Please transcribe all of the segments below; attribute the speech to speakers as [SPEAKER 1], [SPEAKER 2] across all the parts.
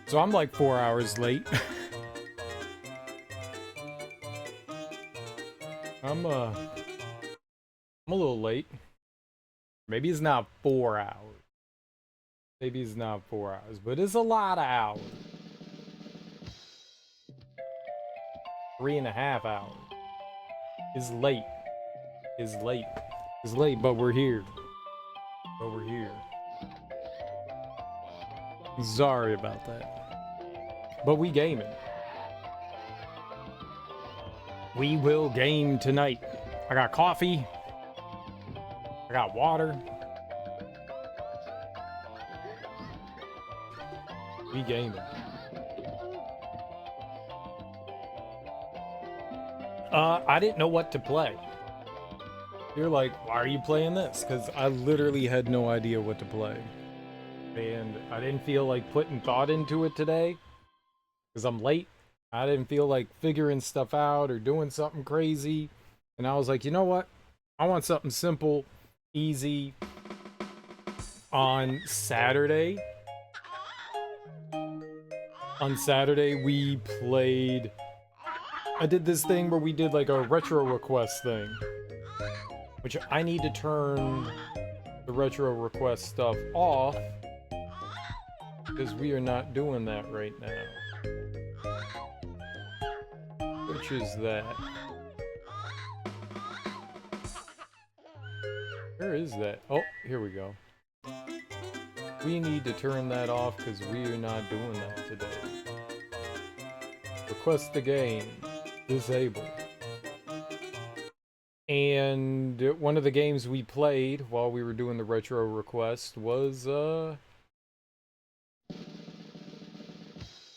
[SPEAKER 1] So I'm like 4 hours late. I'm a little late. Maybe it's not 4 hours. Maybe it's not 4 hours, but it's a lot of hours. 3.5 hours. It's late. It's late. It's late, but we're here. But we're here. Sorry about that. But we gaming. We will game tonight. I got coffee. I got water. We gaming. I didn't know what to play. You're like, why are you playing this? Because I literally had no idea what to play. And I didn't feel like putting thought into it today. Because I'm late. I didn't feel like figuring stuff out or doing something crazy. And I was like, you know what? I want something simple, easy. On Saturday, we played... I did this thing where we did like a retro request thing. Which I need to turn the retro request stuff off. Because we are not doing that right now. Which is that? Where is that? Oh, here we go. We need to turn that off because we are not doing that today. Request the game. Disable. And one of the games we played while we were doing the retro request was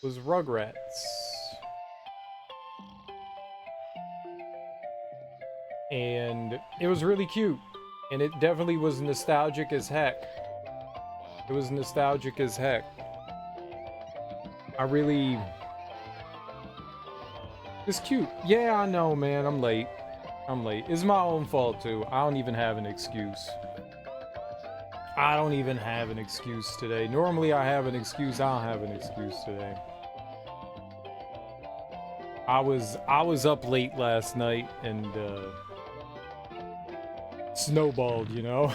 [SPEAKER 1] Rugrats. And it was really cute. And it definitely was nostalgic as heck. It was nostalgic as heck. It's cute. Yeah, I know, man. I'm late. It's my own fault, too. I don't even have an excuse. I don't even have an excuse today. Normally, I have an excuse. I don't have an excuse today. I was up late last night and snowballed, you know?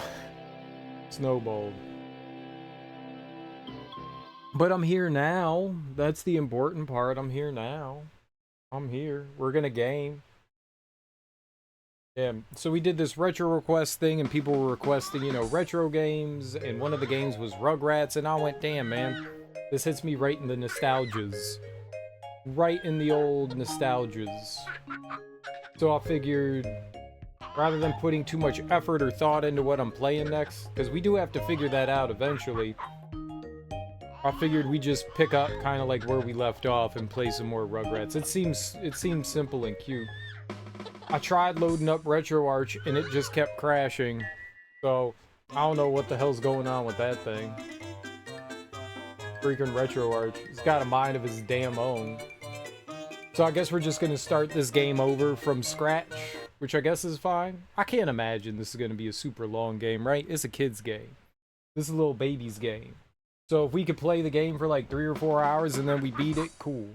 [SPEAKER 1] Snowballed. But I'm here now. That's the important part. I'm here now. I'm here. We're gonna game. Yeah, so we did this retro request thing and people were requesting, you know, retro games, and one of the games was Rugrats, and I went, damn, man, this hits me right in the nostalgias. Right in the old nostalgias. So I figured, rather than putting too much effort or thought into what I'm playing next, because we do have to figure that out eventually, I figured we just pick up kind of like where we left off and play some more Rugrats. It seems simple and cute. I tried loading up RetroArch and it just kept crashing. So, I don't know what the hell's going on with that thing. Freaking RetroArch. He's got a mind of his damn own. So I guess we're just gonna start this game over from scratch, which I guess is fine. I can't imagine this is gonna be a super long game, right? It's a kid's game. This is a little baby's game. So if we could play the game for like 3 or 4 hours and then we beat it, cool.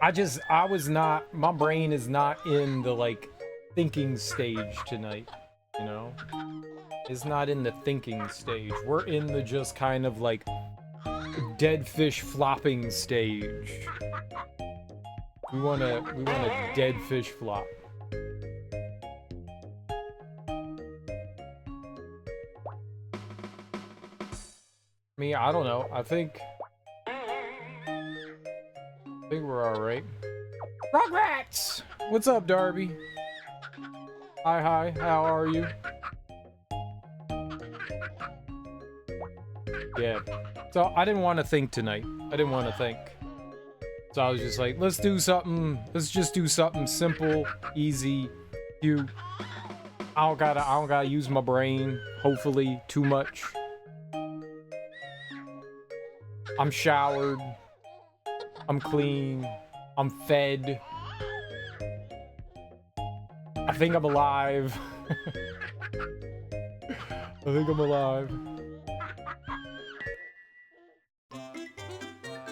[SPEAKER 1] My brain is not in the, like, thinking stage tonight, you know? It's not in the thinking stage. We're in the just kind of, like, dead fish flopping stage. We want a dead fish flop. I mean, I don't know. I think we're alright. Rugrats! What's up, Darby? Hi, how are you? Yeah. So, I didn't want to think tonight. So, I was just like, let's just do something simple, easy, cute. I don't gotta use my brain, hopefully, too much. I'm showered. I'm clean. I'm fed. I think I'm alive. I think I'm alive.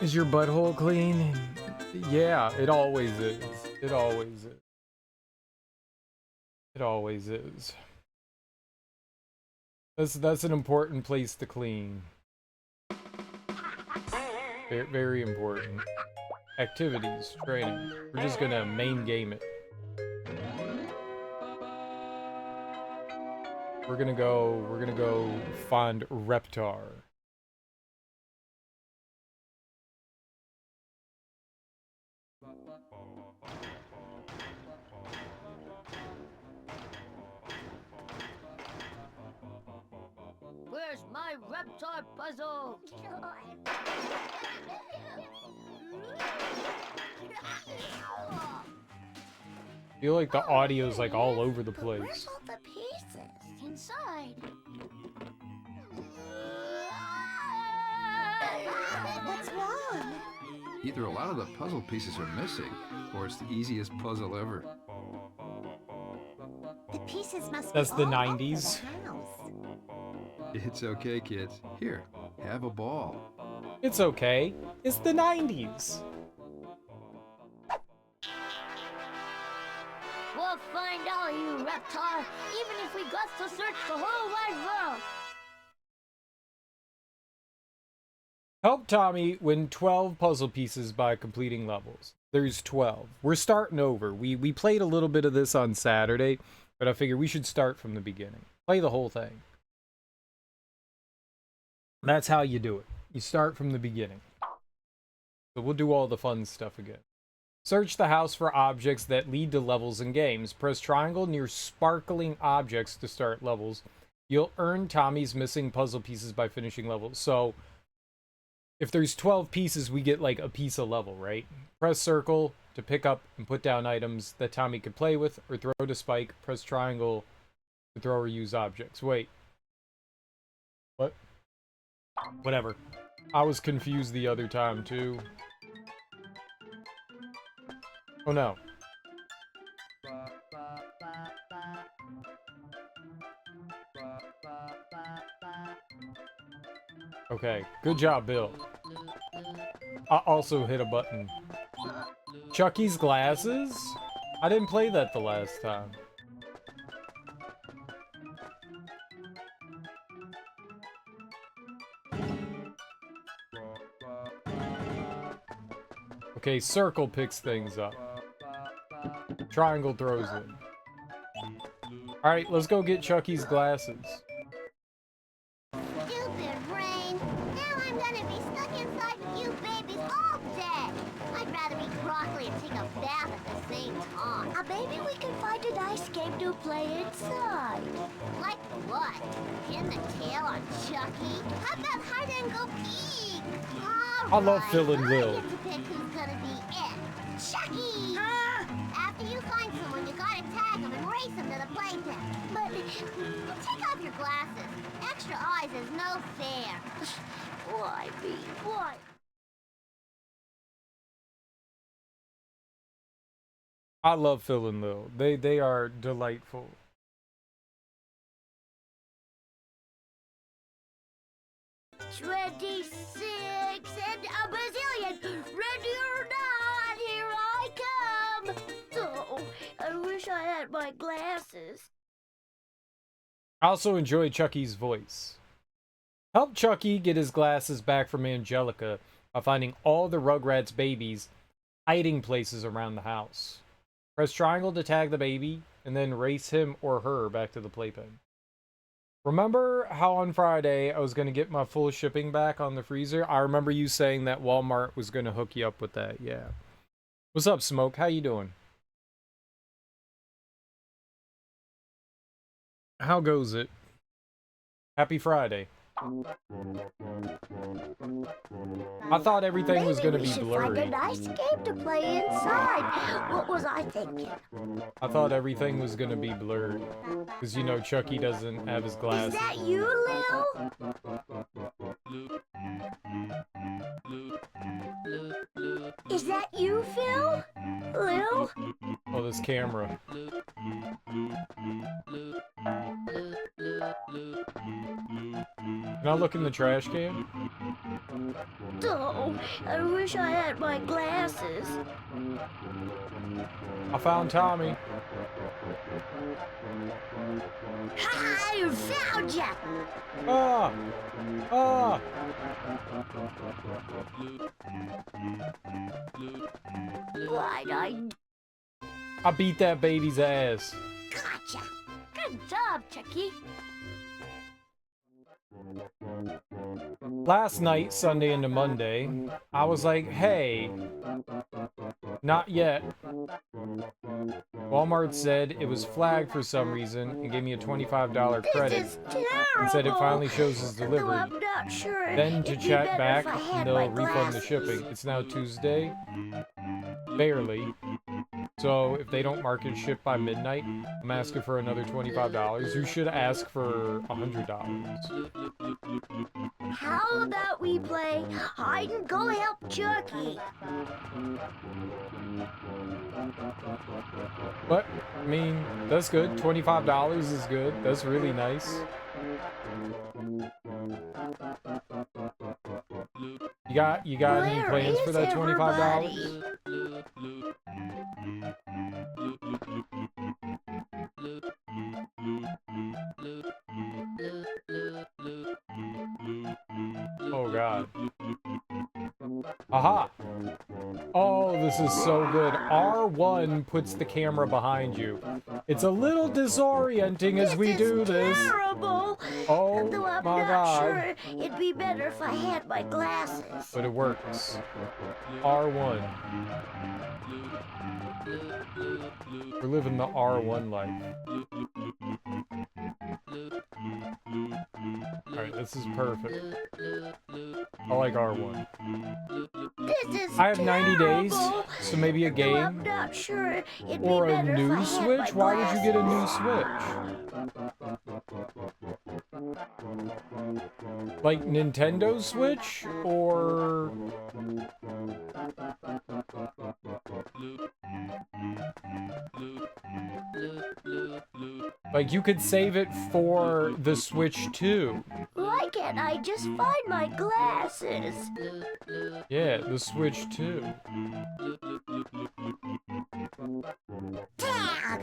[SPEAKER 1] Is your butthole clean? Yeah, it always is. It always is. It always is. That's an important place to clean. Very, very important. Activities, training. We're just gonna main game it. We're gonna go find Reptar.
[SPEAKER 2] Where's my Reptar puzzle?
[SPEAKER 1] I feel like the audio's like all over the place.
[SPEAKER 2] Where's all the pieces? Inside. What's wrong?
[SPEAKER 3] Either a lot of the puzzle pieces are missing, or it's the easiest puzzle ever.
[SPEAKER 2] The pieces must
[SPEAKER 1] That's
[SPEAKER 2] be
[SPEAKER 1] the
[SPEAKER 2] all over
[SPEAKER 1] 90s.
[SPEAKER 2] the house.
[SPEAKER 3] It's okay, kids. Here, have a ball.
[SPEAKER 1] It's okay. It's the 90s.
[SPEAKER 2] We'll find all you, Reptar, even if we got to search the whole wide world.
[SPEAKER 1] Help Tommy win 12 puzzle pieces by completing levels. There's 12. We're starting over. We played a little bit of this on Saturday, but I figured we should start from the beginning. Play the whole thing. That's how you do it. You start from the beginning. So we'll do all the fun stuff again. Search the house for objects that lead to levels in games. Press triangle near sparkling objects to start levels. You'll earn Tommy's missing puzzle pieces by finishing levels. So if there's 12 pieces, we get like a piece a level, right? Press circle to pick up and put down items that Tommy could play with, or throw to Spike. Press triangle to throw or use objects. Wait. What? Whatever. I was confused the other time, too. Oh, no. Okay, good job, Bill. I also hit a button. Chucky's glasses? I didn't play that the last time. Okay, circle picks things up. Triangle throws them. Alright, let's go get Chucky's glasses.
[SPEAKER 2] Stupid rain. Now I'm gonna be stuck inside with you babies all day. I'd rather eat broccoli and take a bath at the same time. Maybe we can find a nice game to play inside. Like what? Pin the tail on Chucky? How about hide and go peek?
[SPEAKER 1] I love Phil and
[SPEAKER 2] I
[SPEAKER 1] Lil.
[SPEAKER 2] get to pick who's gonna be it. Chucky! After you find someone, you gotta tag them and race them to the playpen. But take off your glasses. Extra eyes is no fair. Why me? Why?
[SPEAKER 1] I love Phil and Lil. They are delightful.
[SPEAKER 2] $26 and a bazillion. Ready or not, here I come. Oh, I wish I had my glasses.
[SPEAKER 1] I also enjoy Chucky's voice. Help Chucky get his glasses back from Angelica by finding all the Rugrats babies hiding places around the house. Press triangle to tag the baby, and then race him or her back to the playpen. Remember how on Friday I was going to get my full shipping back on the freezer? I remember you saying that Walmart was going to hook you up with that, yeah. What's up, Smoke? How you doing? How goes it? Happy Friday. I thought everything was going to be blurry.
[SPEAKER 2] Find a nice game to play inside. What was I thinking?
[SPEAKER 1] I thought everything was going to be blurred. Because, you know, Chucky doesn't have his glasses.
[SPEAKER 2] Is that you, Lil? Is that you, Phil? Lil?
[SPEAKER 1] Oh, this camera. Can I look in the trash can?
[SPEAKER 2] Oh, I wish I had my glasses.
[SPEAKER 1] I found Tommy.
[SPEAKER 2] I found ya!
[SPEAKER 1] Ah! Ah!
[SPEAKER 2] Why'd I...
[SPEAKER 1] I beat that baby's ass.
[SPEAKER 2] Gotcha! Good job, Chucky.
[SPEAKER 1] Last night, Sunday into Monday, I was like, hey, not yet. Walmart said it was flagged for some reason and gave me a $25 credit
[SPEAKER 2] This is terrible!
[SPEAKER 1] and said it finally shows as
[SPEAKER 2] Though
[SPEAKER 1] delivered.
[SPEAKER 2] I'm not sure.
[SPEAKER 1] Then to
[SPEAKER 2] It'd be
[SPEAKER 1] chat
[SPEAKER 2] better
[SPEAKER 1] back,
[SPEAKER 2] if I had
[SPEAKER 1] and they'll
[SPEAKER 2] my
[SPEAKER 1] refund the
[SPEAKER 2] glasses.
[SPEAKER 1] shipping. It's now Tuesday. Barely. So if they don't mark it shipped by midnight, I'm asking for another $25. You should ask for $100.
[SPEAKER 2] How about we play hide and go help Chucky?
[SPEAKER 1] But, I mean, that's good. $25 is good. That's really nice. You got any
[SPEAKER 2] Where
[SPEAKER 1] plans for
[SPEAKER 2] is
[SPEAKER 1] that $25?
[SPEAKER 2] everybody?
[SPEAKER 1] Oh god. Aha! Oh, this is so good. R1 puts the camera behind you. It's a little disorienting as we do this.
[SPEAKER 2] Terrible.
[SPEAKER 1] Oh
[SPEAKER 2] Though I'm
[SPEAKER 1] my
[SPEAKER 2] not
[SPEAKER 1] god.
[SPEAKER 2] sure. It'd be better if I had my glasses.
[SPEAKER 1] But it works. R1. We're living the R1 life. Alright, this is perfect. I like R1.
[SPEAKER 2] This is
[SPEAKER 1] I have 90 days,
[SPEAKER 2] terrible.
[SPEAKER 1] so maybe a
[SPEAKER 2] Though I'm
[SPEAKER 1] game
[SPEAKER 2] not sure. It'd
[SPEAKER 1] or
[SPEAKER 2] be
[SPEAKER 1] a
[SPEAKER 2] better if I
[SPEAKER 1] new
[SPEAKER 2] had
[SPEAKER 1] Switch.
[SPEAKER 2] my
[SPEAKER 1] Why would you get a new
[SPEAKER 2] glasses.
[SPEAKER 1] Switch? Like Nintendo Switch or like you could save it for the Switch 2.
[SPEAKER 2] Why can't I just find my glasses?
[SPEAKER 1] Yeah, the Switch 2.
[SPEAKER 2] Dad!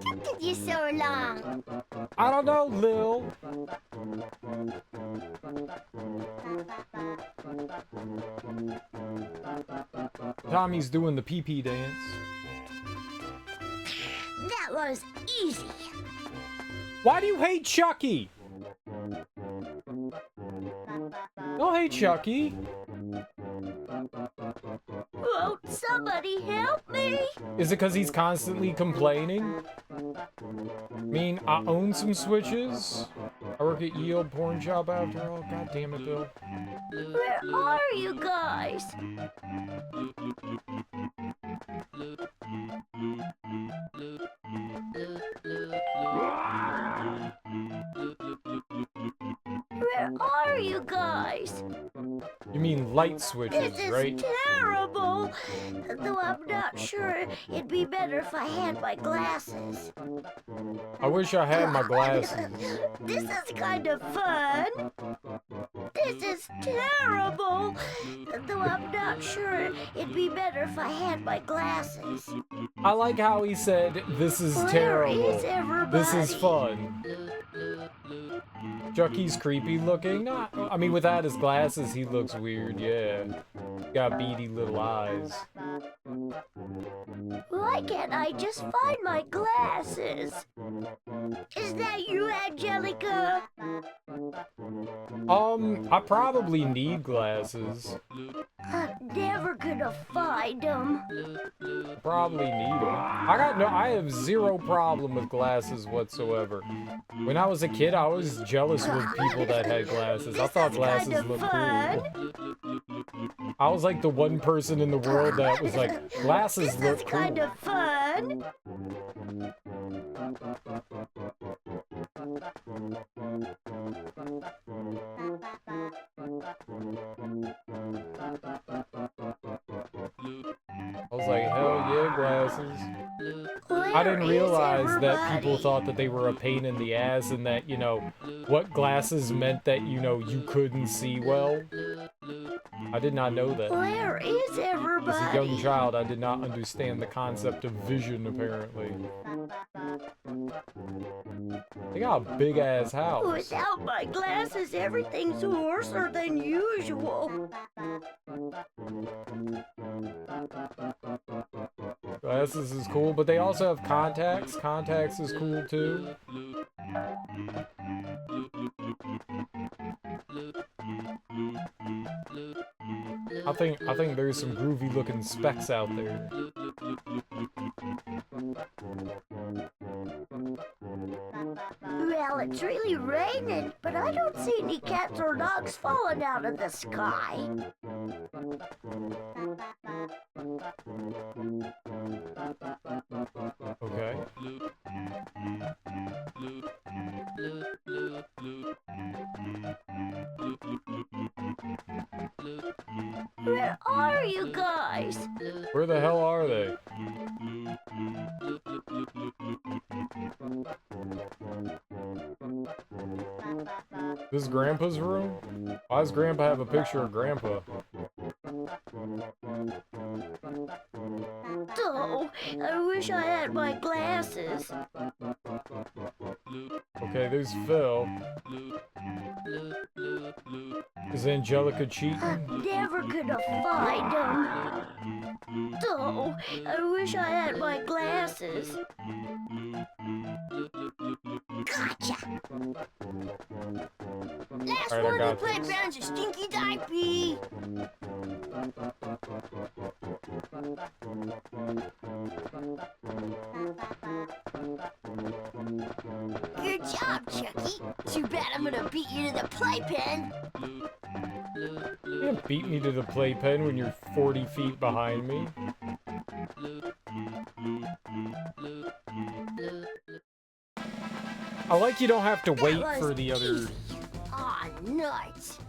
[SPEAKER 2] What took you so long?
[SPEAKER 1] I don't know, Lil. Tommy's doing the pee-pee dance.
[SPEAKER 2] That was easy.
[SPEAKER 1] Why do you hate Chucky? Don't hate Chucky.
[SPEAKER 2] Won't somebody help me?
[SPEAKER 1] Is it because he's constantly complaining? I mean, I own some Switches. I work at Yield Porn Shop after all. God damn it, Bill.
[SPEAKER 2] Where are you guys? Where are you guys?
[SPEAKER 1] You mean light switches,
[SPEAKER 2] This is
[SPEAKER 1] right?
[SPEAKER 2] terrible. Though I'm not sure. It'd be better if I had my glasses.
[SPEAKER 1] I wish I had my glasses.
[SPEAKER 2] This is kind of fun. This is terrible. Though I'm not sure. It'd be better if I had my glasses.
[SPEAKER 1] I like how he said, this is
[SPEAKER 2] Where
[SPEAKER 1] terrible.
[SPEAKER 2] is everybody?
[SPEAKER 1] This is fun. Chucky's creepy looking. I mean, without his glasses, he looks weird, yeah. Got beady little eyes.
[SPEAKER 2] Why can't I just find my glasses? Is that you, Angelica?
[SPEAKER 1] I probably need glasses.
[SPEAKER 2] I'm never gonna find them.
[SPEAKER 1] Probably need them. I have zero problem with glasses whatsoever. When I was a kid, I was jealous with people that had glasses. I thought glasses looked cool. I was like the one person in the world that was like, glasses
[SPEAKER 2] This
[SPEAKER 1] look
[SPEAKER 2] is
[SPEAKER 1] cool.
[SPEAKER 2] kind of fun.
[SPEAKER 1] I was like, hell yeah, glasses. I
[SPEAKER 2] Where
[SPEAKER 1] didn't
[SPEAKER 2] is
[SPEAKER 1] realize that people
[SPEAKER 2] everybody?
[SPEAKER 1] thought that they were a pain in the ass and that, you know, what glasses meant that, you know, you couldn't see well. I did not know that.
[SPEAKER 2] Where is
[SPEAKER 1] As a young
[SPEAKER 2] everybody?
[SPEAKER 1] child, I did not understand the concept of vision, apparently. They got a big-ass house.
[SPEAKER 2] Without my glasses, everything's worse than usual.
[SPEAKER 1] Glasses is cool, but they also have contacts. Contacts is cool, too. I think there's some groovy looking specs out there.
[SPEAKER 2] Well, it's really raining, but I don't see any cats or dogs falling out of the sky.
[SPEAKER 1] Okay.
[SPEAKER 2] Where are you guys?
[SPEAKER 1] Where the hell are they? This is Grandpa's room? Why does Grandpa have a picture of Grandpa?
[SPEAKER 2] Oh, I wish I had my glasses.
[SPEAKER 1] Okay, there's Phil. Is Angelica cheating?
[SPEAKER 2] I'm never gonna find them. Oh, I wish I had my glasses. Gotcha! Last
[SPEAKER 1] Alright, I
[SPEAKER 2] one to
[SPEAKER 1] got
[SPEAKER 2] play
[SPEAKER 1] this.
[SPEAKER 2] grounds a stinky diaper. Good job, Chucky. Too bad I'm gonna beat you to the playpen.
[SPEAKER 1] You can't beat me to the playpen when you're 40 feet behind me. I like you don't have to wait for the other...
[SPEAKER 2] Aw, nuts.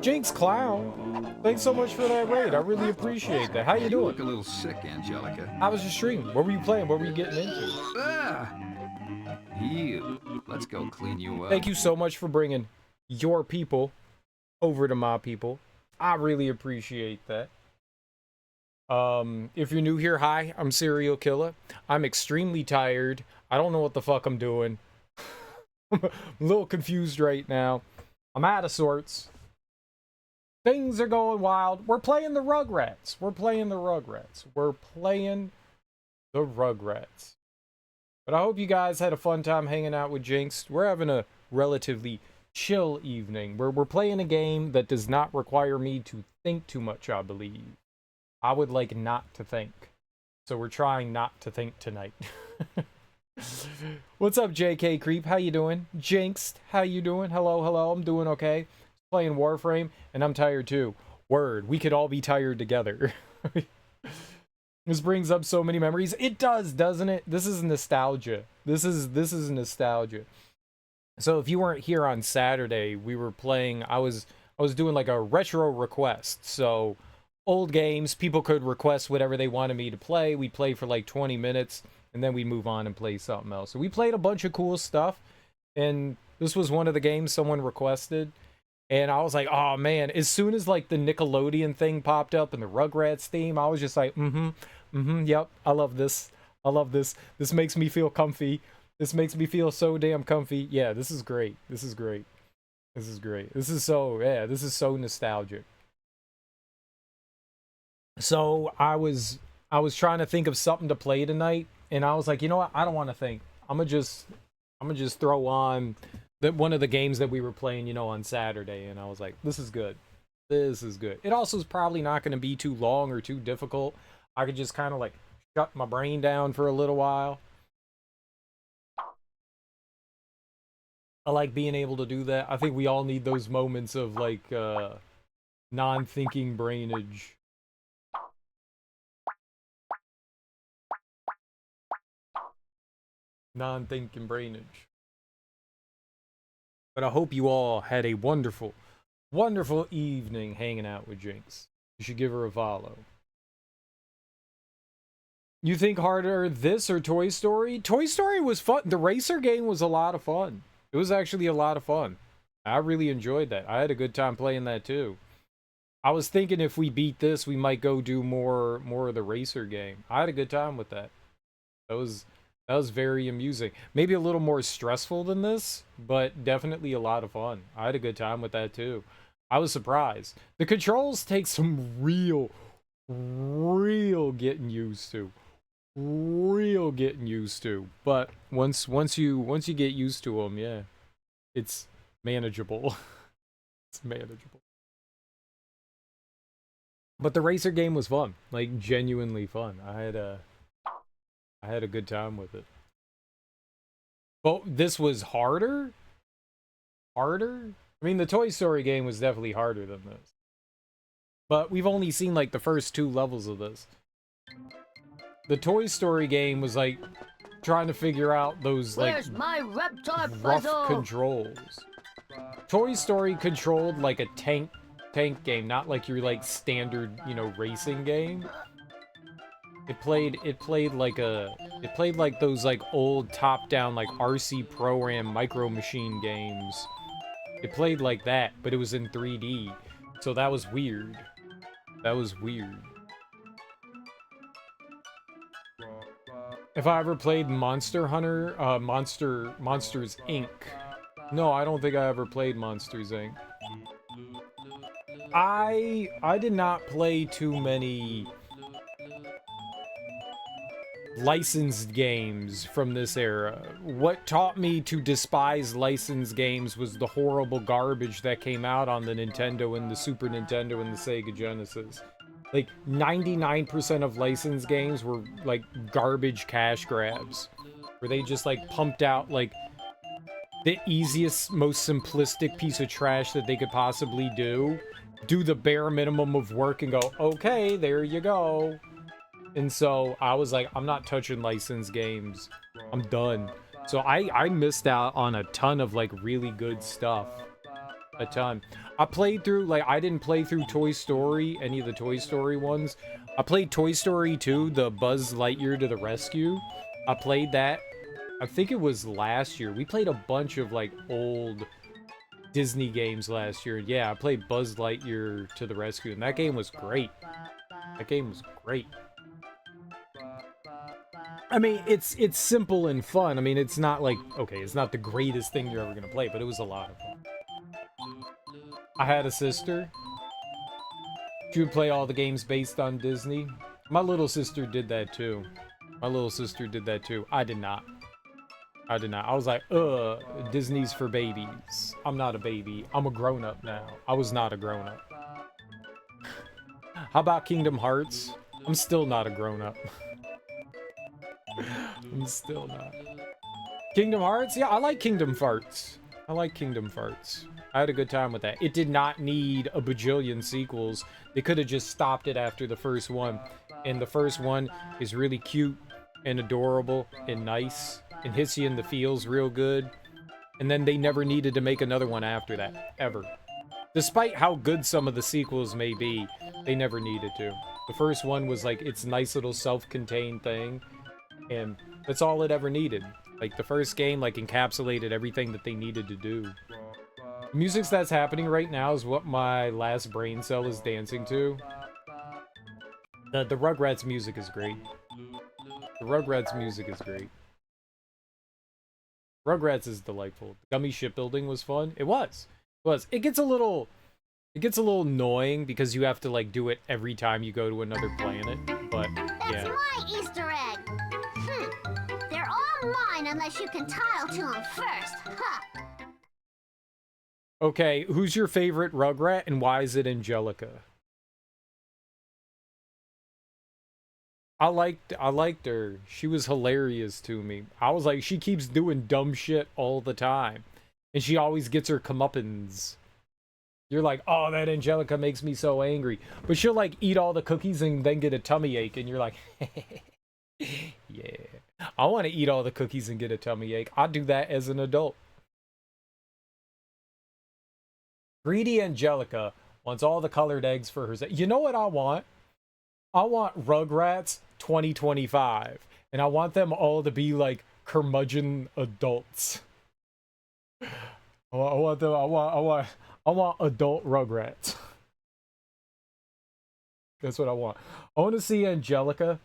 [SPEAKER 1] Jinx Clown! Thanks so much for that raid. I really appreciate that. How you
[SPEAKER 3] You look
[SPEAKER 1] doing?
[SPEAKER 3] a little sick, Angelica.
[SPEAKER 1] How was your stream? What were you playing? What were you getting into?
[SPEAKER 3] Ah! You. Let's go clean you up.
[SPEAKER 1] Thank you so much for bringing your people over to my people. I really appreciate that. If you're new here, hi, I'm Serial Killer. I'm extremely tired. I don't know what the fuck I'm doing. I'm a little confused right now. I'm out of sorts. Things are going wild. We're playing the Rugrats. We're playing the Rugrats. We're playing the Rugrats. But I hope you guys had a fun time hanging out with Jinx. We're having a relatively chill evening. We're playing a game that does not require me to think too much, I believe. I would like not to think. So we're trying not to think tonight. What's up, JK Creep? How you doing? Jinx, how you doing? Hello, hello. I'm doing okay. Playing Warframe, and I'm tired too. Word, we could all be tired together. This brings up so many memories. It does, doesn't it? This is nostalgia. This is nostalgia. So if you weren't here on Saturday, we were playing. I was doing like a retro request. So old games, people could request whatever they wanted me to play. We'd play for like 20 minutes, and then we'd move on and play something else. So we played a bunch of cool stuff, and this was one of the games someone requested. And I was like, oh man, as soon as like the Nickelodeon thing popped up and the Rugrats theme, I was just like, yep, I love this. I love this. This makes me feel comfy. This makes me feel so damn comfy. Yeah, this is great. This is great. This is great. This is so, yeah, this is so nostalgic. So I was trying to think of something to play tonight, and I was like, you know what? I don't want to think. I'm gonna just throw on one of the games that we were playing, you know, on Saturday, and I was like, this is good. This is good. It also is probably not going to be too long or too difficult. I could just kind of like shut my brain down for a little while. I like being able to do that. I think we all need those moments of like non-thinking brainage. Non-thinking brainage. But I hope you all had a wonderful, wonderful evening hanging out with Jinx. You should give her a follow. You think harder this or Toy Story? Toy Story was fun. The racer game was a lot of fun. It was actually a lot of fun. I really enjoyed that. I had a good time playing that too. I was thinking if we beat this, we might go do more of the racer game. I had a good time with that. That was very amusing. Maybe a little more stressful than this, but definitely a lot of fun. I had a good time with that too. I was surprised. The controls take some real getting used to. Real getting used to. But once you get used to them, yeah, it's manageable. It's manageable. But the racer game was fun, like genuinely fun. I had a good time with it. But this was harder? Harder? I mean, the Toy Story game was definitely harder than this. But we've only seen like the first 2 levels of this. The Toy Story game was like trying to figure out those like
[SPEAKER 4] Where's my Reptar
[SPEAKER 1] rough
[SPEAKER 4] puzzle?
[SPEAKER 1] controls. Toy Story controlled like a tank game, not like your like standard, you know, racing game. It played like those like old top-down like RC Pro-Am Micro Machine games. It played like that, but it was in 3D. So that was weird. That was weird. If I ever played Monster Hunter, Monsters Inc. No, I don't think I ever played Monsters Inc. I did not play too many licensed games from this era. What taught me to despise licensed games was the horrible garbage that came out on the Nintendo and the Super Nintendo and the Sega Genesis. Like 99% of licensed games were like garbage cash grabs, where they just like pumped out like the easiest, most simplistic piece of trash that they could possibly do the bare minimum of work and go, okay, there you go. And so I was like, I'm not touching licensed games. I'm done. So I missed out on a ton of like really good stuff. A ton. I played through, like, I didn't play through Toy Story, any of the Toy Story ones. I played Toy Story 2, the Buzz Lightyear to the Rescue. I played that. I think it was last year. We played a bunch of like old Disney games last year. Yeah, I played Buzz Lightyear to the Rescue, and that game was great. That game was great. I mean, it's simple and fun. I mean, it's not like, okay, it's not the greatest thing you're ever gonna play, but it was a lot of fun. I had a sister. She would play all the games based on Disney. My little sister did that too. My little sister did that too. I did not. I did not. I was like, Disney's for babies. I'm not a baby. I'm a grown-up now. I was not a grown-up. How about Kingdom Hearts? I'm still not a grown-up. I'm still not. Kingdom Hearts? Yeah, I like Kingdom Farts. I like Kingdom Farts. I had a good time with that. It did not need a bajillion sequels. They could have just stopped it after the first one. And the first one is really cute and adorable and nice and hits you in the feels real good. And then they never needed to make another one after that, ever. Despite how good some of the sequels may be, they never needed to. The first one was like its nice little self-contained thing, and that's all it ever needed. Like, the first game like encapsulated everything that they needed to do. The music that's happening right now is what my last brain cell is dancing to. The Rugrats music is great. The Rugrats music is great. Rugrats is delightful. Gummy shipbuilding was fun. It was. It was. It gets a little annoying because you have to like do it every time you go to another planet. But yeah.
[SPEAKER 2] That's my Easter egg. They're all mine unless you can tile to them first. Huh.
[SPEAKER 1] Okay, who's your favorite Rugrat and why is it Angelica? I liked her. She was hilarious to me. I was like, she keeps doing dumb shit all the time. And she always gets her comeuppance. You're like, oh, that Angelica makes me so angry. But she'll like eat all the cookies and then get a tummy ache. And you're like, yeah. I want to eat all the cookies and get a tummy ache. I'd do that as an adult. Greedy Angelica wants all the colored eggs for herself. You know what I want? I want Rugrats 2025. And I want them all to be like curmudgeon adults. I want adult Rugrats. That's what I want. I want to see Angelica.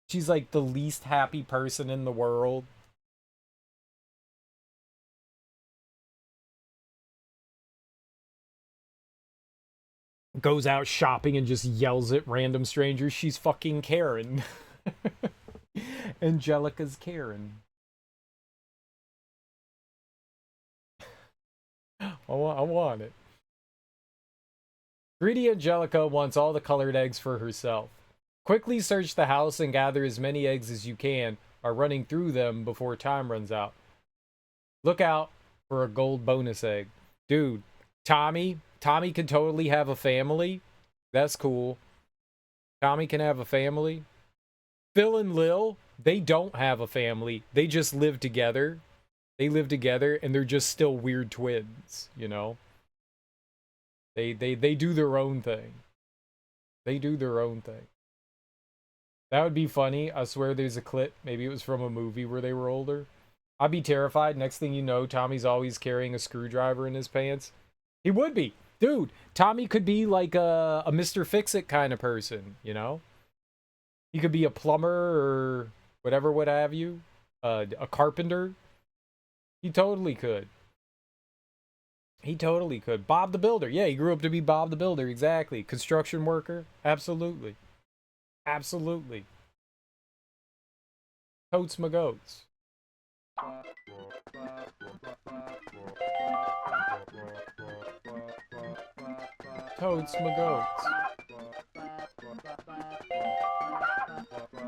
[SPEAKER 1] She's like the least happy person in the world. Goes out shopping and just yells at random strangers. She's fucking Karen. Angelica's Karen. I want it. Greedy Angelica wants all the colored eggs for herself. Quickly search the house and gather as many eggs as you can by running through them before time runs out. Look out for a gold bonus egg. Dude, Tommy can totally have a family. That's cool. Tommy can have a family. Phil and Lil, they don't have a family. They just live together. They live together and they're just still weird twins, you know? They do their own thing. They do their own thing. That would be funny. I swear there's a clip. Maybe it was from a movie where they were older. I'd be terrified. Next thing you know, Tommy's always carrying a screwdriver in his pants. He would be. Dude, Tommy could be like a Mr. Fix-It kind of person, you know? He could be a plumber or whatever, what have you. A carpenter. He totally could. He totally could. Bob the Builder. Yeah, he grew up to be Bob the Builder. Exactly. Construction worker. Absolutely. Absolutely. Totes my goats. Totes my goats.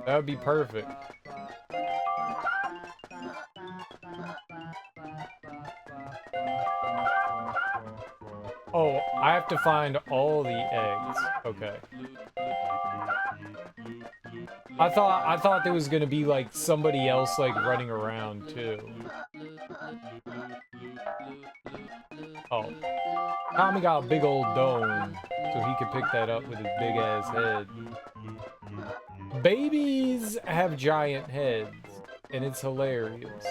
[SPEAKER 1] That would be perfect. Oh, I have to find all the eggs. Okay. I thought there was gonna be like somebody else like running around too. Oh. Tommy got a big old dome, so he could pick that up with his big ass head. Babies have giant heads, and it's hilarious.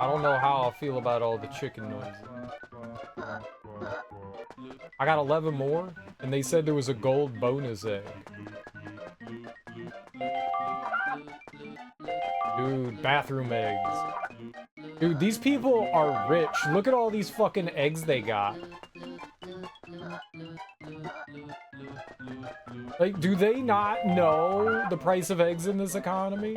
[SPEAKER 1] I don't know how I feel about all the chicken noises. I got 11 more, and they said there was a gold bonus egg. Dude, bathroom eggs. Dude, these people are rich. Look at all these fucking eggs they got. Like, do they not know the price of eggs in this economy?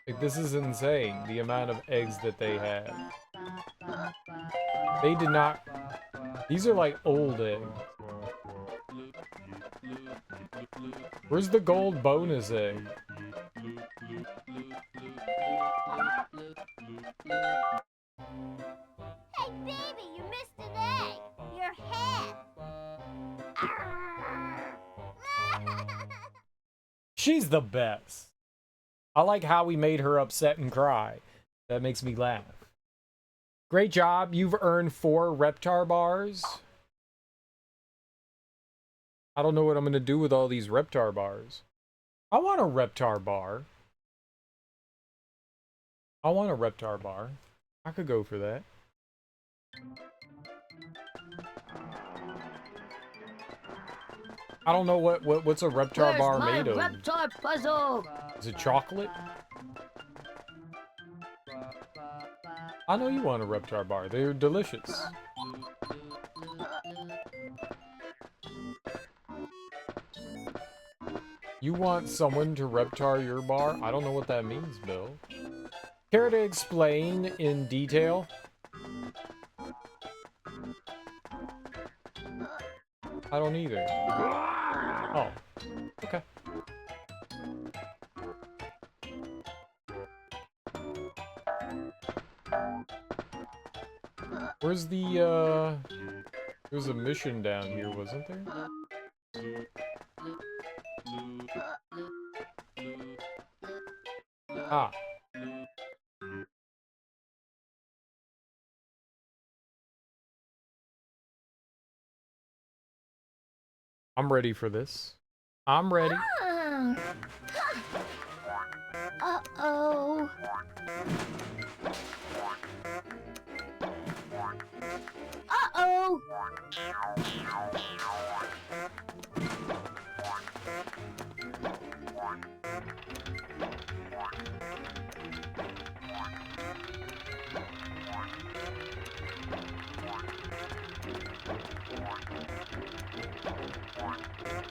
[SPEAKER 1] Like, this is insane, the amount of eggs that they have. They did not... These are like old eggs. Where's the gold bonus egg?
[SPEAKER 2] Hey, baby, you missed an egg. Your head.
[SPEAKER 1] She's the best. I like how we made her upset and cry. That makes me laugh. Great job. You've earned 4 Reptar bars. I don't know what I'm going to do with all these Reptar bars. I want a Reptar bar. I want a Reptar bar. I could go for that. I don't know what's a Reptar bar made of.
[SPEAKER 2] Reptar puzzle?
[SPEAKER 1] Is it chocolate? I know you want a Reptar bar. They're delicious. You want someone to Reptar your bar? I don't know what that means, Bill. Care to explain in detail? I don't either. Oh, okay. Where's the, there's a mission down here, wasn't there? Ah. I'm ready for this. I'm ready.
[SPEAKER 2] Uh-oh. Uh-oh.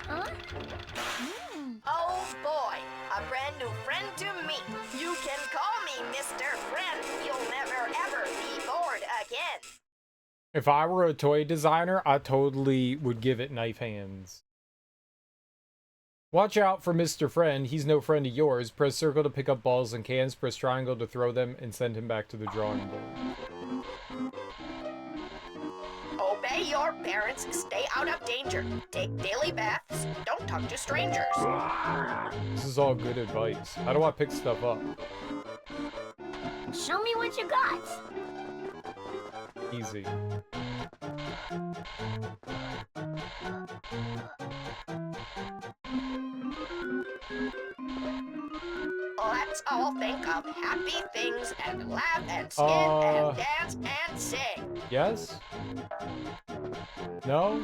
[SPEAKER 2] Huh?
[SPEAKER 4] Oh boy, a brand new friend to meet. You can call me Mr. Friend. You'll never ever be bored again.
[SPEAKER 1] If I were a toy designer, I totally would give it knife hands. Watch out for Mr. Friend. He's no friend of yours. Press circle to pick up balls and cans. Press triangle to throw them and send him back to the drawing board.
[SPEAKER 4] Obey your parents. Stay out of danger. Take daily baths. Don't talk to strangers.
[SPEAKER 1] This is all good advice. How do I pick stuff up?
[SPEAKER 2] Show me what you got.
[SPEAKER 1] Easy.
[SPEAKER 4] Let's all think of happy things and laugh and skin and dance and sing.
[SPEAKER 1] Yes? No?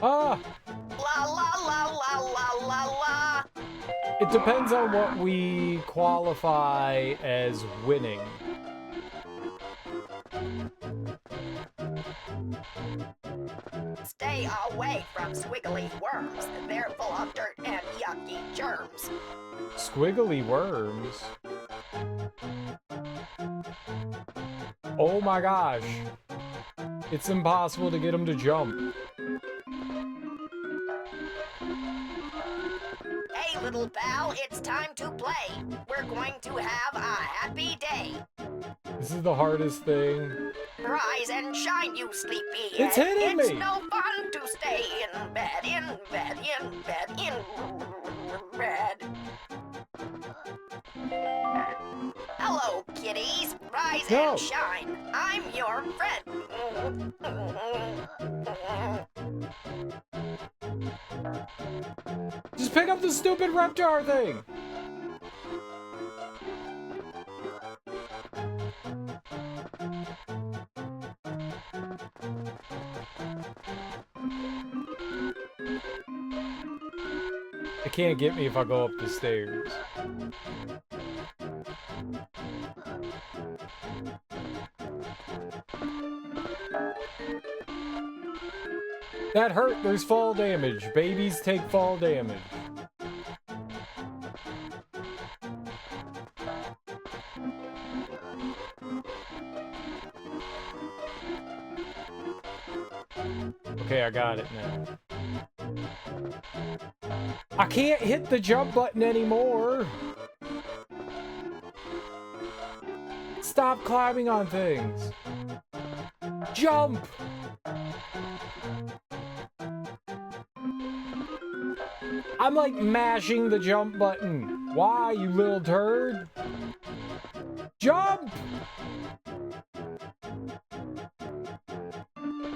[SPEAKER 1] Ah!
[SPEAKER 4] La la la la la la la.
[SPEAKER 1] It depends on what we qualify as winning.
[SPEAKER 4] Stay away from squiggly worms. They're full of dirt and yucky germs.
[SPEAKER 1] Squiggly worms? Oh my gosh. It's impossible to get them to jump.
[SPEAKER 4] Hey, little pal, it's time to play. We're going to have a happy day.
[SPEAKER 1] This is the hardest thing.
[SPEAKER 4] Rise and shine, you sleepy
[SPEAKER 1] It's
[SPEAKER 4] head.
[SPEAKER 1] hitting
[SPEAKER 4] It's
[SPEAKER 1] me.
[SPEAKER 4] no fun to stay in bed, in bed, in bed, in bed. Hello, kitties. Rise
[SPEAKER 1] No.
[SPEAKER 4] and shine. I'm your friend.
[SPEAKER 1] Just pick up the stupid Reptar thing! It can't get me if I go up the stairs. That hurt. There's fall damage. Babies take fall damage. Okay, I got it now. I can't hit the jump button anymore. Stop climbing on things. Jump! I'm like mashing the jump button. Why, you little turd? Jump!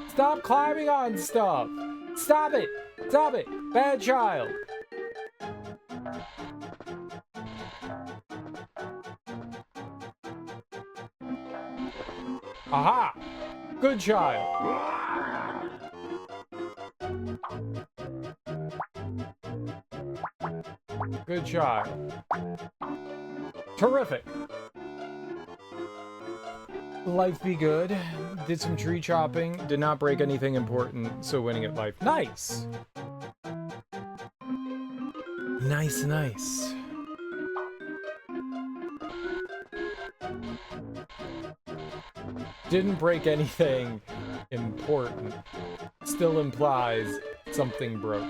[SPEAKER 1] Stop climbing on stuff. Stop it. Stop it. Bad child. Aha! Good child. Good child. Terrific. Life be good. Did some tree chopping. Did not break anything important, so winning at life. Nice! Nice, nice. Didn't break anything important. Still implies something broke.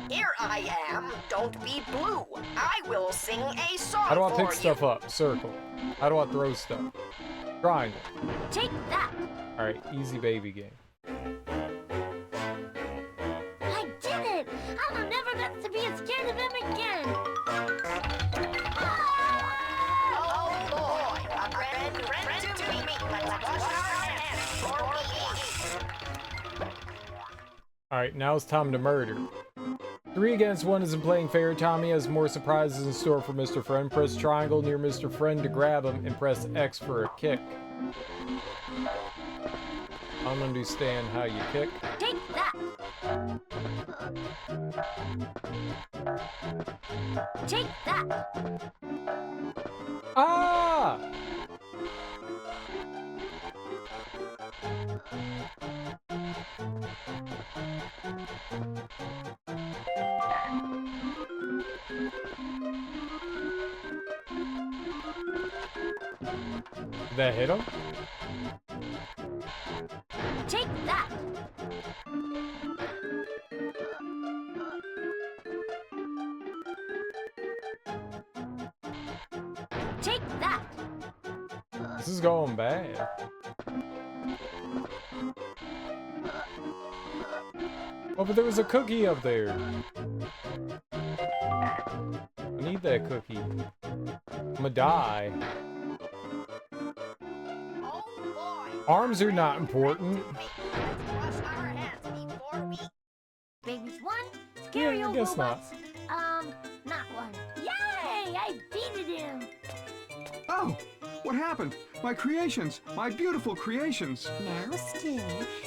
[SPEAKER 4] Here I am. Don't be blue. I will sing a song
[SPEAKER 1] How do I
[SPEAKER 4] for
[SPEAKER 1] pick
[SPEAKER 4] you.
[SPEAKER 1] stuff up? Circle. How do I throw stuff? Triangle.
[SPEAKER 2] Take that.
[SPEAKER 1] Alright, easy baby game.
[SPEAKER 2] I did it. I'll never get to be scared of him again.
[SPEAKER 4] Oh boy, a friend to me. Let's wash our hands for me.
[SPEAKER 1] Alright, now it's time to murder. 3 against 1 isn't playing fair. Tommy has more surprises in store for Mr. Friend. Press triangle near Mr. Friend to grab him, and press X for a kick. I don't understand how you kick.
[SPEAKER 2] Take that. Take that.
[SPEAKER 1] Ah! Did that hit him?
[SPEAKER 2] Take that. Take that.
[SPEAKER 1] This is going bad. Oh, but there was a cookie up there. I need that cookie. I'm gonna die.
[SPEAKER 4] Oh boy.
[SPEAKER 1] Arms are not important.
[SPEAKER 4] Let's wash our hands before we.
[SPEAKER 2] Babies one, scary
[SPEAKER 1] Yeah, I
[SPEAKER 2] old
[SPEAKER 1] guess not.
[SPEAKER 2] robots. Not one. Yay! I beated him.
[SPEAKER 3] Oh, what happened? My creations, my beautiful creations.
[SPEAKER 5] Now, Stu,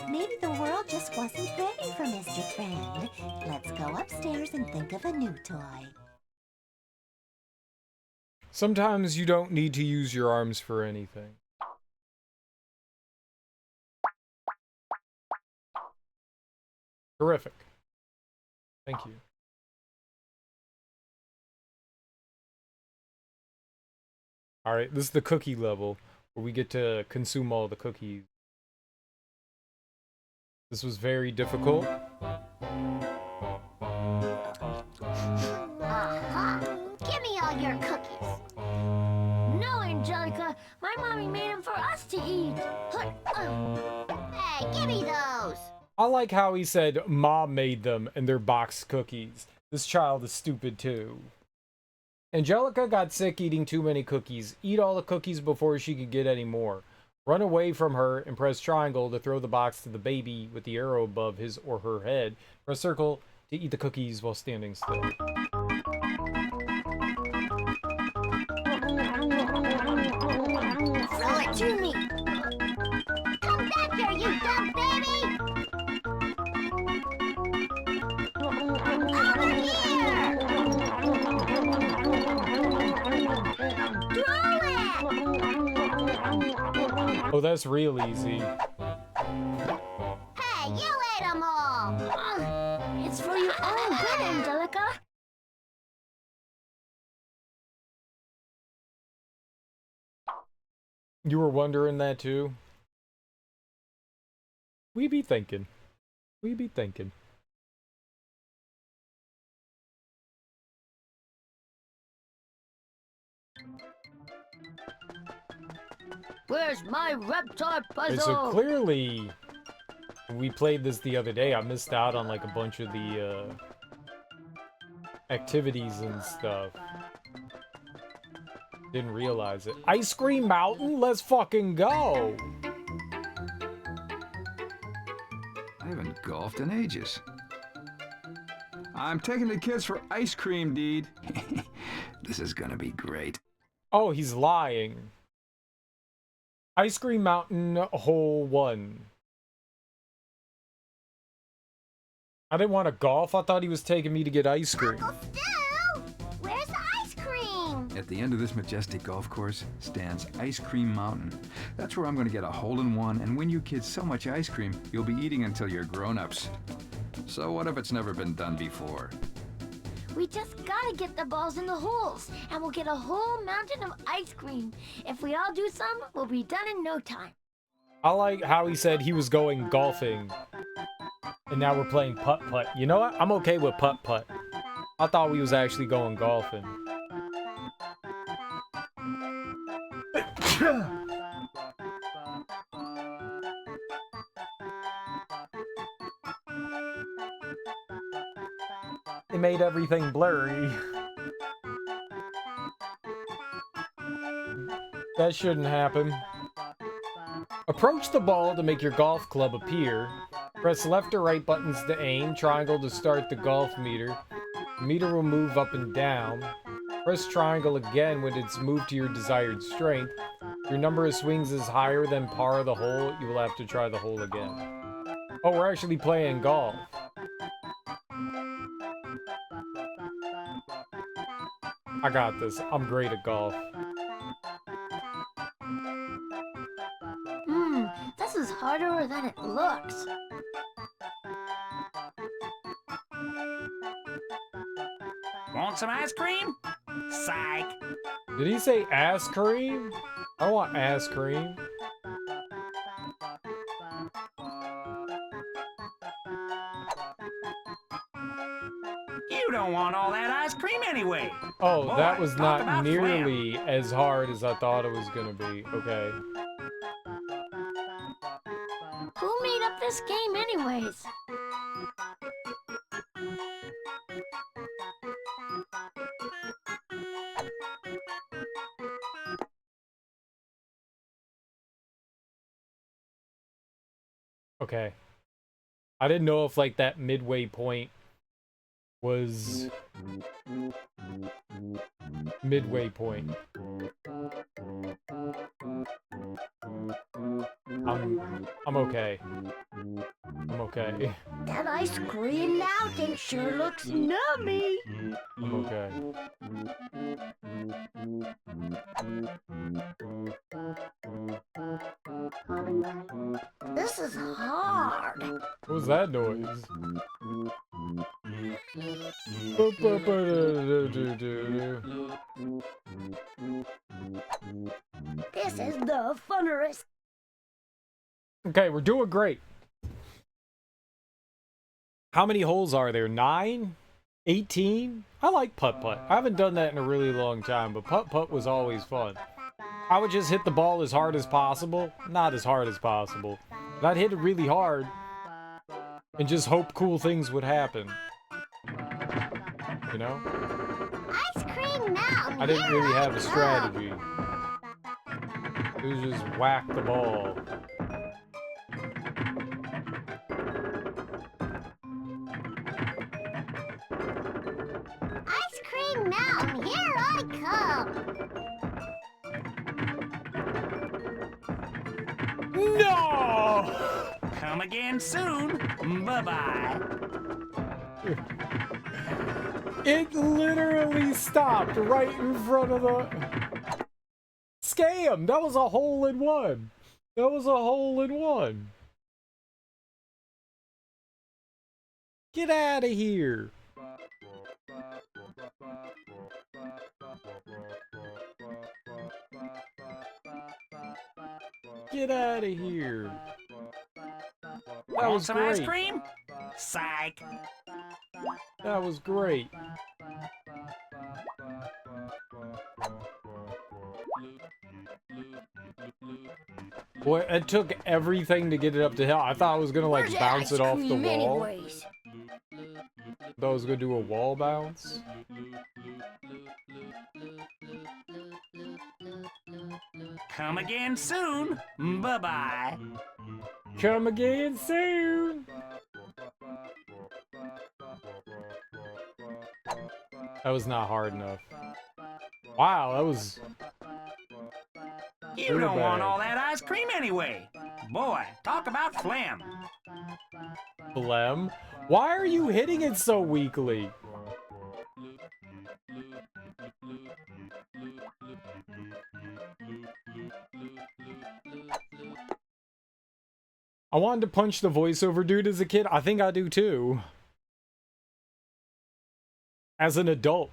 [SPEAKER 5] maybe the world just wasn't ready for Mr. Friend. Let's go upstairs and think of a new toy.
[SPEAKER 1] Sometimes you don't need to use your arms for anything. Terrific. Thank you. Alright, this is the cookie level, where we get to consume all the cookies. This was very difficult.
[SPEAKER 2] Aha! Give me all your cookies. No, Angelica. My mommy made them for us to eat. Hey, give me those.
[SPEAKER 1] I like how he said Mom made them and they're boxed cookies. This child is stupid too. Angelica got sick eating too many cookies. Eat all the cookies before she could get any more. Run away from her and press triangle to throw the box to the baby with the arrow above his or her head. Press circle to eat the cookies while standing still.
[SPEAKER 2] Throw it to me. Come back here, you dumb baby. Over here. Throw it.
[SPEAKER 1] Oh, that's real easy.
[SPEAKER 2] Hey, you ate them all. It's for your own good, Angelica.
[SPEAKER 1] You were wondering that too? We be thinking. We be thinking.
[SPEAKER 2] Where's my Reptar
[SPEAKER 1] Okay, so clearly, we played this the other day. I missed out on like a bunch of the activities and stuff. Didn't realize it. Ice Cream Mountain? Let's fucking go!
[SPEAKER 3] I haven't golfed in ages. I'm taking the kids for ice cream, Deed. This is gonna be great.
[SPEAKER 1] Oh, he's lying. Ice Cream Mountain Hole 1. I didn't want to golf. I thought he was taking me to get ice cream.
[SPEAKER 2] Uncle Stu, where's the ice cream?
[SPEAKER 3] At the end of this majestic golf course stands Ice Cream Mountain. That's where I'm going to get a hole-in-one and win you kids so much ice cream you'll be eating until you're grown-ups. So what if it's never been done before?
[SPEAKER 2] We just gotta get the balls in the holes, and we'll get a whole mountain of ice cream. If we all do some, we'll be done in no time.
[SPEAKER 1] I like how he said he was going golfing. And now we're playing putt-putt. You know what? I'm okay with putt-putt. I thought we was actually going golfing. It made everything blurry. That shouldn't happen. Approach the ball to make your golf club appear. Press left or right buttons to aim, triangle to start the golf meter. The meter will move up and down. Press triangle again when it's moved to your desired strength. If your number of swings is higher than par of the hole, you will have to try the hole again. Oh, we're actually playing golf. I got this. I'm great at golf.
[SPEAKER 2] This is harder than it looks.
[SPEAKER 6] Want some ice cream? Psych.
[SPEAKER 1] Did he say ass cream? I want ass cream.
[SPEAKER 6] You don't want all that ice cream anyway.
[SPEAKER 1] Oh,
[SPEAKER 6] Boy,
[SPEAKER 1] that was
[SPEAKER 6] talk
[SPEAKER 1] not
[SPEAKER 6] about
[SPEAKER 1] nearly as hard as I thought it was gonna be. Okay.
[SPEAKER 2] Who made up this game anyways?
[SPEAKER 1] Okay. I didn't know if like that midway point was midway point. I'm okay. I'm okay.
[SPEAKER 2] That ice cream now thing sure looks nummy.
[SPEAKER 1] I'm okay.
[SPEAKER 2] This is hard.
[SPEAKER 1] What was that noise?
[SPEAKER 2] This is the funnerest.
[SPEAKER 1] Okay, we're doing great. How many holes are there? 9? 18? I like putt-putt. I haven't done that in a really long time, but putt-putt was always fun. I would just hit the ball as hard as possible. Not as hard as possible. But I'd hit it really hard and just hope cool things would happen. You know?
[SPEAKER 2] Ice cream now.
[SPEAKER 1] I didn't really have a strategy. It was just whack the ball.
[SPEAKER 2] Ice cream now. Here I come.
[SPEAKER 1] No!
[SPEAKER 6] Come again soon. Bye-bye.
[SPEAKER 1] It literally stopped right in front of the... Scam! That was a hole in one. That was a hole in one. Get out of here. Get out of here. That
[SPEAKER 6] Want
[SPEAKER 1] was
[SPEAKER 6] some ice
[SPEAKER 1] great.
[SPEAKER 6] cream? Psych.
[SPEAKER 1] That was great. Boy, it took everything to get it up the hill. I thought I was gonna like
[SPEAKER 2] Where's
[SPEAKER 1] bounce
[SPEAKER 2] ice
[SPEAKER 1] it off the
[SPEAKER 2] cream
[SPEAKER 1] wall.
[SPEAKER 2] anyways?
[SPEAKER 1] I thought I was gonna do a wall bounce.
[SPEAKER 6] Come again soon. Bye-bye.
[SPEAKER 1] Come again soon. That was not hard enough. Wow, that was...
[SPEAKER 6] You don't want all that ice cream anyway. Boy, talk about phlegm.
[SPEAKER 1] Phlegm? Why are you hitting it so weakly? I wanted to punch the voiceover dude as a kid. I think I do too. As an adult.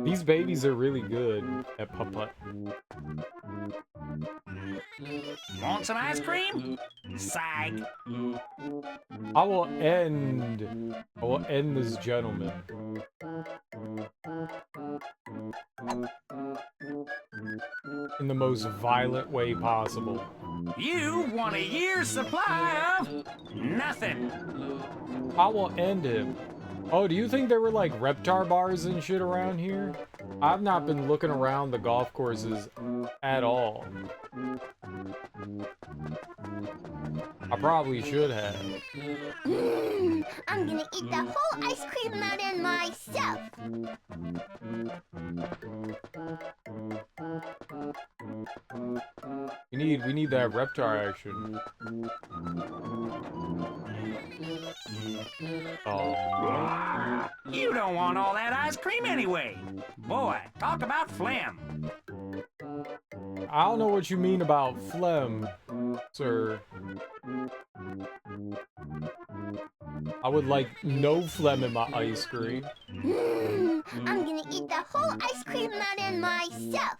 [SPEAKER 1] These babies are really good at putt-putt.
[SPEAKER 6] Want some ice cream? Psych.
[SPEAKER 1] I will end this gentleman. In the most violent way possible.
[SPEAKER 6] You want a year's supply of nothing.
[SPEAKER 1] I will end him. Oh, do you think there were like Reptar bars and shit around here? I've not been looking around the golf courses at all. I probably should have.
[SPEAKER 2] I'm gonna eat the whole ice cream mountain myself.
[SPEAKER 1] We need that Reptar action. Oh.
[SPEAKER 6] You don't want all that ice cream anyway. Boy, talk about phlegm.
[SPEAKER 1] I don't know what you mean about phlegm, sir. I would like no phlegm in my ice cream.
[SPEAKER 2] I'm gonna eat the whole ice cream mountain myself.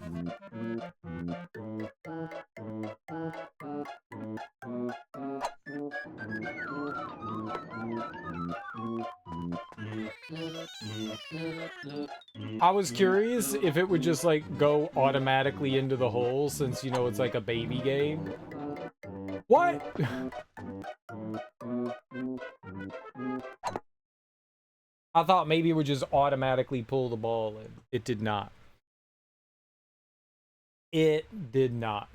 [SPEAKER 1] I was curious if it would just like go automatically into the hole since, you know, it's like a baby game. What? I thought maybe it would just automatically pull the ball in. It did not. It did not.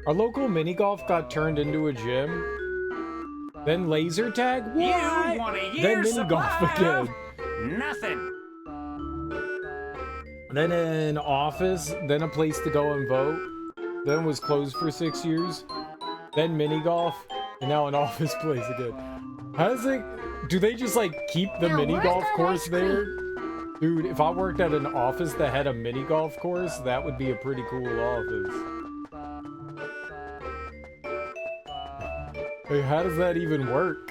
[SPEAKER 1] Our local mini golf got turned into a gym. Then laser tag? What?
[SPEAKER 6] You want a
[SPEAKER 1] Then
[SPEAKER 6] year's
[SPEAKER 1] mini golf
[SPEAKER 6] supply
[SPEAKER 1] again.
[SPEAKER 6] of nothing.
[SPEAKER 1] Then an office, then a place to go and vote. Then was closed for 6 years. Then mini golf, and now an office place again. How does it? Do they just like keep the
[SPEAKER 2] Now,
[SPEAKER 1] mini
[SPEAKER 2] where's
[SPEAKER 1] golf
[SPEAKER 2] that
[SPEAKER 1] course
[SPEAKER 2] ice
[SPEAKER 1] there? Dude, if I worked at an office that had a mini golf course, that would be a pretty cool office. Hey, how does that even work?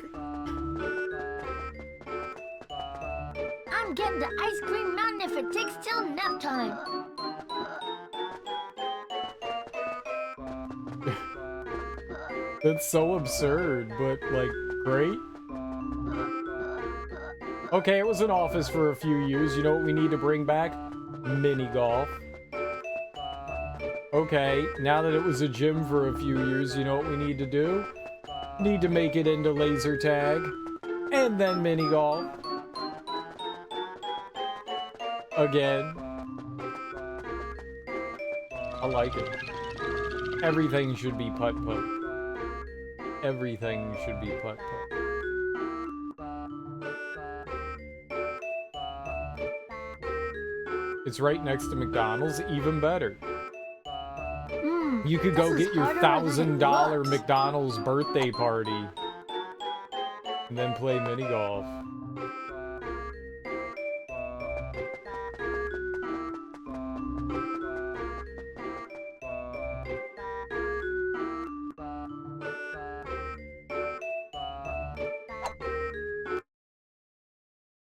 [SPEAKER 2] I'm getting the ice cream mountain if it takes till nap time.
[SPEAKER 1] That's so absurd, but like, great. Okay, it was an office for a few years. You know what we need to bring back? Mini golf. Okay, now that it was a gym for a few years, you know what we need to do? Need to make it into laser tag. And then mini golf. Again. I like it. Everything should be putt-putt. Everything should be putt-putt. It's right next to McDonald's, even better. You could go
[SPEAKER 2] this is
[SPEAKER 1] get your
[SPEAKER 2] harder than it
[SPEAKER 1] $1,000
[SPEAKER 2] looks.
[SPEAKER 1] McDonald's birthday party. And then play mini golf.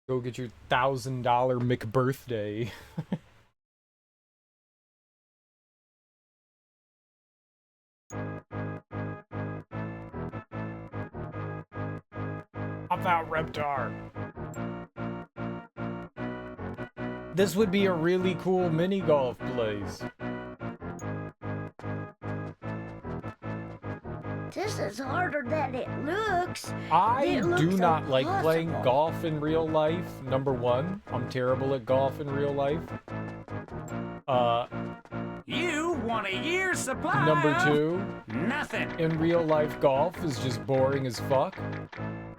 [SPEAKER 1] Go get your $1,000 McBirthday. How about Reptar? This would be a really cool mini golf place.
[SPEAKER 2] This is harder than it looks.
[SPEAKER 1] I
[SPEAKER 2] It
[SPEAKER 1] do
[SPEAKER 2] looks
[SPEAKER 1] not like playing
[SPEAKER 2] impossible.
[SPEAKER 1] golf in real life. Number one, I'm terrible at golf in real life.
[SPEAKER 6] You want a year's supply
[SPEAKER 1] Number
[SPEAKER 6] of
[SPEAKER 1] two,
[SPEAKER 6] nothing.
[SPEAKER 1] in real life golf is just boring as fuck.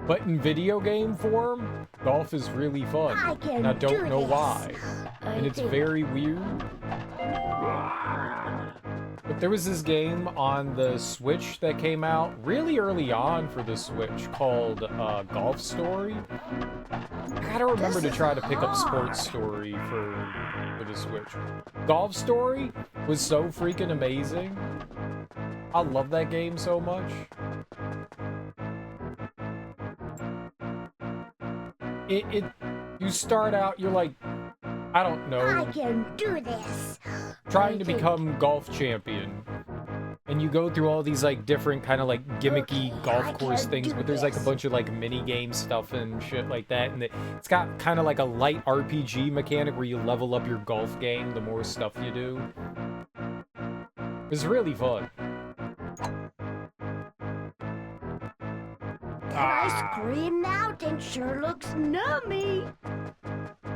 [SPEAKER 1] But in video game form, golf is really fun.
[SPEAKER 2] I can
[SPEAKER 1] And I don't
[SPEAKER 2] do
[SPEAKER 1] know
[SPEAKER 2] this.
[SPEAKER 1] why.
[SPEAKER 2] I
[SPEAKER 1] And it's
[SPEAKER 2] think-
[SPEAKER 1] very weird. But there was this game on the Switch that came out really early on for the Switch called Golf Story. gotta remember to try to pick up Sports Story for the Switch. Golf Story was so freaking amazing. I love that game so much. You start out, you're like, I don't know.
[SPEAKER 2] I can do this.
[SPEAKER 1] Trying to become golf champion. And you go through all these like different kind of like gimmicky golf course things, but there's like a bunch of like mini game stuff and shit like that. And it's got kind of like a light RPG mechanic where you level up your golf game the more stuff you do. It's really fun.
[SPEAKER 2] Ice cream mountain sure looks nummy.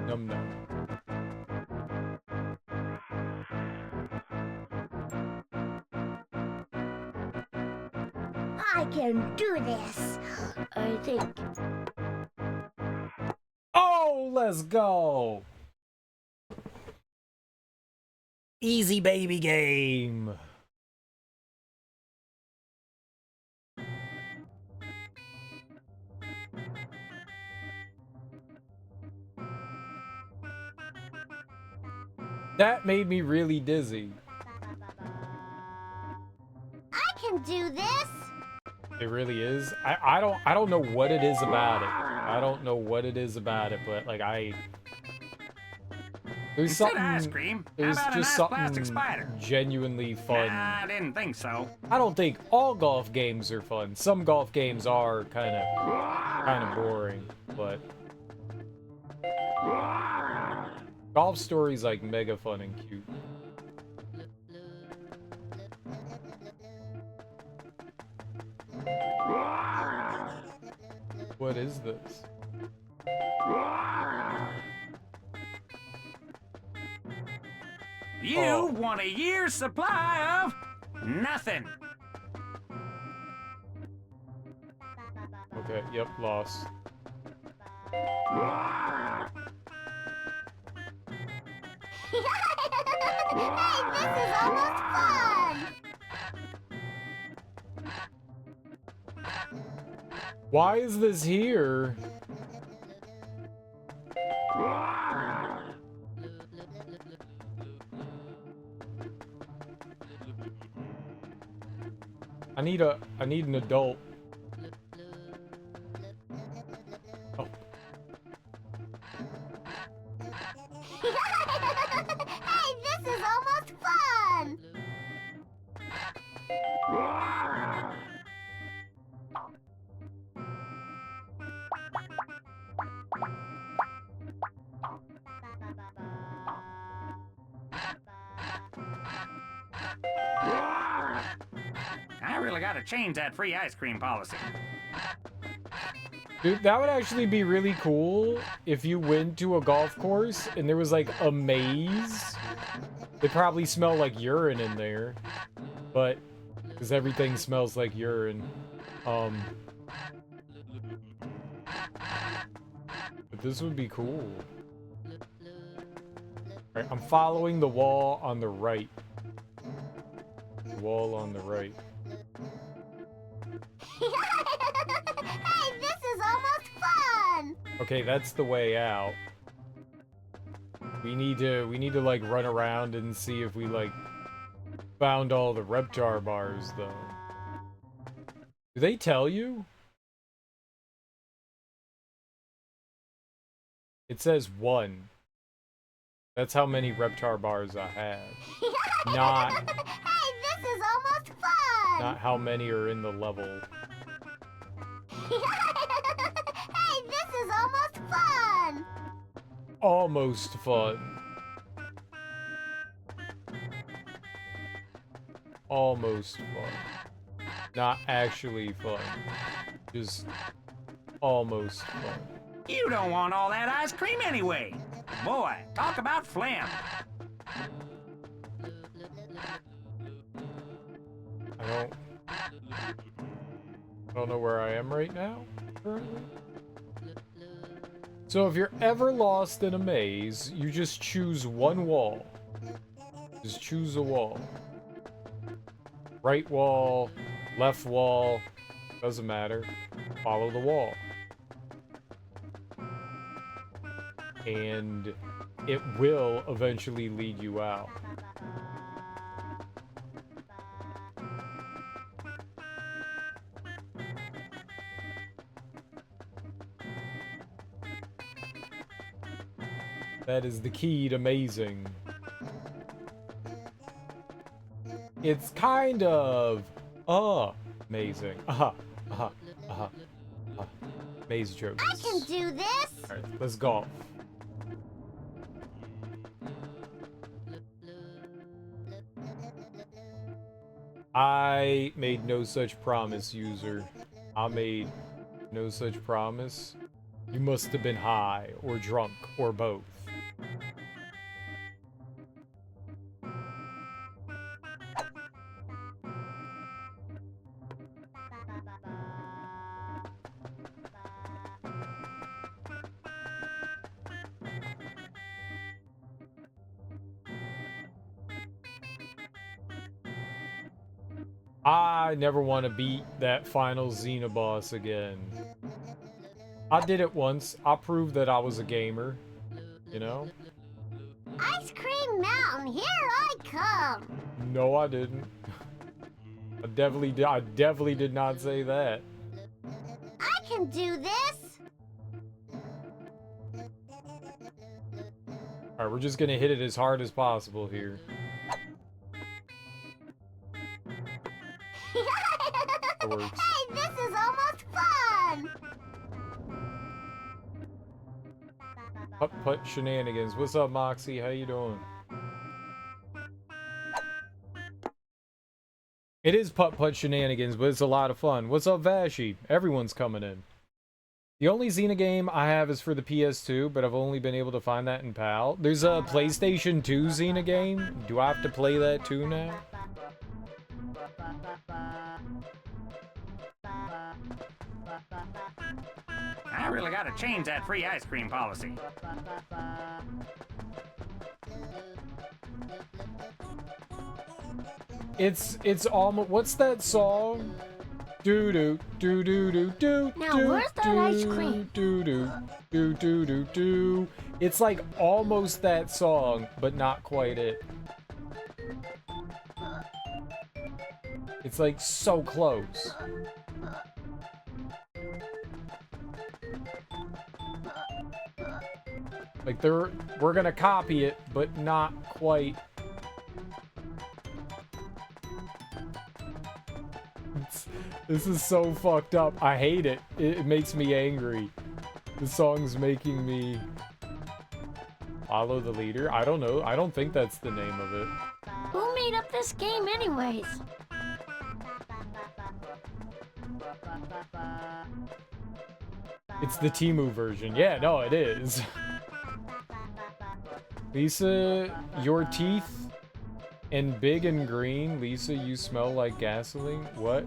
[SPEAKER 1] Num num.
[SPEAKER 2] I can do this. I think.
[SPEAKER 1] Oh, let's go. Easy baby game. That made me really dizzy.
[SPEAKER 2] I can do this.
[SPEAKER 1] It really is. I don't know what it is about it. I don't know what it is about it, but like there's
[SPEAKER 6] Instead of
[SPEAKER 1] something.
[SPEAKER 6] ice cream, how
[SPEAKER 1] There's
[SPEAKER 6] about a
[SPEAKER 1] just
[SPEAKER 6] nice plastic
[SPEAKER 1] something
[SPEAKER 6] spider?
[SPEAKER 1] genuinely fun.
[SPEAKER 6] I didn't think so.
[SPEAKER 1] I don't think all golf games are fun. Some golf games are kind of boring, but Golf Story's like mega fun and cute. What is this?
[SPEAKER 6] You
[SPEAKER 1] Oh.
[SPEAKER 6] want a year's supply of nothing.
[SPEAKER 1] Okay, yep, lost.
[SPEAKER 2] Hey, this is almost fun.
[SPEAKER 1] Why is this here? I need an adult. Oh.
[SPEAKER 2] Hey, this is almost fun.
[SPEAKER 6] I really gotta change that free ice cream policy.
[SPEAKER 1] Dude, that would actually be really cool if you went to a golf course and there was like a maze. It probably smelled like urine in there, but because everything smells like urine. But this would be cool. Alright, I'm following the wall on the right. The wall on the right.
[SPEAKER 2] Hey, this is almost fun.
[SPEAKER 1] Okay, that's the way out. We need to like run around and see if we like found all the Reptar bars though. Do they tell you? It says 1. That's how many Reptar bars I have. Not
[SPEAKER 2] Hey, this is almost fun.
[SPEAKER 1] not how many are in the level.
[SPEAKER 2] Hey, this is almost fun.
[SPEAKER 1] Almost fun. Almost fun. Not actually fun. Just almost fun.
[SPEAKER 6] You don't want all that ice cream anyway. Boy, talk about phlegm.
[SPEAKER 1] I don't know where I am right now, currently. So if you're ever lost in a maze, you just choose one wall. Just choose a wall. Right wall, left wall, doesn't matter. Follow the wall. and it will eventually lead you out. That is the key to amazing. It's kind of amazing. Maze jokes.
[SPEAKER 2] I can do this.
[SPEAKER 1] Alright, let's golf. I made no such promise, user. I made no such promise. You must have been high, or drunk, or both. I never want to beat that final Xena boss again. I did it once. I proved that I was a gamer. You know?
[SPEAKER 2] Ice Cream Mountain, here I come.
[SPEAKER 1] No, I didn't. I definitely did not say that.
[SPEAKER 2] I can do this.
[SPEAKER 1] Alright, we're just gonna hit it as hard as possible here. That works.
[SPEAKER 2] Hey, this is almost fun.
[SPEAKER 1] Putt-putt shenanigans. What's up, Moxie? How you doing? It is putt-putt shenanigans, but it's a lot of fun. What's up, Vashi? Everyone's coming in. The only Xena game I have is for the PS2, but I've only been able to find that in PAL. There's a PlayStation 2 Xena game. Do I have to play that too now?
[SPEAKER 6] I really gotta change that free ice cream policy.
[SPEAKER 1] It's almost, what's that song? Do do do do do do.
[SPEAKER 2] Now, where's that ice cream?
[SPEAKER 1] Do do do do do do. It's like almost that song, but not quite it. It's like so close. Like we're gonna copy it, but not quite. This is so fucked up. I hate it. It makes me angry. The song's making me follow the leader. I don't know. I don't think that's the name of it.
[SPEAKER 2] Who made up this game anyways?
[SPEAKER 1] It's the Temu version. Yeah, no, it is. Lisa, your teeth and big and green. Lisa, you smell like gasoline. What?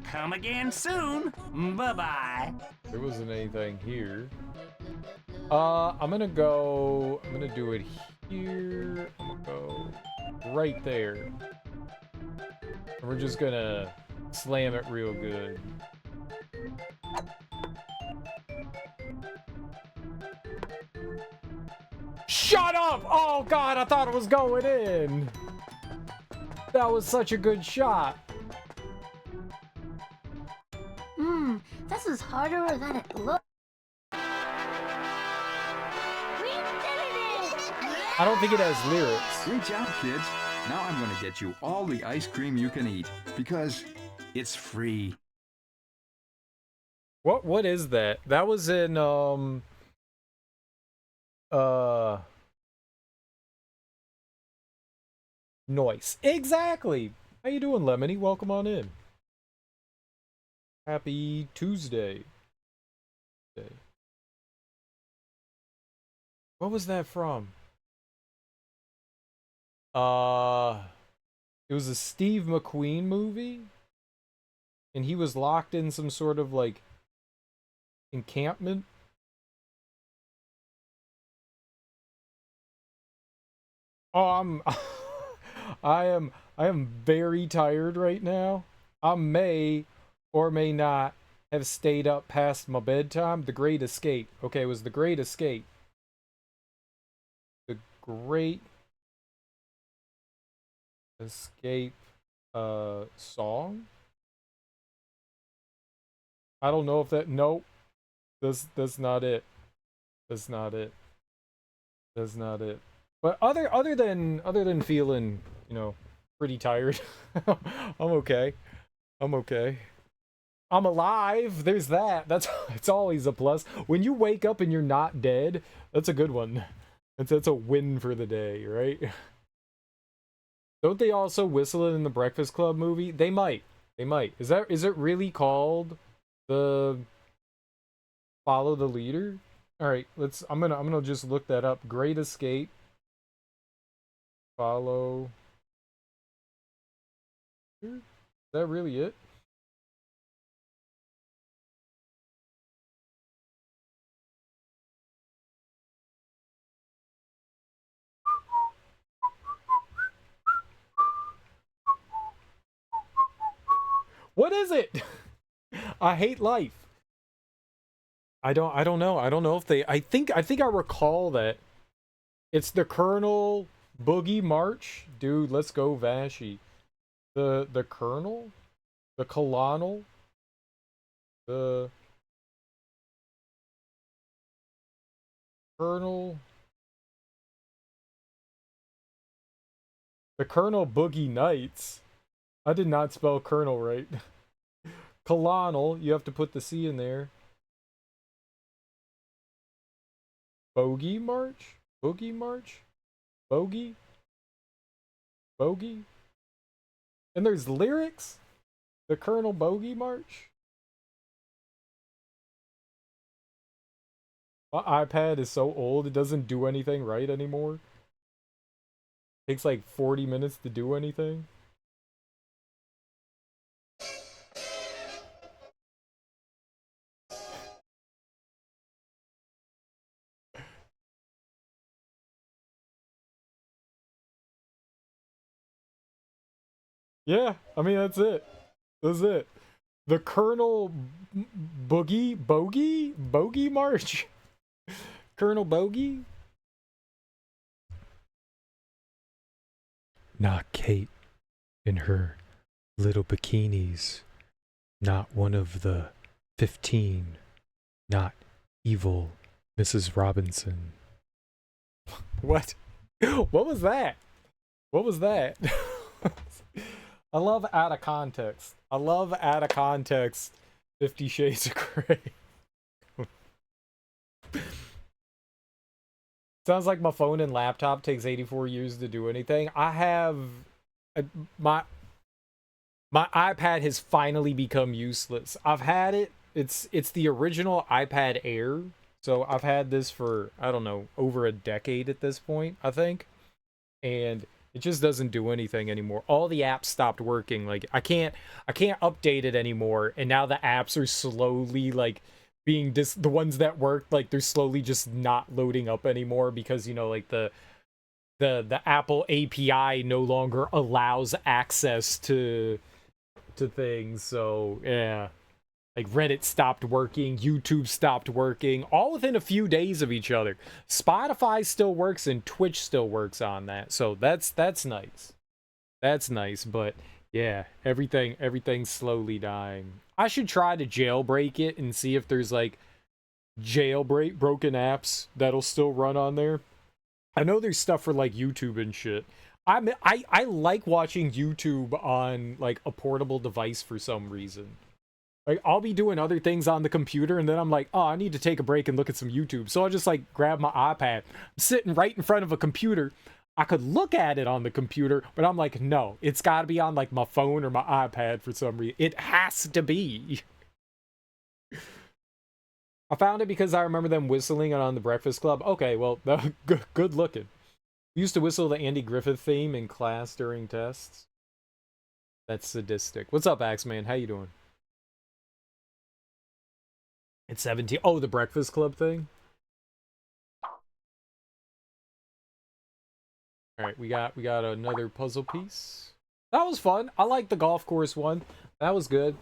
[SPEAKER 6] Come again soon. Bye-bye.
[SPEAKER 1] There wasn't anything here. I'm gonna do it here. I'm gonna go right there. And we're just gonna slam it real good. Shut up! Oh god, I thought it was going in. That was such a good shot.
[SPEAKER 2] This is harder than it looks. We did it!
[SPEAKER 1] I don't think it has lyrics.
[SPEAKER 3] Great job, kids. Now I'm going to get you all the ice cream you can eat because it's free.
[SPEAKER 1] What is that? That was in Noise. Exactly. How you doing, Lemony? Welcome on in. Happy Tuesday. What was that from? It was a Steve McQueen movie, and he was locked in some sort of like encampment. Oh, I am very tired right now. I may or may not have stayed up past my bedtime. The Great Escape. Okay, it was The Great Escape. The Great Escape song? I don't know if that, nope. That's not it. That's not it. That's not it. But other than feeling, you know, pretty tired, I'm okay. I'm okay. I'm alive. There's that. That's it's always a plus. When you wake up and you're not dead, that's a good one. That's a win for the day, right? Don't they also whistle it in the Breakfast Club movie? They might. They might. Is it really called the Follow the Leader? All right, I'm gonna just look that up. Great Escape. Follow. Is that really it? What is it? I hate life. I don't know. I don't know if they I think I recall that it's the Colonel Boogie March. Dude, let's go Vashi. The Colonel? The Colonel? The Colonel The Colonel Boogie Nights. I did not spell Colonel right. Colonel, you have to put the C in there. Bogey March? Boogie March? Bogey? Bogey? And there's lyrics? The Colonel Bogey March? My iPad is so old, it doesn't do anything right anymore. Takes like 40 minutes to do anything. Yeah, I mean, that's it. That's it. The Colonel Bogey March? Colonel Bogey? Not Kate in her little bikinis. Not one of the 15. Not evil Mrs. Robinson. What? What was that? What was that? I love out of context. I love out of context 50 Shades of Grey. Sounds like my phone and laptop takes 84 years to do anything. I have my iPad has finally become useless. I've had it. It's the original iPad Air. So I've had this for, I don't know, over a decade at this point, I think. And it just doesn't do anything anymore. All the apps stopped working. Like I can't update it anymore. And now the apps are slowly like being the ones that worked, like they're slowly just not loading up anymore because, you know, like the Apple API no longer allows access to things. So, yeah. Like Reddit stopped working, YouTube stopped working, all within a few days of each other. Spotify still works and Twitch still works on that. So that's nice. That's nice, but yeah, everything's slowly dying. I should try to jailbreak it and see if there's like broken apps that'll still run on there. I know there's stuff for like YouTube and shit. I like watching YouTube on like a portable device for some reason. Like, I'll be doing other things on the computer, and then I'm like, oh, I need to take a break and look at some YouTube. So I'll just, like, grab my iPad. I'm sitting right in front of a computer. I could look at it on the computer, but I'm like, no, it's got to be on, like, my phone or my iPad for some reason. It has to be. I found it because I remember them whistling it on The Breakfast Club. Okay, well, good looking. We used to whistle the Andy Griffith theme in class during tests. That's sadistic. What's up, Axeman? How you doing? It's 17. Oh, the Breakfast Club thing? Alright, we got another puzzle piece. That was fun. I like the golf course one. That was good.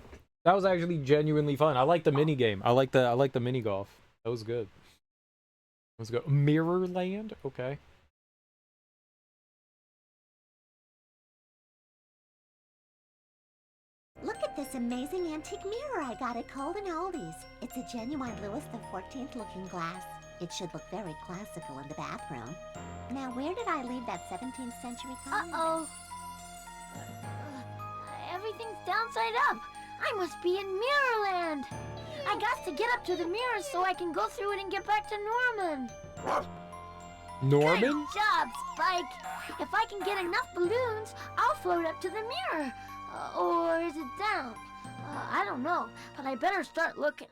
[SPEAKER 1] That was actually genuinely fun. I like the mini game. I like the mini golf. That was good. That was good. Mirrorland? Okay.
[SPEAKER 5] Look at this amazing antique mirror I got at Colden Aldi's. It's a genuine Louis XIV looking glass. It should look very classical in the bathroom. Now, where did I leave that 17th century coin?
[SPEAKER 2] Uh-oh. Everything's downside up. I must be in Mirrorland. I got to get up to the mirror so I can go through it and get back to Norman.
[SPEAKER 1] Norman?
[SPEAKER 2] Good job, Spike. If I can get enough balloons, I'll float up to the mirror. Or is it down? I don't know, but I better start looking.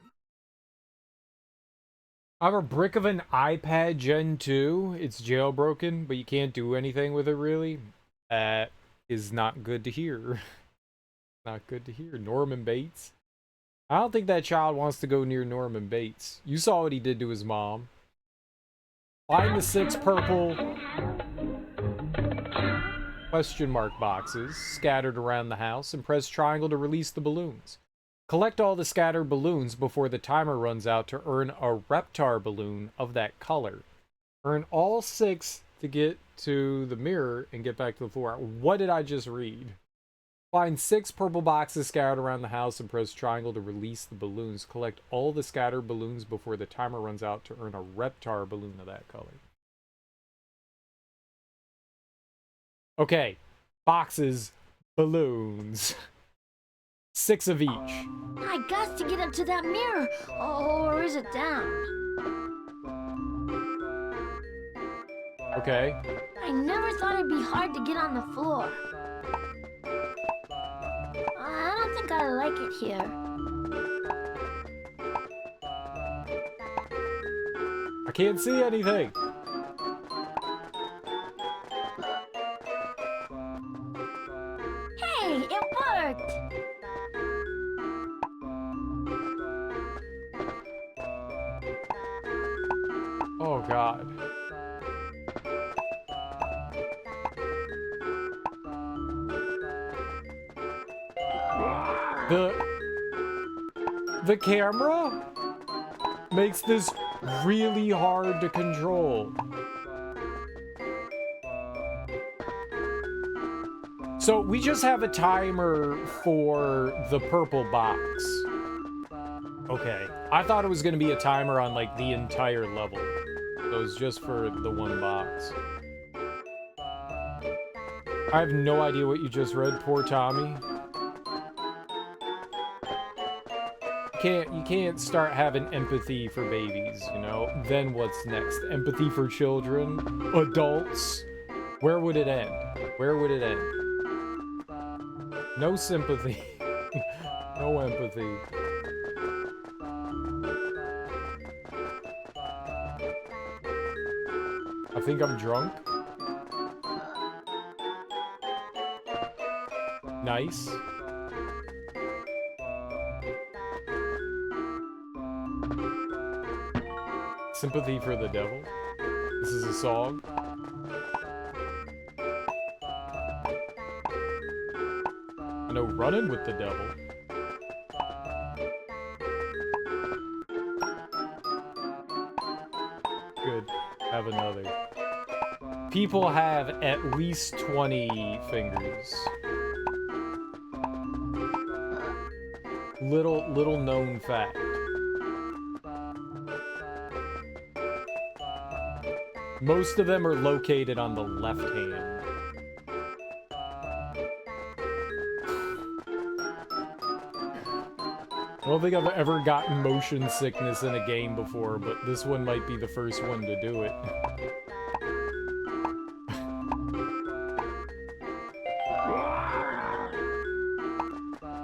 [SPEAKER 1] I have a brick of an iPad Gen 2. It's jailbroken, but you can't do anything with it really. That is not good to hear. Not good to hear. Norman Bates. I don't think that child wants to go near Norman Bates. You saw what he did to his mom. Find the 6 purple question mark boxes scattered around the house and press triangle to release the balloons. Collect all the scattered balloons before the timer runs out to earn a Reptar balloon of that color. Earn all 6 to get to the mirror and get back to the floor. What did I just read? Find 6 purple boxes scattered around the house and press triangle to release the balloons. Collect all the scattered balloons before the timer runs out to earn a Reptar balloon of that color. Okay, boxes, balloons. 6 of each.
[SPEAKER 2] I got to get up to that mirror. Or is it down?
[SPEAKER 1] Okay.
[SPEAKER 2] I never thought it'd be hard to get on the floor. I don't think I like it here.
[SPEAKER 1] I can't see anything.
[SPEAKER 2] Hey, it worked!
[SPEAKER 1] Oh God. The camera makes this really hard to control. So we just have a timer for the purple box. Okay. I thought it was going to be a timer on like the entire level. So it was just for the one box. I have no idea what you just read, poor Tommy. You can't start having empathy for babies, you know? Then what's next? Empathy for children? Adults? Where would it end? Where would it end? No sympathy. No empathy. I think I'm drunk. Nice. Sympathy for the devil. This is a song. I know running with the devil. Good. Have another. People have at least 20 fingers. Little known fact. Most of them are located on the left hand. I don't think I've ever gotten motion sickness in a game before, but this one might be the first one to do it.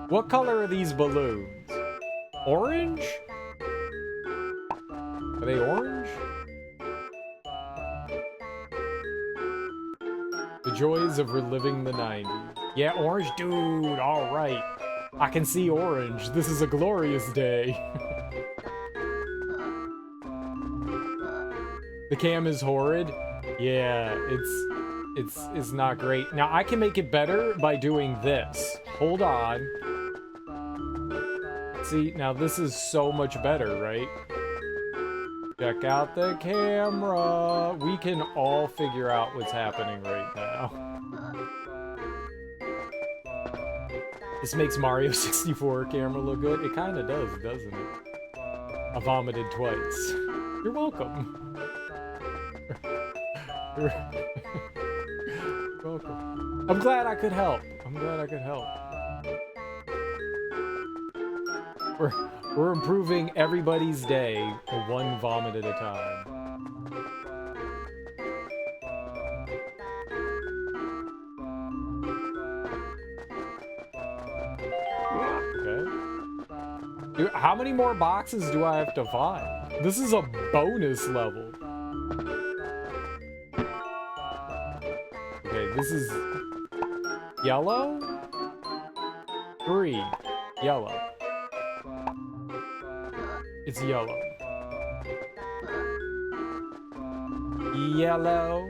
[SPEAKER 1] What color are these balloons? Orange? Are they orange? The joys of reliving the 90s. Yeah, orange, dude, alright. I can see orange. This is a glorious day. The cam is horrid. Yeah, it's not great. Now, I can make it better by doing this. Hold on. See, now this is so much better, right? Check out the camera. We can all figure out what's happening right now. This makes Mario 64 camera look good. It kind of does, doesn't it? I vomited twice. You're welcome. You're welcome. I'm glad I could help. I'm glad I could help. We're improving everybody's day one vomit at a time. Okay. Dude, how many more boxes do I have to find? This is a bonus level. Okay, this is yellow? 3. Yellow. It's yellow. Yellow.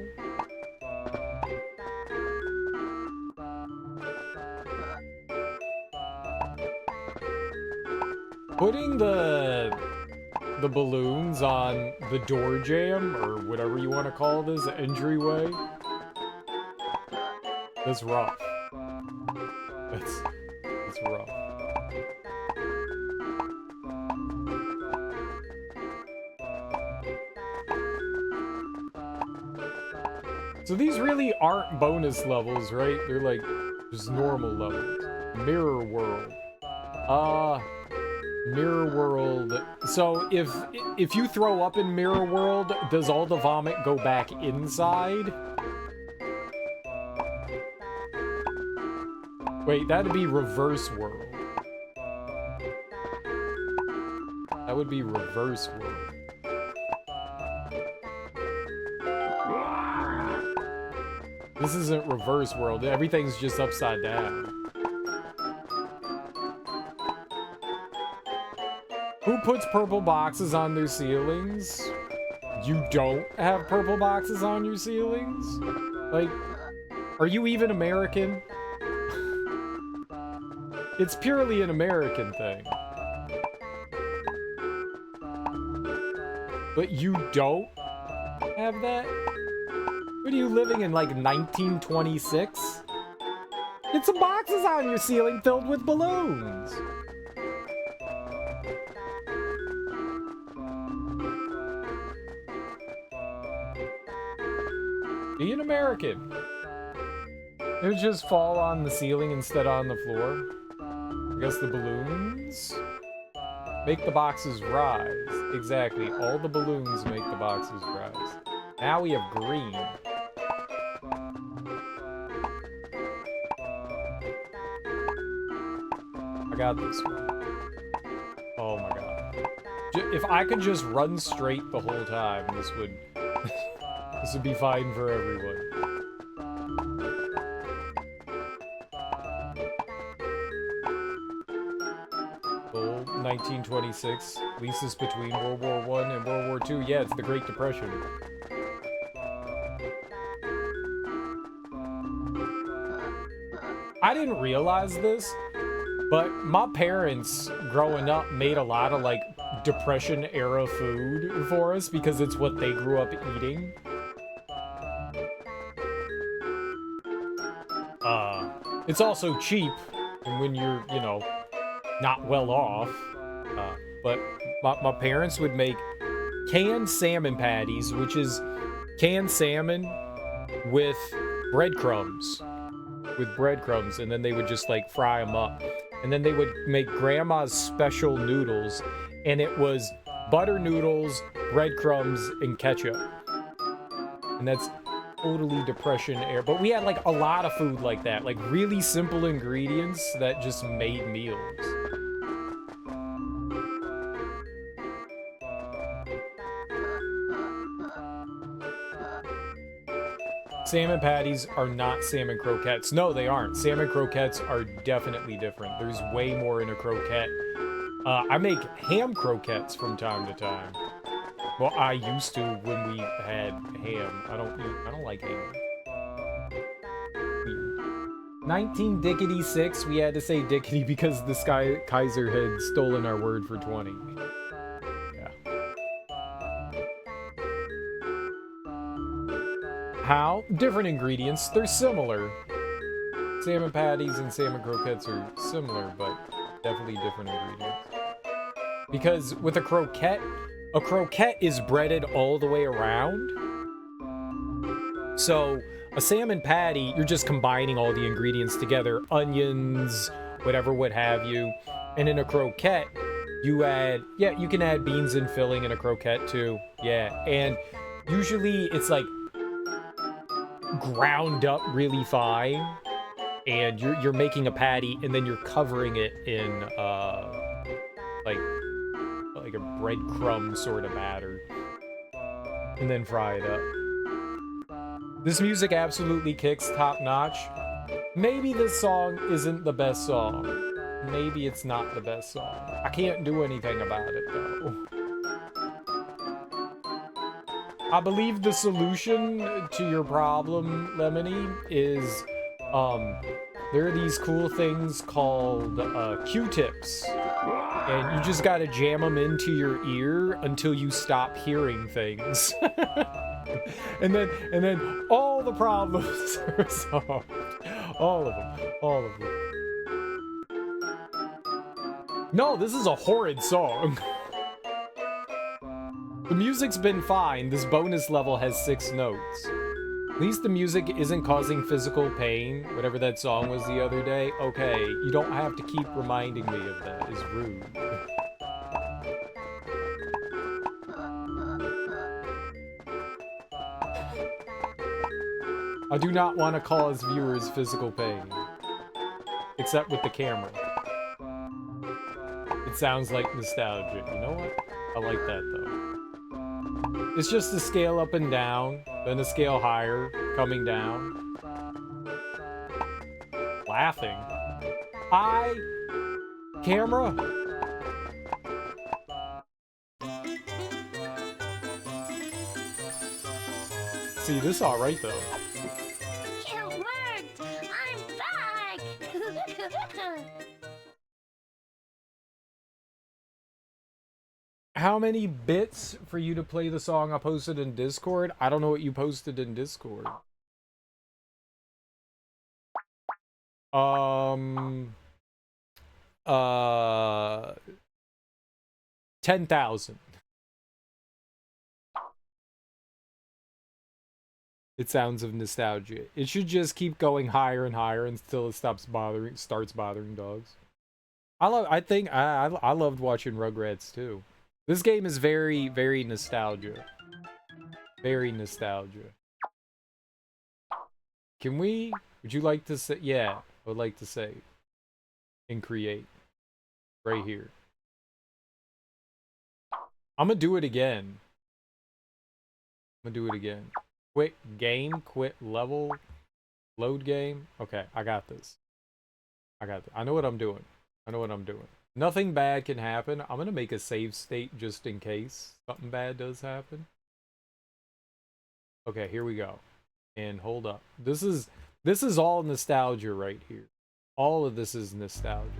[SPEAKER 1] Putting the balloons on the door jamb, or whatever you want to call this, entryway, that's rough. That's rough. So these really aren't bonus levels, right? They're like just normal levels. Mirror world. Mirror world. So if you throw up in mirror world, does all the vomit go back inside? Wait, that'd be reverse world. That would be reverse world. This isn't reverse world. Everything's just upside down. Who puts purple boxes on their ceilings? You don't have purple boxes on your ceilings? Like, are you even American? It's purely an American thing. But you don't have that? What are you living in, like 1926? Get some boxes on your ceiling filled with balloons. Be an American. It would just fall on the ceiling instead of on the floor. I guess the balloons make the boxes rise. Exactly. All the balloons make the boxes rise. Now we have green. I got this one. Oh my god. If I could just run straight the whole time, this would this would be fine for everyone. Well, 1926, leases between World War I and World War II. Yeah, it's the Great Depression. I didn't realize this, but my parents growing up made a lot of like Depression era food for us because it's what they grew up eating. It's also cheap, and when you're, you know, not well off. But my parents would make canned salmon patties, which is canned salmon with breadcrumbs. And then they would just like fry them up. And then they would make grandma's special noodles, and it was butter noodles, breadcrumbs, and ketchup. And that's totally Depression era. But we had like a lot of food like that, like really simple ingredients that just made meals. Salmon patties are not salmon croquettes. No, they aren't. Salmon croquettes are definitely different. There's way more in a croquette. I make ham croquettes from time to time. Well, I used to when we had ham. I don't like ham. Weird. 1966, we had to say dickety because the Kaiser had stolen our word for 20. Yeah. How? Different ingredients. They're similar. Salmon patties and salmon croquettes are similar, but definitely different ingredients. Because with a croquette is breaded all the way around. So a salmon patty, you're just combining all the ingredients together, onions, whatever, what have you. And in a croquette, you add, yeah, you can add beans and filling in a croquette too. Yeah, and usually it's like ground up really fine, and you're making a patty, and then you're covering it in like a breadcrumb sort of batter, and then fry it up. This music absolutely kicks, top notch. Maybe this song isn't the best song. Maybe it's not the best song. I can't do anything about it though. I believe the solution to your problem, Lemony, is there are these cool things called Q-tips, and you just gotta jam them into your ear until you stop hearing things. and then all the problems are solved. All of them. No, this is a horrid song. The music's been fine. This bonus level has 6 notes. At least the music isn't causing physical pain, whatever that song was the other day. Okay, you don't have to keep reminding me of that. It's rude. I do not want to cause viewers physical pain. Except with the camera. It sounds like nostalgia. You know what? I like that though. It's just a scale up and down, then a scale higher, coming down. Laughing. Camera? See, this alright though.
[SPEAKER 2] It worked! I'm back!
[SPEAKER 1] How many bits for you to play the song I posted in Discord? I don't know what you posted in Discord. 10,000. It sounds of nostalgia. It should just keep going higher and higher until it starts bothering dogs. I loved watching Rugrats too. This game is very, very nostalgia. Very nostalgia. Would you like to say, yeah, I would like to say, and create, right here. I'm gonna do it again. Quit game, quit level, load game. Okay, I got this. I know what I'm doing. Nothing bad can happen. I'm gonna make a save state just in case something bad does happen. Okay, here we go. And hold up. This is all nostalgia right here. All of this is nostalgia.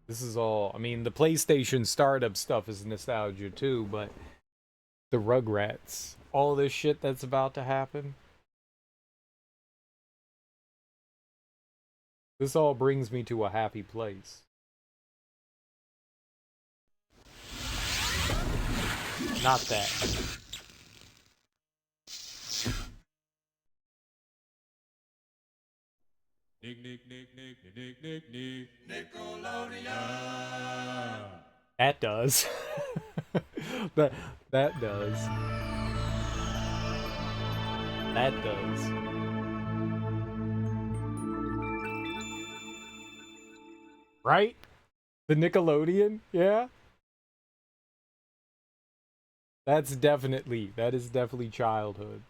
[SPEAKER 1] This is all, I mean, the PlayStation startup stuff is nostalgia too, but the Rugrats, all this shit that's about to happen. This all brings me to a happy place. Not that. That does. that does. That does. Right? The Nickelodeon? Yeah? That is definitely childhood.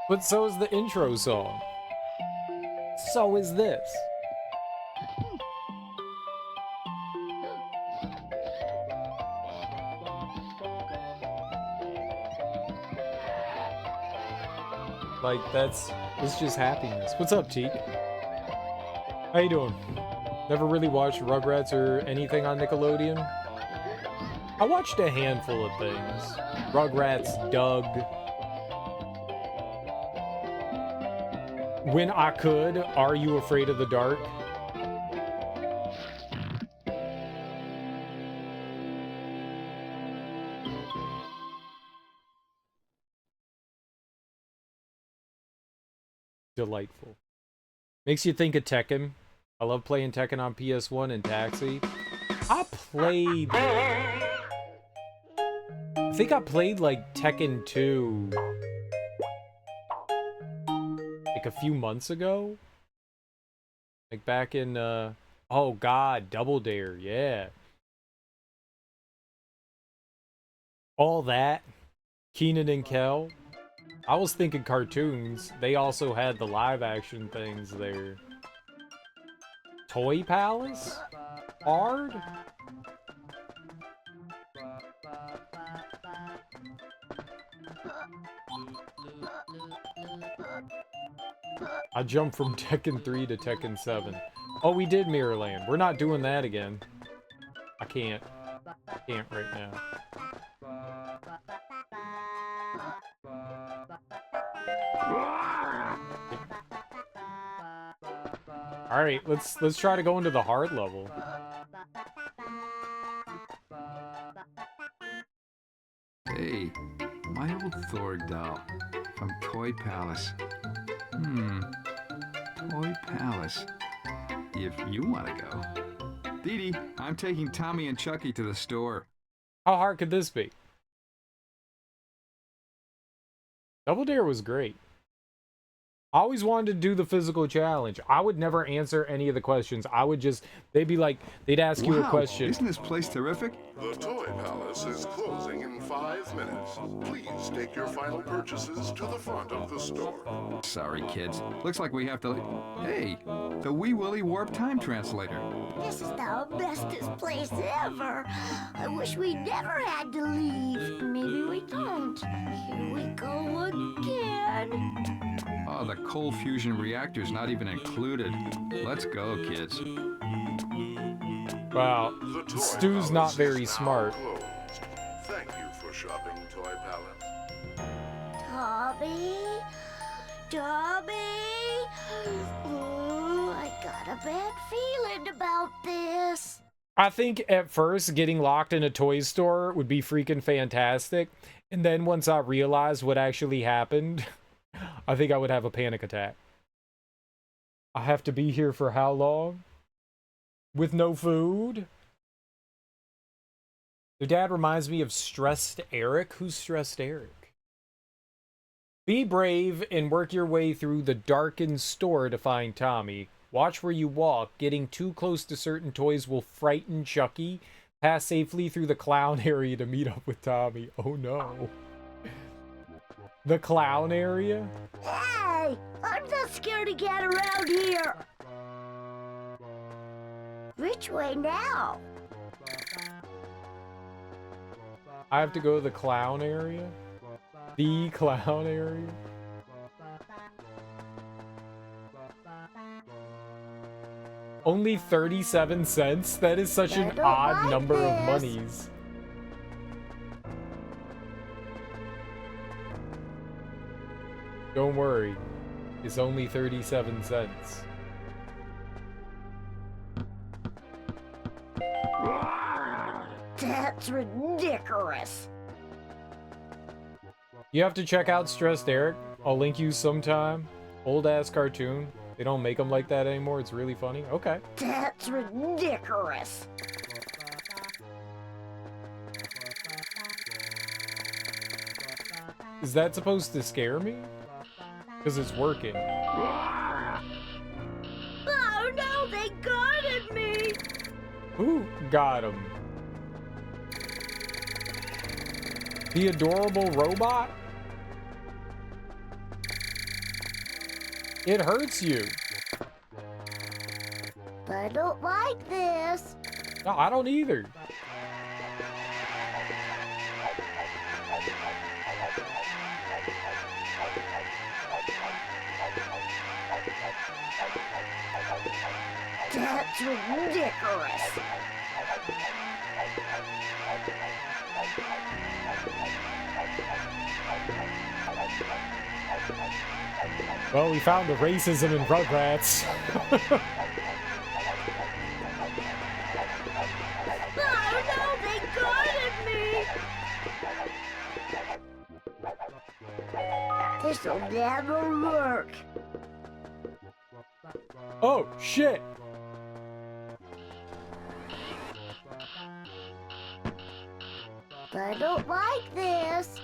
[SPEAKER 1] But so is the intro song. So is this. Like, it's just happiness. What's up, Teak? How you doing? Never really watched Rugrats or anything on Nickelodeon? I watched a handful of things. Rugrats, Doug. When I could, Are You Afraid of the Dark? Delightful. Makes you think of Tekken. I love playing Tekken on PS1 and Taxi. I think I played like Tekken 2 like a few months ago. Like back in oh god, Double Dare, yeah. All that. Keenan and Kel. I was thinking cartoons. They also had the live action things there. Toy Palace? Hard? I jumped from Tekken 3 to Tekken 7. Oh, we did Mirrorland. We're not doing that again. I can't. I can't right now. Alright, let's try to go into the hard level.
[SPEAKER 3] Hey, my old Thor doll from Toy Palace. Toy Palace. If you want to go. Dee Dee, I'm taking Tommy and Chucky to the store.
[SPEAKER 1] How hard could this be? Double Dare was great. I always wanted to do the physical challenge. I would never answer any of the questions. I would just, they'd be like, they'd ask you a question.
[SPEAKER 3] Isn't this place terrific?
[SPEAKER 7] The Toy Palace is closing in 5 minutes. Please take your final purchases to the front of the store.
[SPEAKER 3] Sorry, kids. Looks like we have to... Hey, the Wee Willie Warp Time Translator.
[SPEAKER 2] This is the bestest place ever. I wish we never had to leave. Maybe we don't. Here we go again.
[SPEAKER 3] Oh, the cold fusion reactor's not even included. Let's go, kids.
[SPEAKER 1] Wow,
[SPEAKER 7] The Toy
[SPEAKER 1] Stu's
[SPEAKER 7] Palace
[SPEAKER 1] not
[SPEAKER 7] is
[SPEAKER 1] very
[SPEAKER 7] now
[SPEAKER 1] smart.
[SPEAKER 7] closed. Thank you for shopping, Toy Palace.
[SPEAKER 2] Dobby? Dobby? Ooh, I got a bad feeling about this.
[SPEAKER 1] I think at first getting locked in a toy store would be freaking fantastic. And then once I realized what actually happened, I think I would have a panic attack. I have to be here for how long? With no food? Your dad reminds me of Stressed Eric. Who's Stressed Eric? Be brave and work your way through the darkened store to find Tommy. Watch where you walk. Getting too close to certain toys will frighten Chucky. Pass safely through the clown area to meet up with Tommy. Oh no. The clown area?
[SPEAKER 2] Hey, I'm not scared to get around here. Which way now?
[SPEAKER 1] I have to go to the clown area? The clown area? Only 37 cents? That is such an odd number of monies. Don't worry, it's only 37 cents.
[SPEAKER 2] That's ridiculous.
[SPEAKER 1] You have to check out Stressed Eric. I'll link you sometime. Old ass cartoon. They don't make them like that anymore. It's really funny. Okay.
[SPEAKER 2] That's ridiculous.
[SPEAKER 1] Is that supposed to scare me? Because it's working.
[SPEAKER 2] Oh no, they got at me.
[SPEAKER 1] Who got him? The adorable robot? It hurts you.
[SPEAKER 2] I don't like this.
[SPEAKER 1] No, I don't either.
[SPEAKER 2] That's ridiculous.
[SPEAKER 1] Well, we found the racism in Rugrats.
[SPEAKER 2] Oh no, they got at me! This'll never work.
[SPEAKER 1] Oh, shit!
[SPEAKER 2] I don't like this.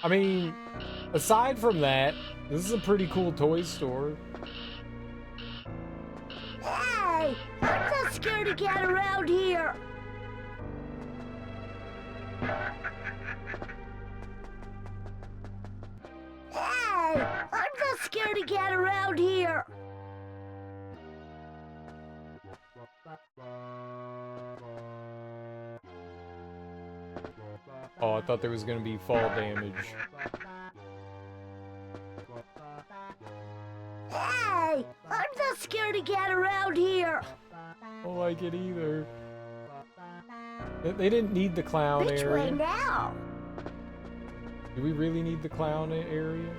[SPEAKER 1] I mean, aside from that, this is a pretty cool toy store.
[SPEAKER 2] Hey! I'm not scared to get around here. Hey! I'm not scared to get around here.
[SPEAKER 1] Oh, I thought there was gonna be fall damage.
[SPEAKER 2] Hey! I'm not scared to get around here.
[SPEAKER 1] I don't like it either. They didn't need the clown
[SPEAKER 2] Which way
[SPEAKER 1] area.
[SPEAKER 2] now?
[SPEAKER 1] Do we really need the clown area?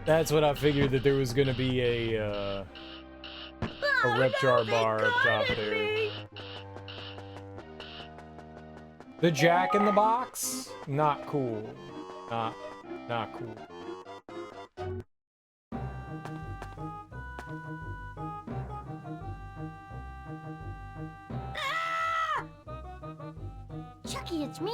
[SPEAKER 1] That's what I figured, that there was gonna be a Reptar bar up top there. The Jack in the Box? Not cool. Not cool.
[SPEAKER 2] Chucky, it's me.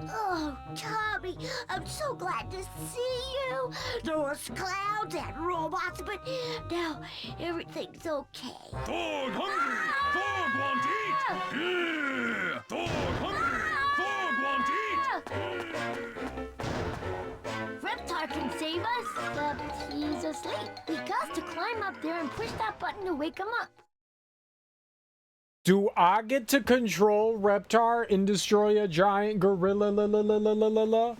[SPEAKER 2] Oh, Tommy, I'm so glad to see you. There was clouds and robots, but now everything's okay.
[SPEAKER 6] Dog hungry! Dog want to eat! Yeah! Dog hungry! Dog want to eat!
[SPEAKER 2] Reptar can save us, but he's asleep. We got to climb up there and push that button to wake him up.
[SPEAKER 1] Do I get to control Reptar and destroy a giant gorilla?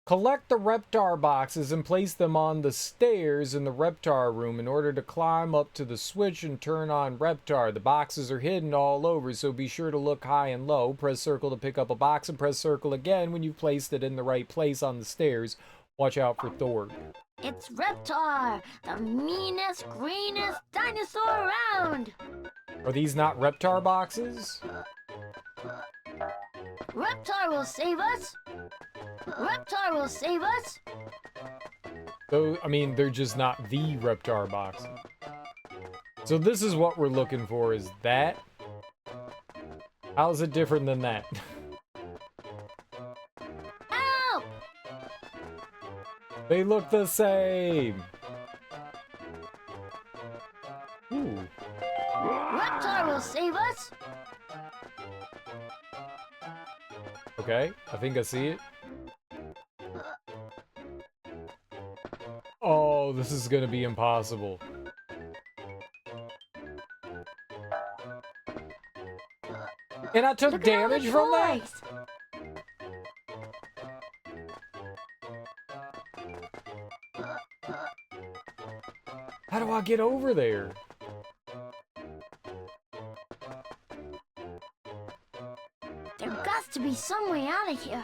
[SPEAKER 1] Collect the Reptar boxes and place them on the stairs in the Reptar room in order to climb up to the switch and turn on Reptar. The boxes are hidden all over, so be sure to look high and low. Press circle to pick up a box and press circle again when you've placed it in the right place on the stairs. Watch out for Thor.
[SPEAKER 2] It's Reptar, the meanest, greenest dinosaur around.
[SPEAKER 1] Are these not Reptar boxes?
[SPEAKER 2] Reptar will save us. Reptar will save us.
[SPEAKER 1] So, I mean, they're just not the Reptar boxes. So this is what we're looking for, is that? How is it different than that?
[SPEAKER 2] Help!
[SPEAKER 1] They look the same. Ooh.
[SPEAKER 2] Reptar will save us.
[SPEAKER 1] Okay, I think I see it. Oh, this is gonna be impossible. And I took
[SPEAKER 2] Look at all the
[SPEAKER 1] damage from that?
[SPEAKER 2] toys.
[SPEAKER 1] How do I get over there?
[SPEAKER 2] There got to be some way out of here.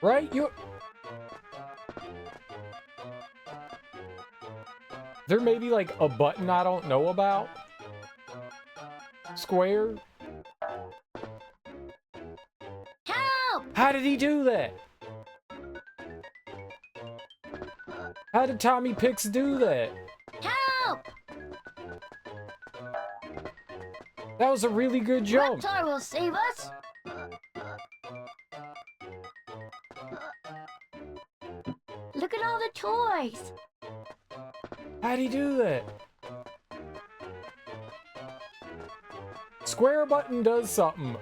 [SPEAKER 1] Right? There may be like a button I don't know about. Square.
[SPEAKER 2] Help!
[SPEAKER 1] How did he do that? How did Tommy Pix do that?
[SPEAKER 2] Help!
[SPEAKER 1] That was a really good jump.
[SPEAKER 2] Reptar will save us. Look at all the toys.
[SPEAKER 1] How'd he do that? Square button does something.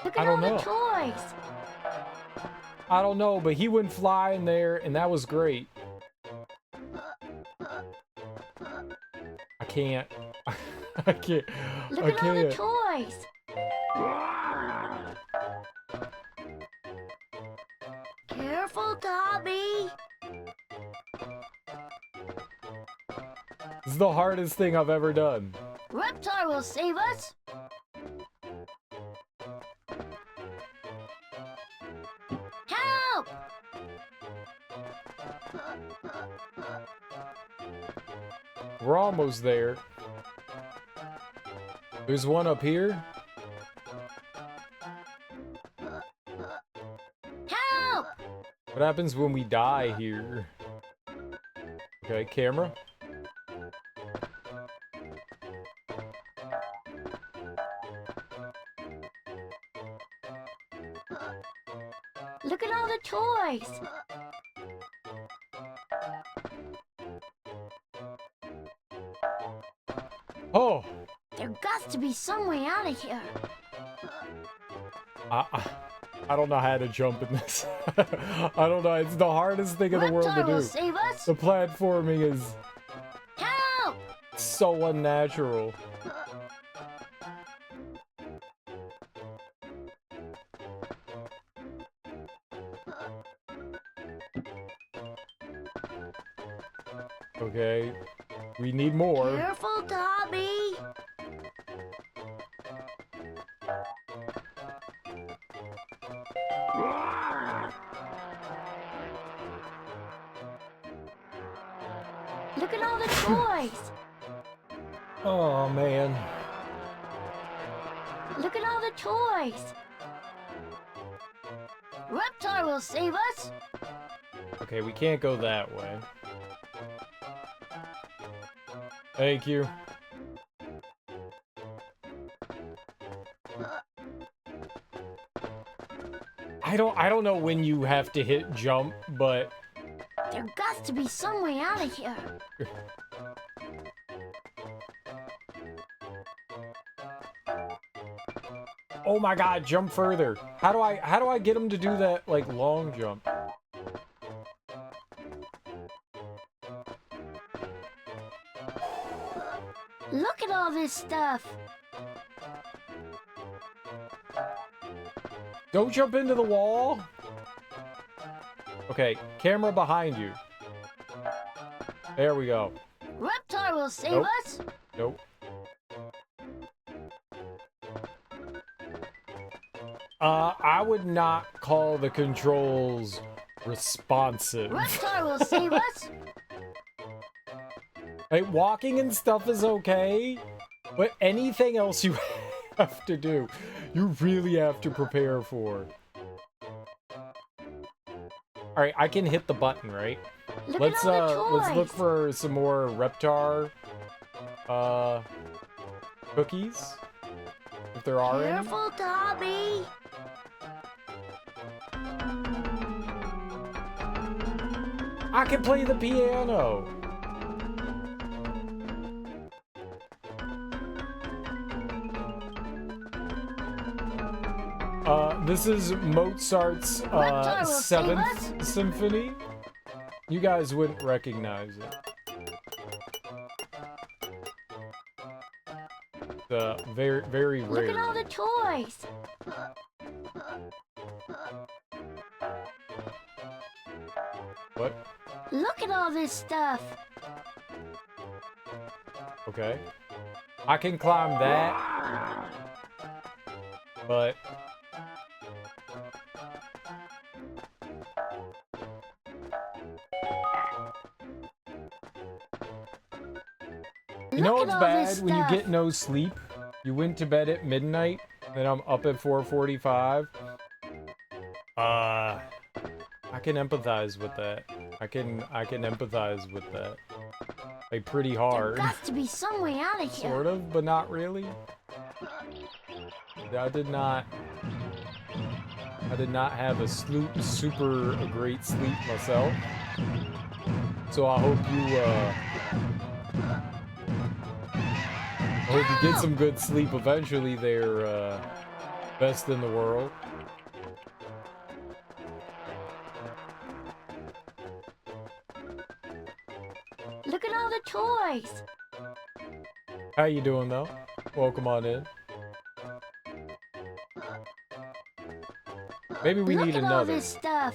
[SPEAKER 2] Look
[SPEAKER 1] I
[SPEAKER 2] at
[SPEAKER 1] don't
[SPEAKER 2] all
[SPEAKER 1] know.
[SPEAKER 2] the toys.
[SPEAKER 1] I don't know, but he went flying there, and that was great. I can't. I can't.
[SPEAKER 2] Look
[SPEAKER 1] I
[SPEAKER 2] at all the
[SPEAKER 1] can't.
[SPEAKER 2] toys. Careful, Dobby.
[SPEAKER 1] This is the hardest thing I've ever done.
[SPEAKER 2] Reptar will save us. Help!
[SPEAKER 1] We're almost there. There's one up here.
[SPEAKER 2] Help!
[SPEAKER 1] What happens when we die here? Okay, camera.
[SPEAKER 2] Look at all the toys.
[SPEAKER 1] Oh!
[SPEAKER 2] There got to be some way out of here.
[SPEAKER 1] I don't know how to jump in this. I don't know. It's the hardest thing in the world to
[SPEAKER 2] Reptar will
[SPEAKER 1] do.
[SPEAKER 2] save us.
[SPEAKER 1] The platforming is
[SPEAKER 2] Help!
[SPEAKER 1] so unnatural. Okay, we need more.
[SPEAKER 2] Careful, Dobby. Look at all the toys.
[SPEAKER 1] Oh man.
[SPEAKER 2] Look at all the toys. Reptar will save us.
[SPEAKER 1] Okay, we can't go that way. Thank you. I don't know when you have to hit jump, but
[SPEAKER 2] There got to be some way out of here.
[SPEAKER 1] oh my god, jump further. How do I get him to do that like long jump?
[SPEAKER 2] Look at all this stuff.
[SPEAKER 1] Don't jump into the wall. Okay, camera behind you. There we go.
[SPEAKER 2] Reptar will save
[SPEAKER 1] Nope.
[SPEAKER 2] us.
[SPEAKER 1] Nope. I would not call the controls responsive.
[SPEAKER 2] Reptar will save us.
[SPEAKER 1] Like, walking and stuff is okay, but anything else you have to do, you really have to prepare for. Alright, I can hit the button, right?
[SPEAKER 2] Look
[SPEAKER 1] Let's
[SPEAKER 2] at all the toys.
[SPEAKER 1] let's look for some more Reptar cookies. If there are any.
[SPEAKER 2] Careful, Dobby.
[SPEAKER 1] I can play the piano. This is Mozart's
[SPEAKER 2] Reptar will save
[SPEAKER 1] 7th Symphony. You guys wouldn't recognize it. Very, very rare.
[SPEAKER 2] Look at all the toys.
[SPEAKER 1] What?
[SPEAKER 2] Look at all this stuff.
[SPEAKER 1] Okay. I can climb that. But you know
[SPEAKER 2] Look
[SPEAKER 1] what's
[SPEAKER 2] at all
[SPEAKER 1] bad
[SPEAKER 2] this
[SPEAKER 1] when you
[SPEAKER 2] stuff.
[SPEAKER 1] get no sleep? You went to bed at midnight, then I'm up at 4:45. I can empathize with that. I can empathize with that. Like pretty
[SPEAKER 2] There
[SPEAKER 1] hard.
[SPEAKER 2] got to be some way out of here.
[SPEAKER 1] Sort of, but not really. I did not have a super great sleep myself. So I hope you get some good sleep eventually there, best in the world.
[SPEAKER 2] Look at all the toys.
[SPEAKER 1] How you doing though? Welcome on in. Maybe we need
[SPEAKER 2] Look at all
[SPEAKER 1] another.
[SPEAKER 2] this stuff.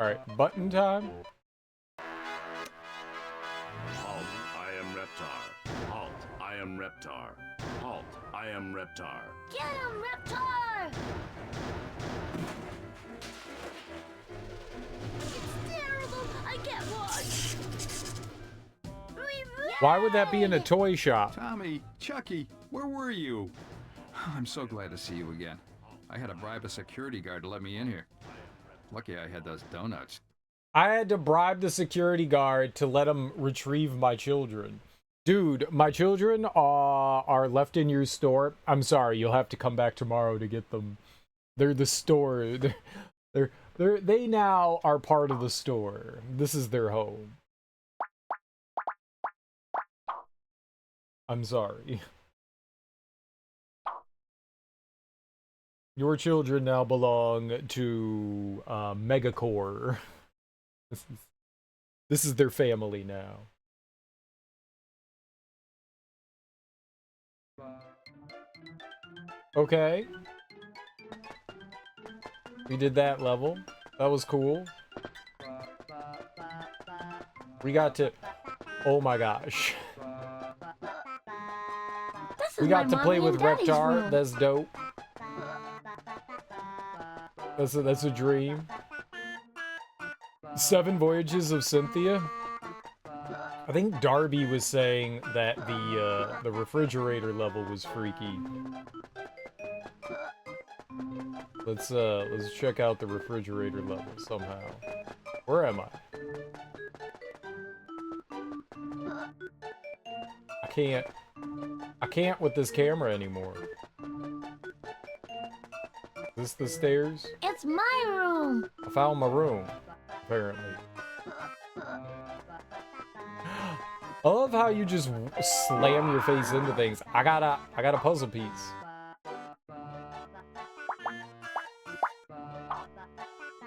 [SPEAKER 1] Alright, button time?
[SPEAKER 8] Halt, I am Reptar. Halt, I am Reptar. Halt, I am Reptar.
[SPEAKER 2] Get him, Reptar! It's terrible. I get one.
[SPEAKER 1] Why would that be in a toy shop?
[SPEAKER 3] Tommy, Chucky, where were you? I'm so glad to see you again. I had to bribe a security guard to let me in here. Lucky I had those donuts.
[SPEAKER 1] I had to bribe the security guard to let him retrieve my children. Dude, my children are left in your store. I'm sorry, you'll have to come back tomorrow to get them. They're the store. They now are part of the store. This is their home. I'm sorry. Your children now belong to Megacore. This is their family now. Okay. We did that level. That was cool. We got to... Oh my gosh. We got to play with Reptar. That's dope. That's a dream. 7 Voyages of Cynthia. I think Darby was saying that the refrigerator level was freaky. Let's check out the refrigerator level somehow. Where am I? I can't with this camera anymore. Is this the stairs?
[SPEAKER 2] It's my room.
[SPEAKER 1] I found my room, apparently. I love how you just slam your face into things. I got a puzzle piece.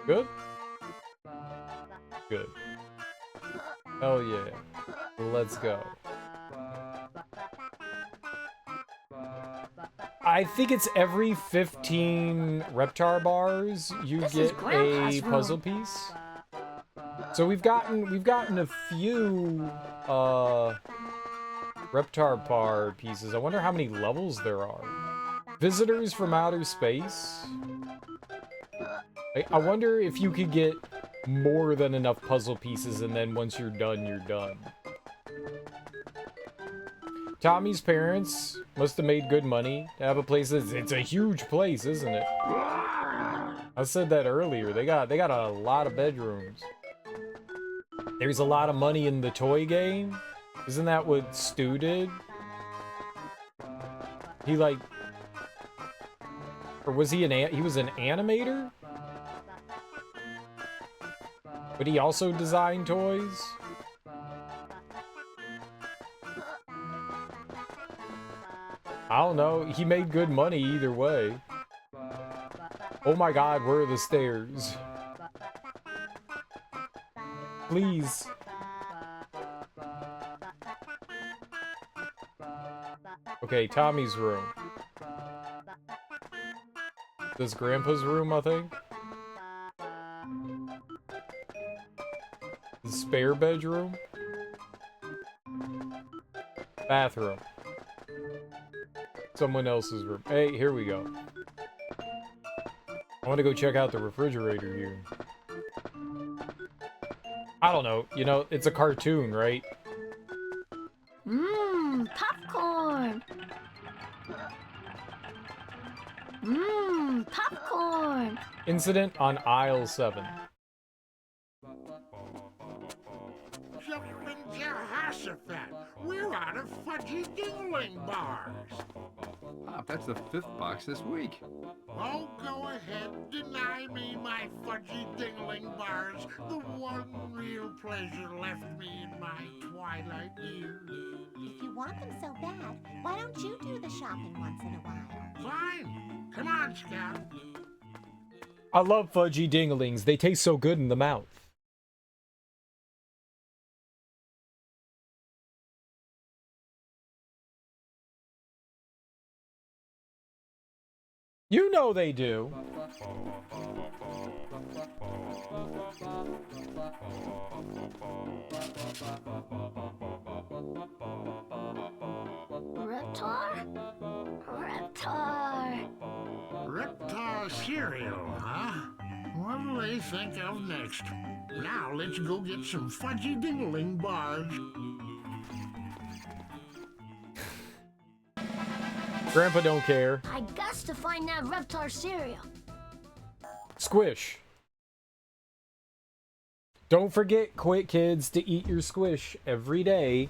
[SPEAKER 1] Good? Good. Hell yeah. Let's go. I think it's every 15 Reptar bars you get a puzzle piece. So we've gotten a few Reptar bar pieces. I wonder how many levels there are. Visitors from outer space. I wonder if you could get more than enough puzzle pieces and then once you're done, you're done. Tommy's parents must have made good money to have a place. It's a huge place, isn't it? I said that earlier. They got a lot of bedrooms. There's a lot of money in the toy game. Isn't that what Stu did? He like, or was he he was an animator? But he also designed toys? I don't know. He made good money either way. Oh my god, where are the stairs? Please. Okay, Tommy's room. This Grandpa's room, I think? The spare bedroom? Bathroom. Someone else's room. Hey, here we go. I want to go check out the refrigerator here. I don't know. You know, it's a cartoon, right?
[SPEAKER 2] Mmm, popcorn. Mmm, popcorn.
[SPEAKER 1] Incident on aisle 7.
[SPEAKER 9] We're out of fudgy dingling bars.
[SPEAKER 3] Pop, that's the 5th box this week.
[SPEAKER 9] Oh, go ahead, deny me my fudgy dingling bars, the one real pleasure left me in my twilight years.
[SPEAKER 5] If you want them so bad, why don't you do the shopping once in a while?
[SPEAKER 9] Fine. Come on, Scout.
[SPEAKER 1] I love fudgy dinglings. They taste so good in the mouth. You know they do.
[SPEAKER 2] Reptar? Reptar.
[SPEAKER 9] Reptar cereal, huh? What'll they think of next? Now let's go get some fudgy dingling bars.
[SPEAKER 1] Grandpa don't care.
[SPEAKER 2] I gots to find that Reptar cereal.
[SPEAKER 1] Squish. Don't forget, quit kids, to eat your squish every day.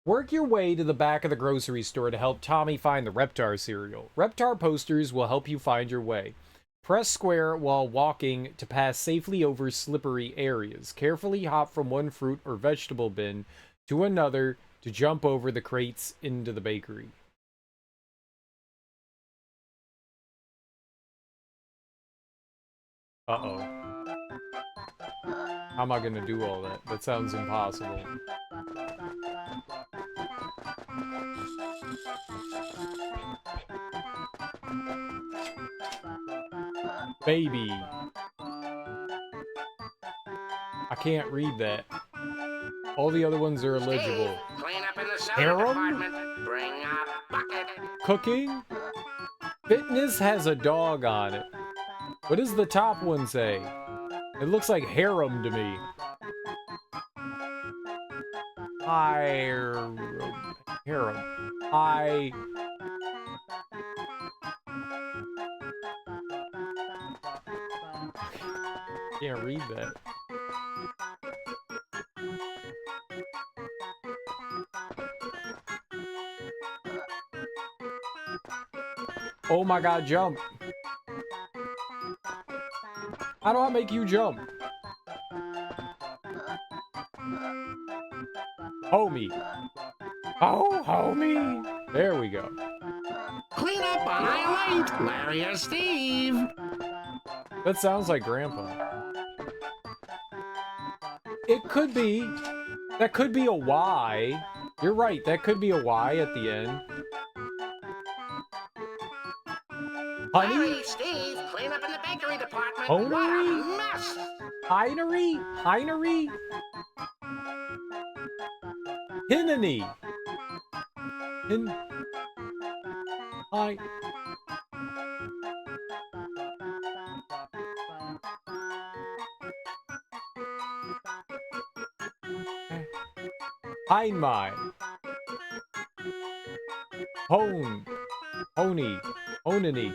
[SPEAKER 1] Work your way to the back of the grocery store to help Tommy find the Reptar cereal. Reptar posters will help you find your way. Press square while walking to pass safely over slippery areas. Carefully hop from one fruit or vegetable bin to another to jump over the crates into the bakery. Uh-oh. How am I gonna do all that? That sounds impossible. Baby. I can't read that. All the other ones are illegible.
[SPEAKER 6] Clean up in the soda
[SPEAKER 1] Harem?
[SPEAKER 6] department. Bring a bucket.
[SPEAKER 1] Cooking? Fitness has a dog on it. What does the top one say? It looks like harem to me. Harem. Can't read that. Oh my god, jump. How do I make you jump? Homie. Oh, homie. There we go.
[SPEAKER 9] Clean up on aisle 8, Larry or Steve.
[SPEAKER 1] That sounds like Grandpa. It could be. That could be a Y. You're right, that could be a Y at the end. Honey?
[SPEAKER 6] Larry, Steve, clean up in the bakery department.
[SPEAKER 1] Honery?
[SPEAKER 6] What a mess.
[SPEAKER 1] Hinery? Hinery? Hinany. Hi. Heinmai. Hone. Honey. Onany.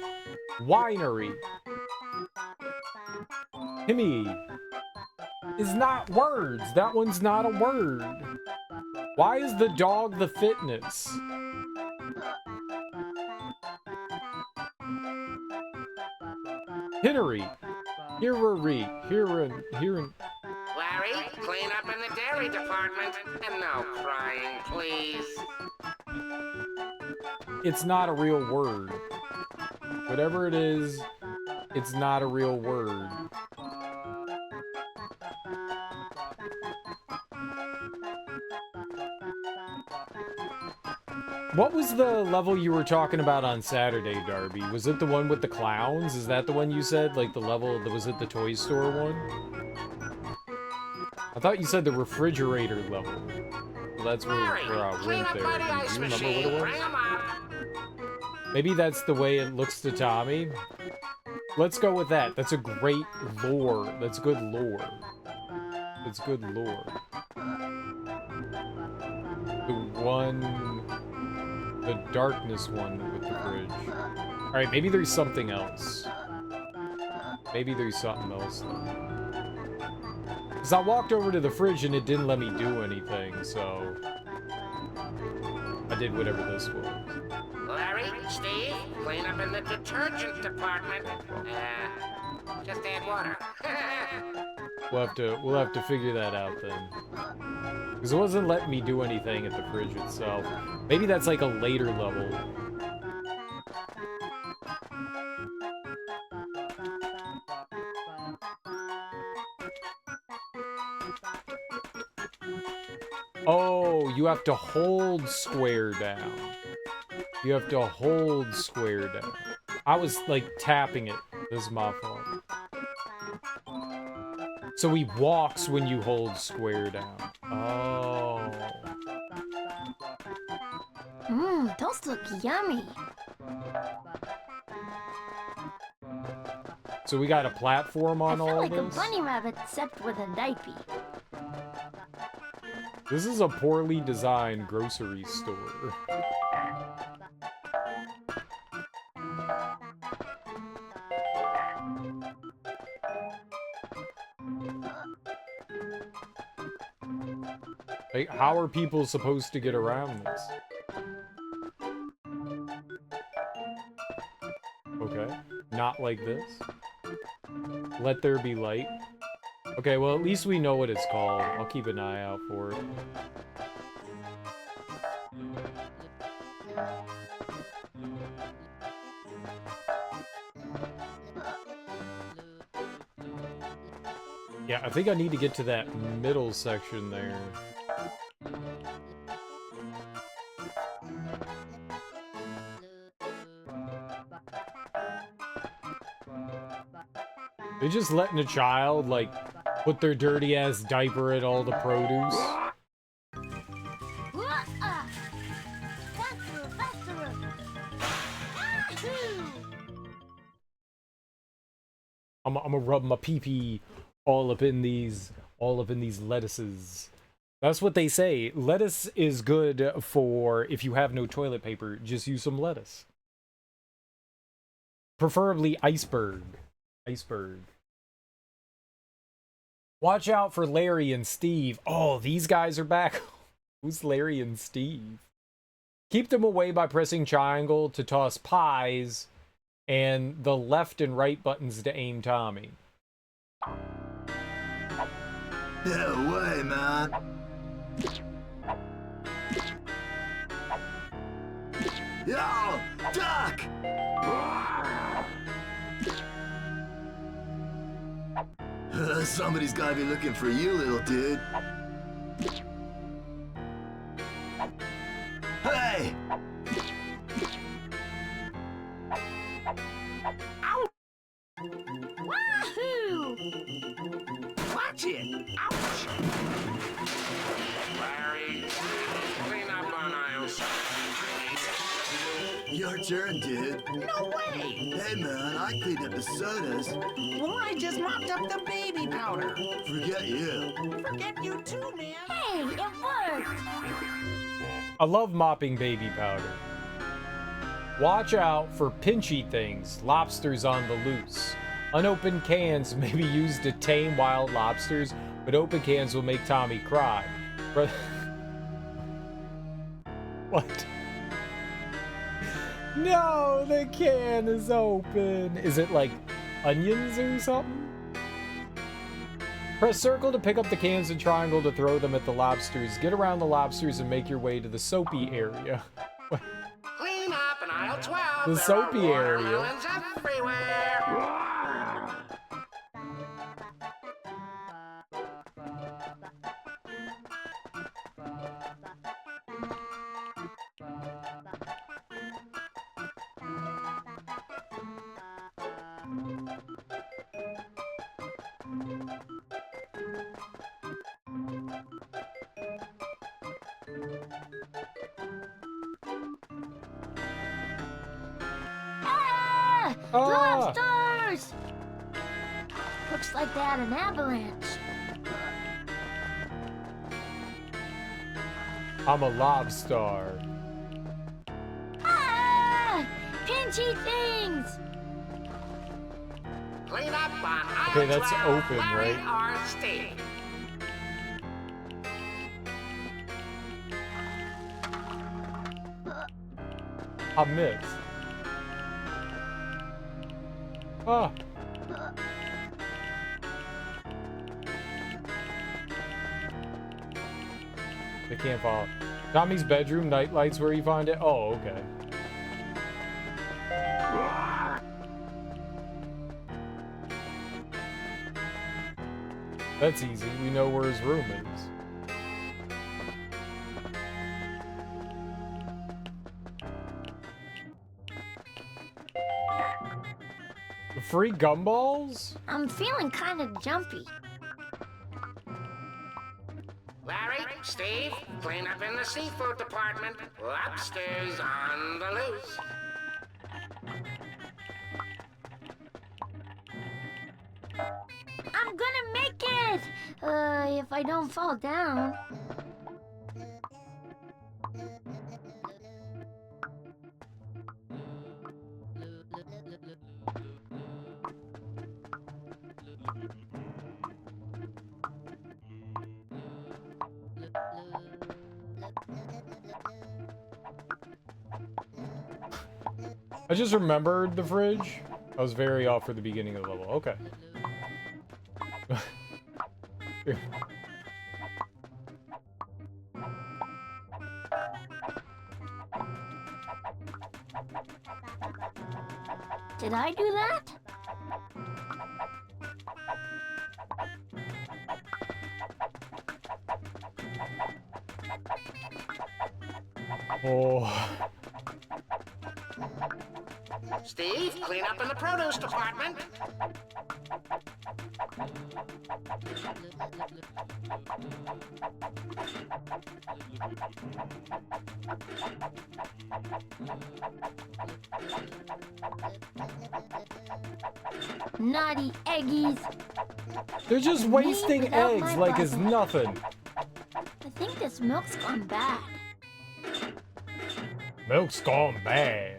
[SPEAKER 1] Winery. Himmy. Is not words. That one's not a word. Why is the dog the fitness? Hinnery. Hearery. Hearin.
[SPEAKER 6] Larry, clean up in the dairy department. And no crying, please.
[SPEAKER 1] It's not a real word. Whatever it is, it's not a real word. What was the level you were talking about on Saturday, Darby? Was it the one with the clowns? Is that the one you said? Like the level that was at the toy store one? I thought you said the refrigerator level. Well, that's where I went there. Do you remember what it was? Maybe that's the way it looks to Tommy. Let's go with that. That's a great lore. That's good lore. That's good lore. The darkness one with the fridge. Alright, maybe there's something else. Maybe there's something else though. Because I walked over to the fridge and it didn't let me do anything, so... did whatever this was.
[SPEAKER 6] Larry, Steve, clean up in the detergent department. Just add water.
[SPEAKER 1] We'll have to figure that out then. Because it wasn't letting me do anything at the fridge itself. Maybe that's like a later level. Oh, you have to hold square down. You have to hold square down. I was like tapping it. This is my fault. So he walks when you hold square down. Oh.
[SPEAKER 10] Mmm, those look yummy.
[SPEAKER 1] So we got a platform on all
[SPEAKER 10] I feel like
[SPEAKER 1] this?
[SPEAKER 10] a bunny rabbit except with a diaper.
[SPEAKER 1] This is a poorly designed grocery store. Like, how are people supposed to get around this? Okay, not like this. Let there be light. Okay, well, at least we know what it's called. I'll keep an eye out for it. Yeah, I think I need to get to that middle section there. They're just letting a child, like, put their dirty-ass diaper in all the produce. I'm gonna rub my pee-pee all up in these lettuces. That's what they say. Lettuce is good for if you have no toilet paper, just use some lettuce. Preferably iceberg. Iceberg. Watch out for Larry and Steve. Oh, these guys are back. Who's Larry and Steve? Keep them away by pressing triangle to toss pies and the left and right buttons to aim Tommy.
[SPEAKER 11] No way, man. Yo, duck! Somebody's gotta be looking for you, little dude. Hey!
[SPEAKER 9] Ow! Wahoo! Watch it! Ouch!
[SPEAKER 6] Larry, clean up on aisle 7.
[SPEAKER 11] Your turn, dude.
[SPEAKER 9] No way!
[SPEAKER 11] Hey, man, I cleaned up the sodas.
[SPEAKER 9] Well, I just mopped up the baby powder.
[SPEAKER 11] Forget you.
[SPEAKER 9] Forget you too, man.
[SPEAKER 10] Hey, it worked!
[SPEAKER 1] I love mopping baby powder. Watch out for pinchy things, lobsters on the loose. Unopened cans may be used to tame wild lobsters, but open cans will make Tommy cry. What? No, the can is open. Is it like onions or something? Press circle to pick up the cans and triangle to throw them at the lobsters. Get around the lobsters and make your way to the soapy area.
[SPEAKER 6] Clean up in aisle 12.
[SPEAKER 1] The
[SPEAKER 6] There
[SPEAKER 1] soapy
[SPEAKER 6] are
[SPEAKER 1] area.
[SPEAKER 6] watermelons everywhere.
[SPEAKER 10] Ah!
[SPEAKER 1] Ah!
[SPEAKER 10] Lobsters! Looks like they had an avalanche.
[SPEAKER 1] I'm a lobster.
[SPEAKER 10] Ah! Pinchy things!
[SPEAKER 6] Clean up on aisle
[SPEAKER 1] Okay, that's
[SPEAKER 6] 12,
[SPEAKER 1] open,
[SPEAKER 6] Larry
[SPEAKER 1] right?
[SPEAKER 6] or Steve.
[SPEAKER 1] I missed. Ah. They can't follow. Tommy's bedroom, night lights where you find it? Oh, okay. That's easy. We know where his room is. Free gumballs?
[SPEAKER 10] I'm feeling kind of jumpy.
[SPEAKER 6] Larry, Steve, clean up in the seafood department. Lobsters on the loose.
[SPEAKER 10] I'm gonna make it! If I don't fall down.
[SPEAKER 1] I just remembered the fridge. I was very off for the beginning of the level. Okay.
[SPEAKER 10] Did I do that?
[SPEAKER 1] Oh.
[SPEAKER 6] Steve, clean up in the produce department.
[SPEAKER 10] Naughty eggies.
[SPEAKER 1] They're just wasting
[SPEAKER 10] without
[SPEAKER 1] eggs
[SPEAKER 10] my
[SPEAKER 1] like it's
[SPEAKER 10] button.
[SPEAKER 1] nothing.
[SPEAKER 10] I think this milk's gone bad.
[SPEAKER 1] Milk's gone bad.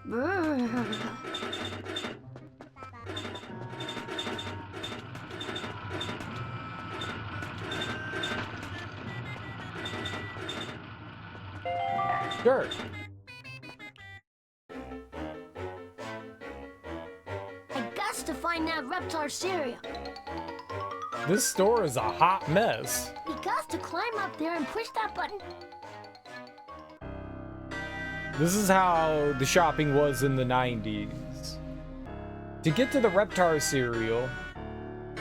[SPEAKER 10] Brr.
[SPEAKER 1] Sure.
[SPEAKER 10] I got to find that Reptar cereal.
[SPEAKER 1] This store is a hot mess.
[SPEAKER 10] We got to climb up there and push that button.
[SPEAKER 1] This is how the shopping was in the 90s. To get to the Reptar cereal,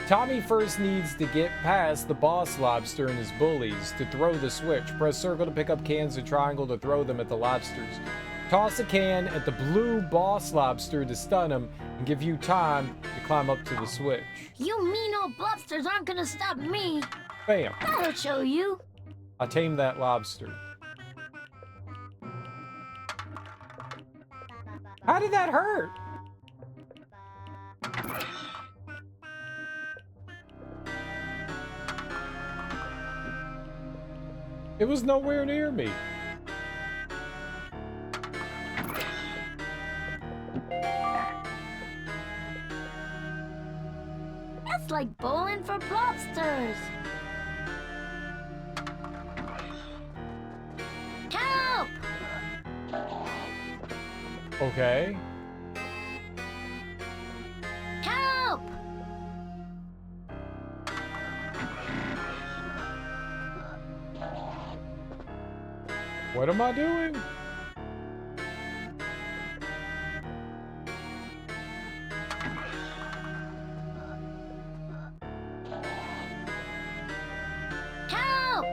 [SPEAKER 1] Tommy first needs to get past the boss lobster and his bullies to throw the switch. Press circle to pick up cans and triangle to throw them at the lobsters. Toss a can at the blue boss lobster to stun him and give you time to climb up to the switch.
[SPEAKER 10] You mean old lobsters aren't gonna stop me.
[SPEAKER 1] Bam!
[SPEAKER 10] I'll show you.
[SPEAKER 1] I tamed that lobster. How did that hurt? It was nowhere near me.
[SPEAKER 10] That's like bowling for lobsters. Help!
[SPEAKER 1] Okay.
[SPEAKER 10] Help!
[SPEAKER 1] What am I doing?
[SPEAKER 10] Help!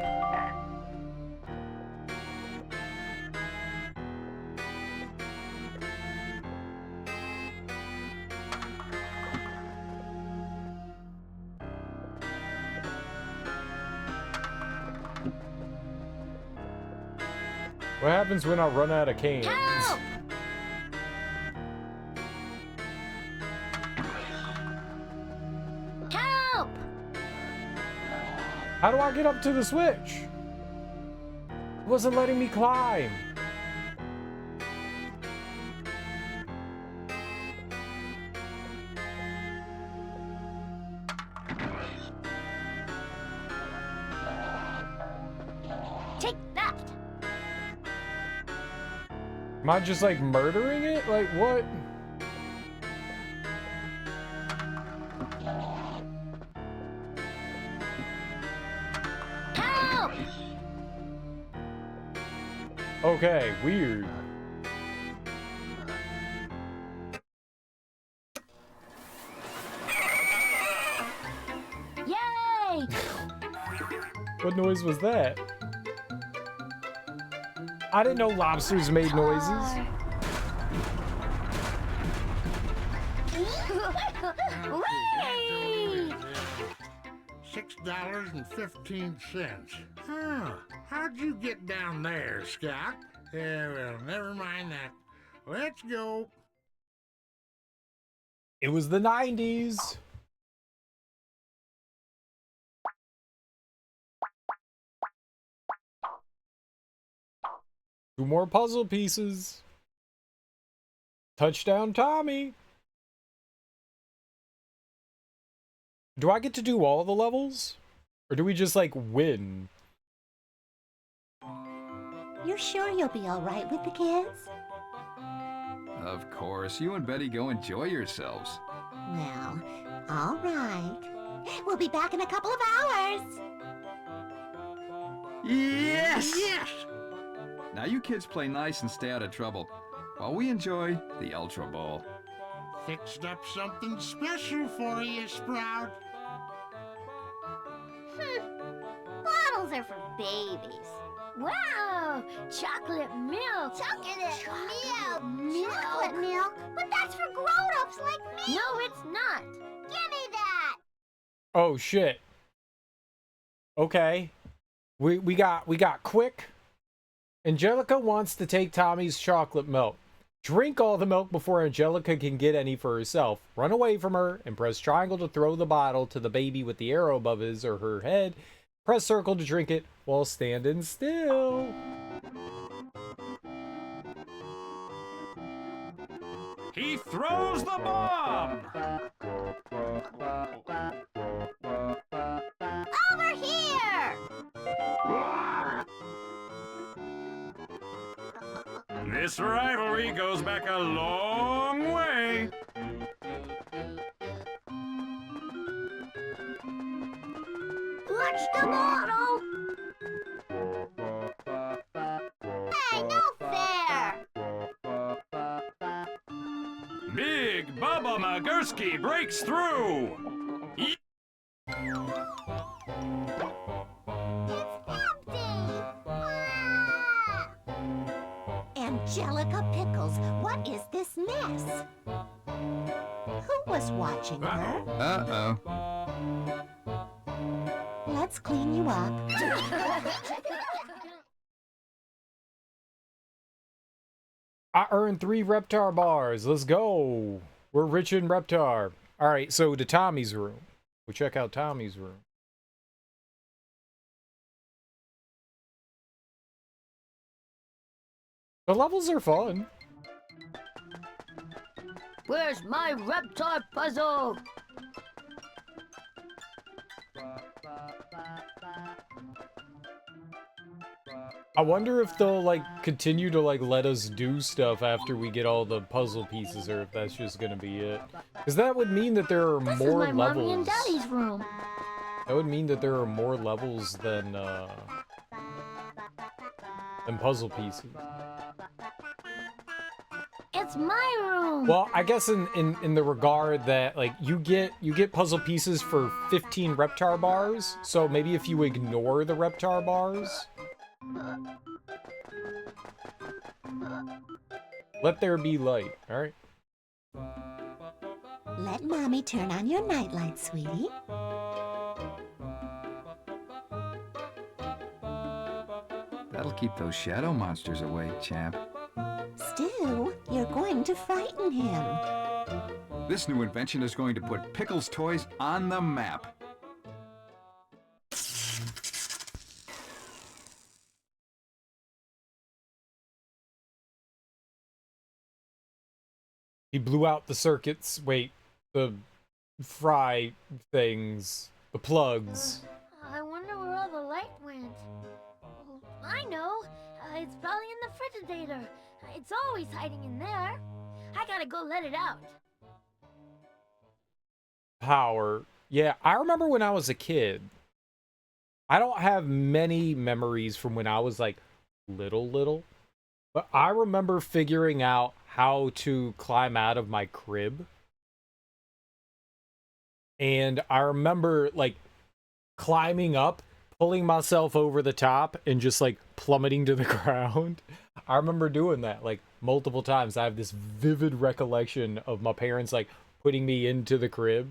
[SPEAKER 1] What happens when I run out of cans?
[SPEAKER 10] Help! Help!
[SPEAKER 1] How do I get up to the switch? It wasn't letting me climb.
[SPEAKER 10] Take that!
[SPEAKER 1] Am I just like murdering it? Like what?
[SPEAKER 10] Help!
[SPEAKER 1] Okay, weird.
[SPEAKER 10] Yay!
[SPEAKER 1] What noise was that? I didn't know lobsters made noises.
[SPEAKER 10] Whee!
[SPEAKER 9] $6.15. Huh. How'd you get down there, Scott? Yeah, well, never mind that. Let's go.
[SPEAKER 1] It was the 90s. Two more puzzle pieces. Touchdown, Tommy. Do I get to do all the levels? Or do we just, like, win?
[SPEAKER 5] You're sure you'll be all right with the kids?
[SPEAKER 3] Of course. You and Betty go enjoy yourselves.
[SPEAKER 5] Well, all right. We'll be back in a couple of hours.
[SPEAKER 3] Yes!
[SPEAKER 9] Yes!
[SPEAKER 3] Now you kids play nice and stay out of trouble, while we enjoy the Ultra Bowl.
[SPEAKER 9] Fixed up something special for you, Sprout.
[SPEAKER 2] Bottles are for babies.
[SPEAKER 10] Wow! Chocolate milk!
[SPEAKER 2] Chocolate milk!
[SPEAKER 10] Chocolate
[SPEAKER 2] milk? But that's for grown-ups like me!
[SPEAKER 10] No, it's not!
[SPEAKER 2] Give me that!
[SPEAKER 1] Oh, shit. Okay. We got quick. Angelica wants to take Tommy's chocolate milk. Drink all the milk before Angelica can get any for herself. Run away from her and press triangle to throw the bottle to the baby with the arrow above his or her head. Press circle to drink it while standing still.
[SPEAKER 8] He throws the bomb!
[SPEAKER 2] Over here!
[SPEAKER 8] This rivalry goes back a long way.
[SPEAKER 2] Watch the bottle! Hey, no fair!
[SPEAKER 8] Big Bubba Magursky breaks through.
[SPEAKER 2] It's empty! Ah!
[SPEAKER 5] Angelica Pickles, what is this mess? Who was watching her?
[SPEAKER 3] Uh-oh.
[SPEAKER 5] Let's clean you up.
[SPEAKER 1] I earned 3 Reptar bars. Let's go. We're rich in Reptar. All right, so to Tommy's room. We'll check out Tommy's room. The levels are fun.
[SPEAKER 10] Where's my Reptar puzzle?
[SPEAKER 1] I wonder if they'll like continue to like let us do stuff after we get all the puzzle pieces, or if that's just gonna be it. Because that would mean that there are
[SPEAKER 10] This
[SPEAKER 1] more
[SPEAKER 10] is my
[SPEAKER 1] levels.
[SPEAKER 10] mommy and daddy's room.
[SPEAKER 1] That would mean that there are more levels than puzzle pieces.
[SPEAKER 10] It's my room.
[SPEAKER 1] Well, I guess in the regard that like you get puzzle pieces for 15 Reptar bars. So maybe if you ignore the Reptar bars. Let there be light, all right?
[SPEAKER 5] Let Mommy turn on your nightlight, sweetie.
[SPEAKER 3] That'll keep those shadow monsters away, champ.
[SPEAKER 5] Still, you're going to frighten him.
[SPEAKER 3] This new invention is going to put Pickles toys on the map.
[SPEAKER 1] He blew out the circuits. Wait, the fry things, the plugs.
[SPEAKER 10] I wonder where all the light went. Oh, I know. It's probably in the refrigerator. It's always hiding in there. I gotta go let it out.
[SPEAKER 1] Power. Yeah, I remember when I was a kid. I don't have many memories from when I was like little, but I remember figuring out how to climb out of my crib. And I remember like climbing up, pulling myself over the top, and just like plummeting to the ground. I remember doing that like multiple times. I have this vivid recollection of my parents like putting me into the crib,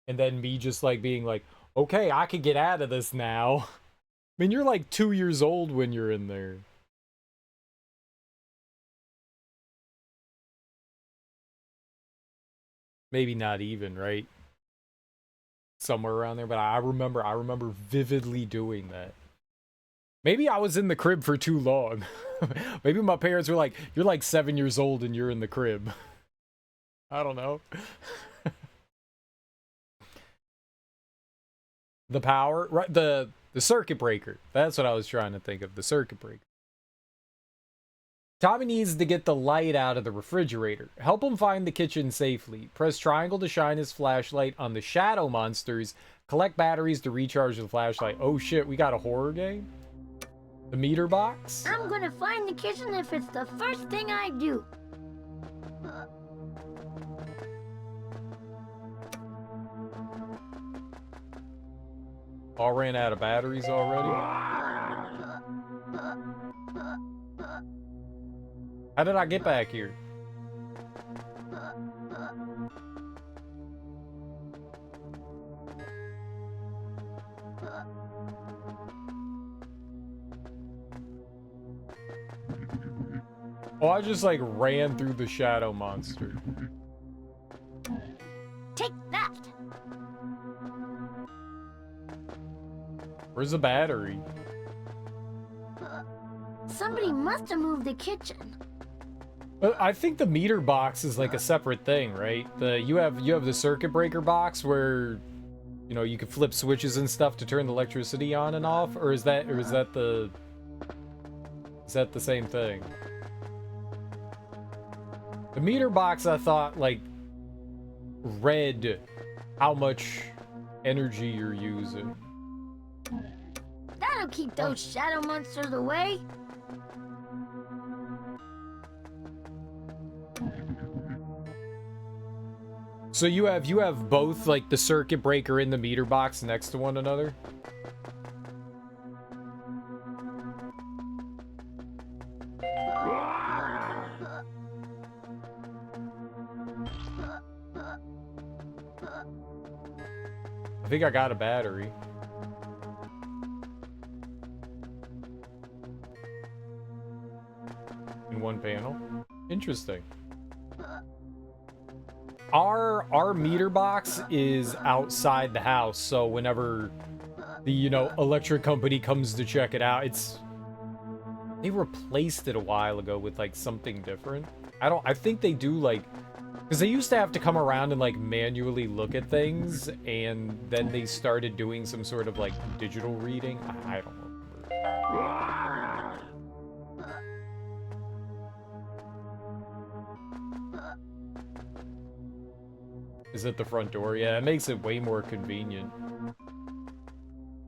[SPEAKER 1] and then me just like being like, okay, I can get out of this now. I mean, you're like 2 years old when you're in there. Maybe not even, right? Somewhere around there, but I remember vividly doing that. Maybe I was in the crib for too long. Maybe my parents were like, you're like 7 years old and you're in the crib. I don't know. The power, right? The circuit breaker. That's what I was trying to think of. The circuit breaker. Tommy needs to get the light out of the refrigerator. Help him find the kitchen safely. Press triangle to shine his flashlight on the shadow monsters. Collect batteries to recharge the flashlight. Oh shit, we got a horror game? The meter box?
[SPEAKER 10] I'm gonna find the kitchen if it's the first thing I do.
[SPEAKER 1] All ran out of batteries already? How did I get back here? Oh, I just like ran through the shadow monster.
[SPEAKER 10] Take that!
[SPEAKER 1] Where's the battery?
[SPEAKER 10] Somebody must have moved the kitchen.
[SPEAKER 1] I think the meter box is like a separate thing, right? You have the circuit breaker box where, you know, you can flip switches and stuff to turn the electricity on and off, or is that the same thing? The meter box, I thought, like, read how much energy you're using.
[SPEAKER 10] That'll keep those shadow monsters away.
[SPEAKER 1] So you have both, like, the circuit breaker and the meter box next to one another? I think I got a battery. In one panel. Interesting. Our meter box is outside the house, so whenever the, you know, electric company comes to check it out, they replaced it a while ago with like something different. I think they do, like, because they used to have to come around and like manually look at things, and then they started doing some sort of like digital reading. I don't remember. Is it the front door? Yeah, it makes it way more convenient.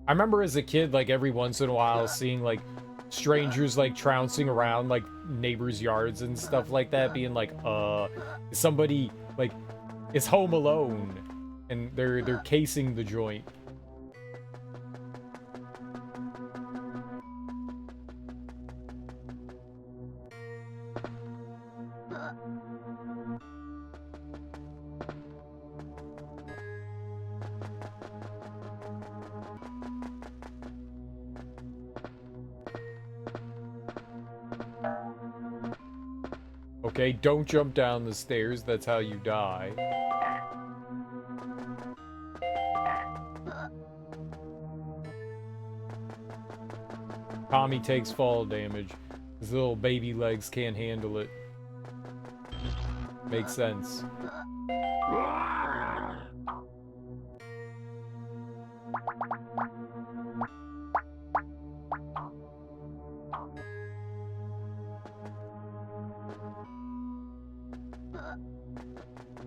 [SPEAKER 1] I remember as a kid, like, every once in a while seeing, like, strangers, like, trouncing around, like, neighbors' yards and stuff like that, being like, somebody, like, is home alone, and they're casing the joint. Okay, don't jump down the stairs, that's how you die. Tommy takes fall damage. His little baby legs can't handle it. Makes sense.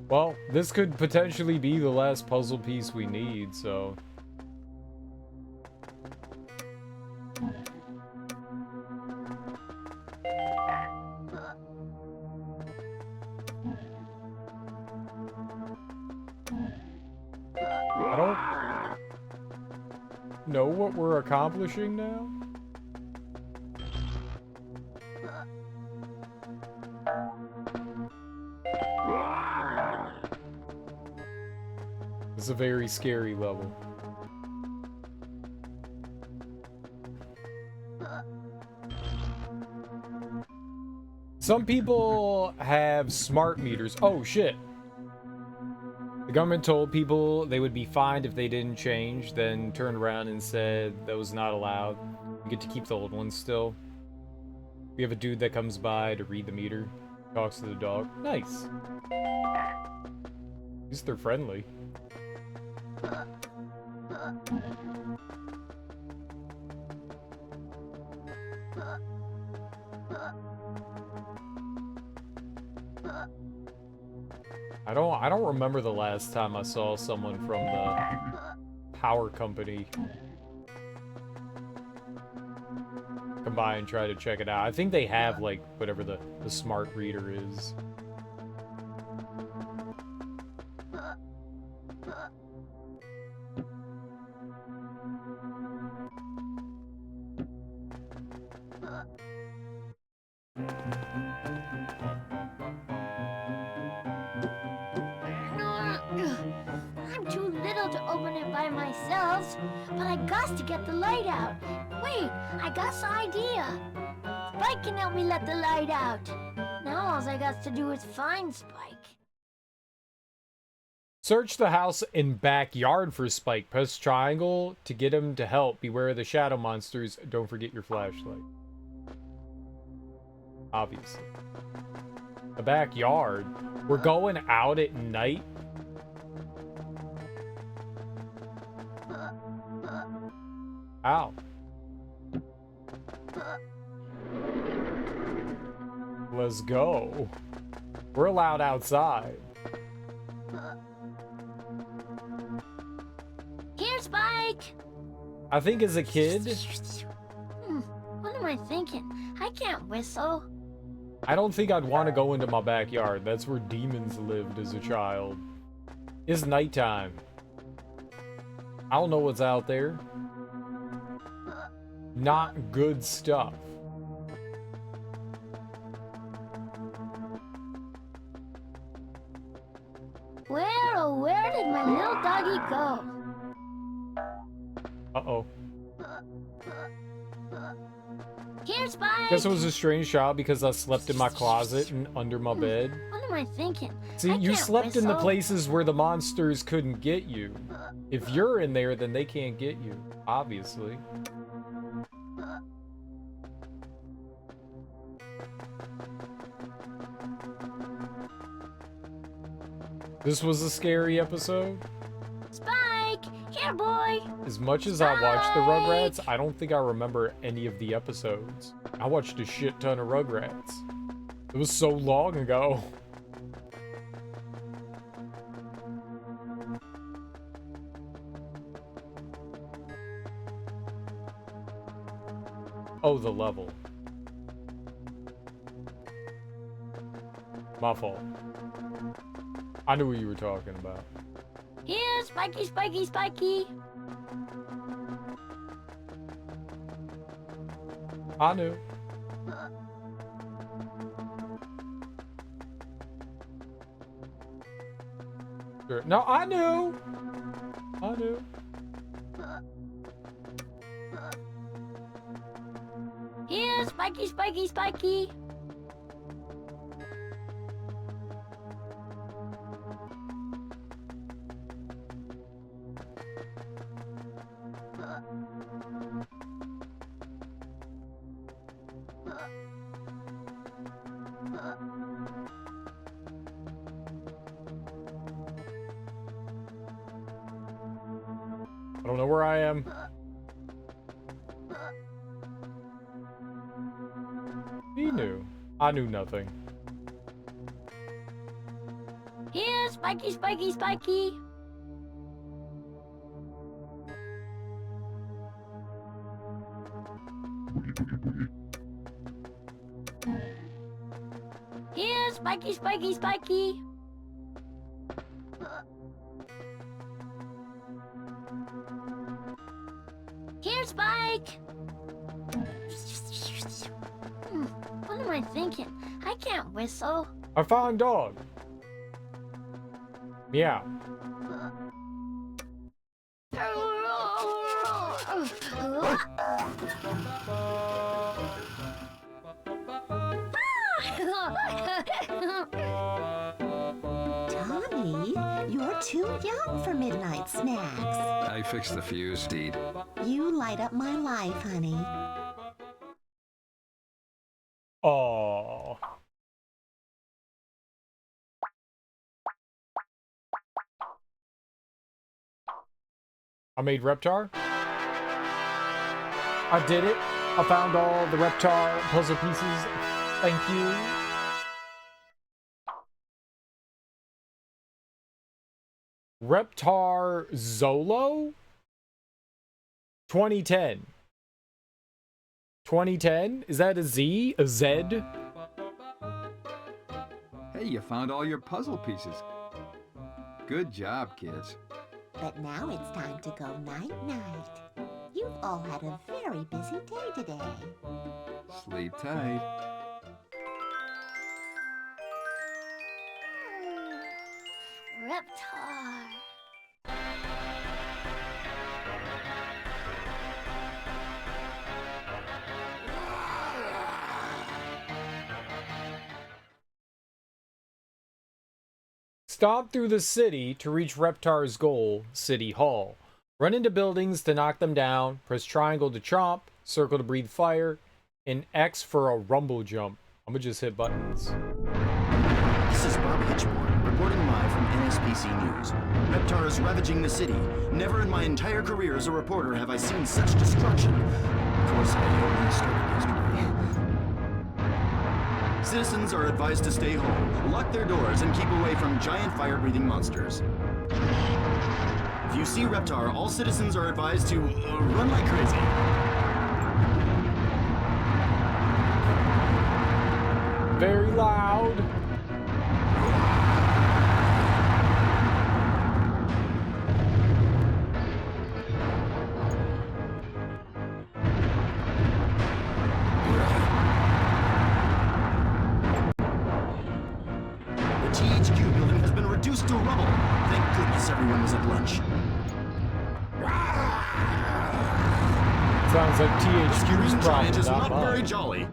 [SPEAKER 1] Well, this could potentially be the last puzzle piece we need, so... I don't know what we're accomplishing now. It's a very scary level. Some people have smart meters. Oh, shit. The government told people they would be fined if they didn't change, then turned around and said that was not allowed. You get to keep the old ones still. We have a dude that comes by to read the meter. Talks to the dog. Nice. At least they're friendly. I don't remember the last time I saw someone from the power company come by and try to check it out. I think they have, like, whatever the smart reader is.
[SPEAKER 10] I'm too little to open it by myself, but I got to get the light out. Wait, I got an idea. Spike can help me let the light out. Now all I got to do is find Spike.
[SPEAKER 1] Search the house and backyard for Spike. Press triangle to get him to help. Beware of the shadow monsters. Don't forget your flashlight. Obviously. The backyard. We're going out at night. Ow. Let's go. We're allowed outside.
[SPEAKER 10] Here, Spike!
[SPEAKER 1] I think as a kid...
[SPEAKER 10] What am I thinking? I can't whistle.
[SPEAKER 1] I don't think I'd want to go into my backyard. That's where demons lived as a child. It's nighttime. I don't know what's out there. Not good stuff.
[SPEAKER 10] Where, oh, where did my little doggy go?
[SPEAKER 1] Uh-oh.
[SPEAKER 10] Here, Spike!
[SPEAKER 1] Guess it was a strange shot because I slept in my closet and under my bed.
[SPEAKER 10] What am I thinking?
[SPEAKER 1] See,
[SPEAKER 10] I
[SPEAKER 1] you
[SPEAKER 10] can't
[SPEAKER 1] slept in the
[SPEAKER 10] whistle.
[SPEAKER 1] places where the monsters couldn't get you. If you're in there, then they can't get you, obviously. This was a scary episode.
[SPEAKER 10] Spike! Here, boy!
[SPEAKER 1] As much as I watched the Rugrats, I don't think I remember any of the episodes. I watched a shit ton of Rugrats. It was so long ago. Oh, the level. My fault. I knew what you were talking about.
[SPEAKER 10] Here, Spiky, Spiky, Spiky!
[SPEAKER 1] I knew. Sure. No, I knew. I knew.
[SPEAKER 10] Here, Spiky, Spiky, Spiky!
[SPEAKER 1] I don't know where I am. He knew. I knew nothing.
[SPEAKER 10] Here, Spiky, spiky, spiky. Here, spiky, spiky, spiky. Here, Spike. What am I thinking? I can't whistle.
[SPEAKER 1] I found dog. Meow.
[SPEAKER 5] Tommy, you're too young for midnight snacks.
[SPEAKER 3] I fixed the fuse, Deed.
[SPEAKER 5] You light up my life, honey.
[SPEAKER 1] Oh. I made Reptar. I did it. I found all the Reptar puzzle pieces. Thank you. Reptar Zolo? 2010. 2010? Is that a Z? A Z?
[SPEAKER 3] Hey, you found all your puzzle pieces. Good job, kids.
[SPEAKER 5] But now it's time to go night-night. You've all had a very busy day today.
[SPEAKER 3] Sleep tight.
[SPEAKER 10] Reptar.
[SPEAKER 1] Stomp through the city to reach Reptar's goal, City Hall. Run into buildings to knock them down, press triangle to chomp, circle to breathe fire, and X for a rumble jump. I'm gonna just hit buttons.
[SPEAKER 12] This is Bob Hitchborn, reporting live from NSPC News. Reptar is ravaging the city. Never in my entire career as a reporter have I seen such destruction. Of course, I only started yesterday. Citizens are advised to stay home, lock their doors, and keep away from giant fire-breathing monsters. If you see Reptar, all citizens are advised to run like crazy.
[SPEAKER 1] Very loud.
[SPEAKER 12] The THQ building has been reduced to rubble. Thank goodness everyone was at lunch.
[SPEAKER 1] Sounds like THQ's
[SPEAKER 12] Green
[SPEAKER 1] problem,
[SPEAKER 12] Giant is
[SPEAKER 1] not
[SPEAKER 12] not very
[SPEAKER 1] mine.
[SPEAKER 12] jolly.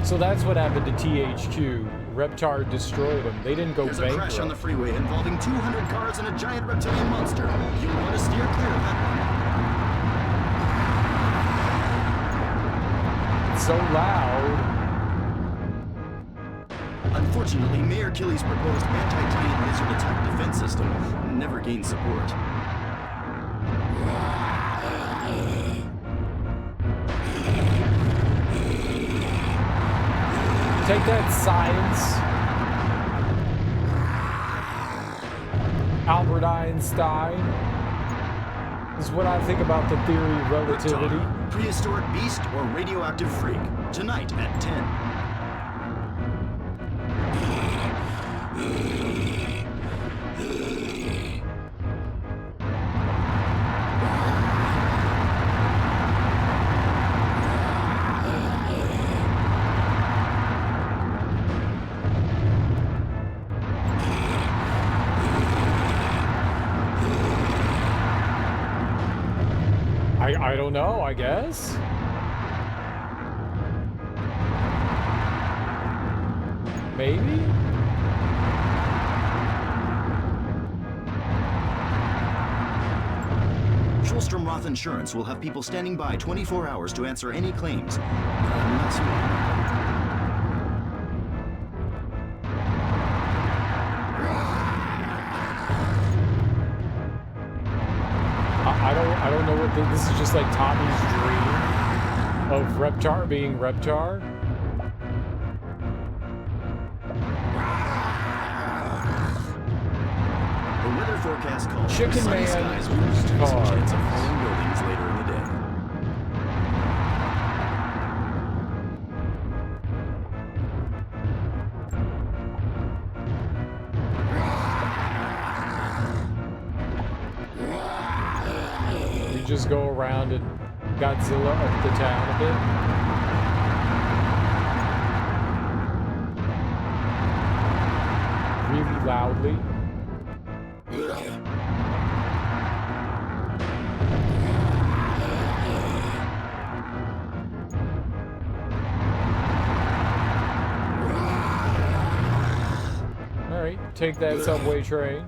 [SPEAKER 1] So that's what happened to THQ. Reptar destroyed them. They didn't go
[SPEAKER 12] There's a
[SPEAKER 1] bankrupt.
[SPEAKER 12] crash on the freeway involving 200 cars and a giant reptilian monster. You'll want to steer clear of that
[SPEAKER 1] It's so loud.
[SPEAKER 12] one. Unfortunately, Mayor Killy's proposed anti-giant lizard attack defense system never gained support.
[SPEAKER 1] Take that, science. Albert Einstein. This is what I think about the theory of relativity.
[SPEAKER 12] Reptar, prehistoric beast or radioactive freak. Tonight at 10.
[SPEAKER 1] I don't know, I guess. Maybe?
[SPEAKER 12] Schulstrom Roth Insurance will have people standing by 24 hours to answer any claims. Not soon.
[SPEAKER 1] I don't know what this is, just like Tommy's dream of Reptar being Reptar.
[SPEAKER 12] forecast calls for
[SPEAKER 1] Chicken
[SPEAKER 12] sunny
[SPEAKER 1] Man
[SPEAKER 12] skies with a
[SPEAKER 1] used
[SPEAKER 12] decent
[SPEAKER 1] car.
[SPEAKER 12] chance of falling buildings later in the day.
[SPEAKER 1] We just go around and Godzilla up the town a bit. Really loudly. Alright, take that subway train.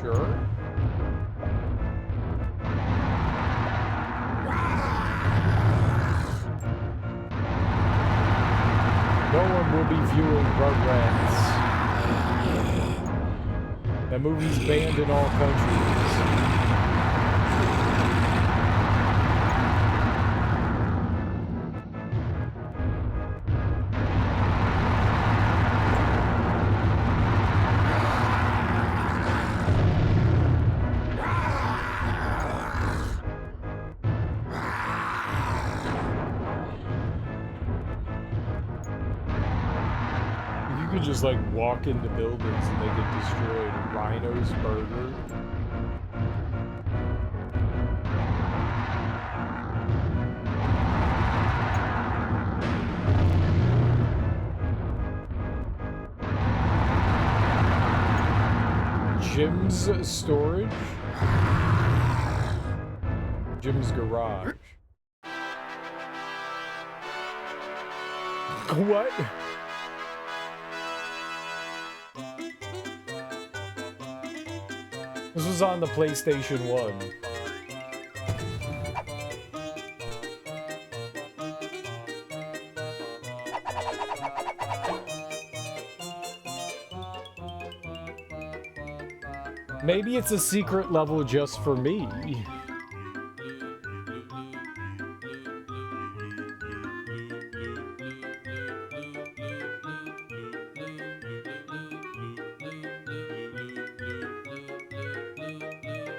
[SPEAKER 1] Sure. No one will be viewing Rugrats. That movie's banned in all countries. You could just like walk into buildings and they get destroyed. Rhino's Burger. Jim's Storage. Jim's Garage. What? This was on the PlayStation 1. Maybe it's a secret level just for me.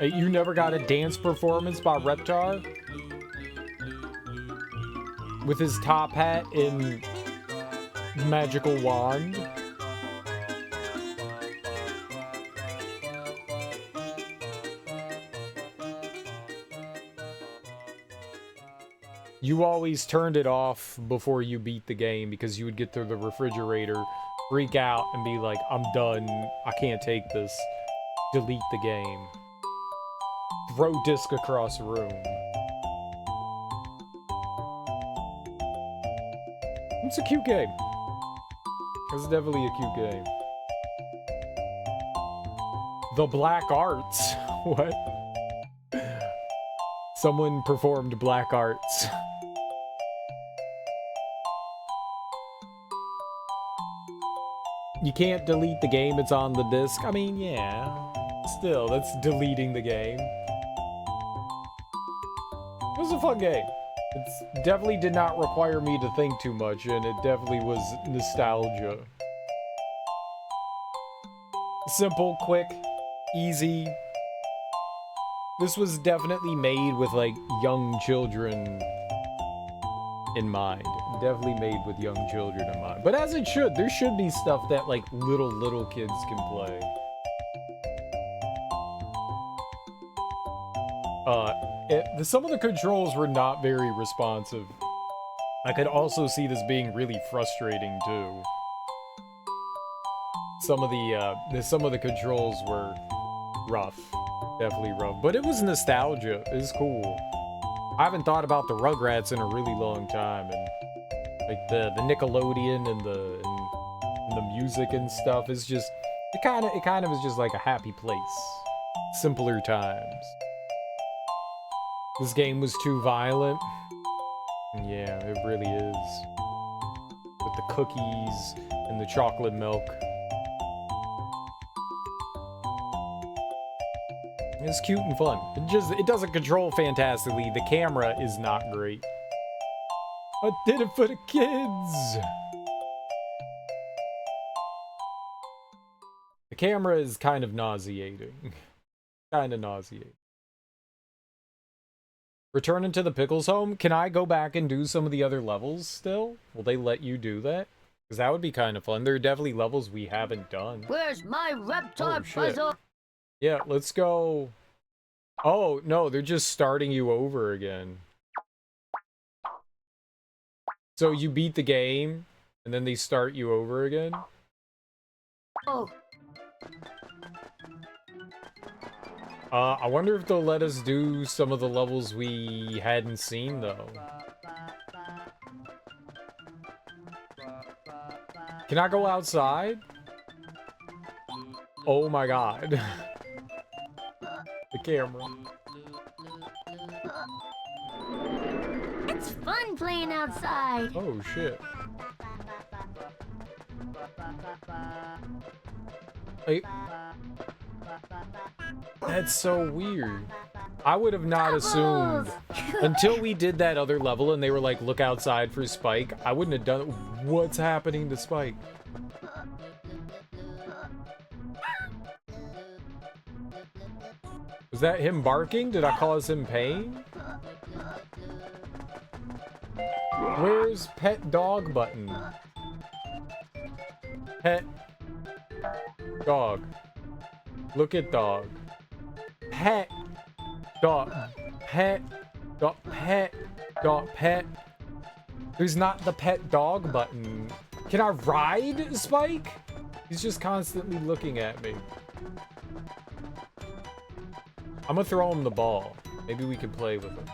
[SPEAKER 1] Hey, you never got a dance performance by Reptar? With his top hat and magical wand? You always turned it off before you beat the game because you would get to the refrigerator, freak out, and be like, I'm done. I can't take this. Delete the game. Throw disc across the room. It's a cute game. It's definitely a cute game. The Black Arts. What? Someone performed Black Arts. You can't delete the game, it's on the disc. I mean, yeah. Still, that's deleting the game. It was a fun game. It definitely did not require me to think too much, and it definitely was nostalgia. Simple, quick, easy. This was definitely made with, like, young children in mind. Definitely made with young children in mind. But as it should, there should be stuff that, like, little kids can play. Some of the controls were not very responsive. I could also see this being really frustrating, too. Some of the controls were rough. Definitely rough. But it was nostalgia. It was cool. I haven't thought about the Rugrats in a really long time, and like the Nickelodeon and the music and stuff is just it kind of is just like a happy place. Simpler times. This game was too violent. Yeah, it really is. With the cookies and the chocolate milk. It's cute and fun. It doesn't control fantastically. The camera is not great. I did it for the kids. The camera is kind of nauseating. Kind of nauseating. Returning to the Pickles home, can I go back and do some of the other levels still? Will they let you do that? Because that would be kind of fun. There are definitely levels we haven't done.
[SPEAKER 10] Where's my Reptar puzzle?
[SPEAKER 1] Yeah, let's go. Oh, no, they're just starting you over again. So you beat the game, and then they start you over again?
[SPEAKER 10] Oh.
[SPEAKER 1] I wonder if they'll let us do some of the levels we hadn't seen, though. Can I go outside? Oh my god. The camera.
[SPEAKER 10] It's fun playing outside.
[SPEAKER 1] Oh shit. Hey. That's so weird. I would have not assumed until we did that other level and they were like, look outside for Spike. I wouldn't have done it. What's happening to Spike? Was that him barking? Did I cause him pain? Where's pet dog button? Pet dog. Look at dog. Pet dog. Pet dog. Pet dog. Pet. There's not the pet dog button. Can I ride Spike? He's just constantly looking at me. I'm gonna throw him the ball. Maybe we can play with him.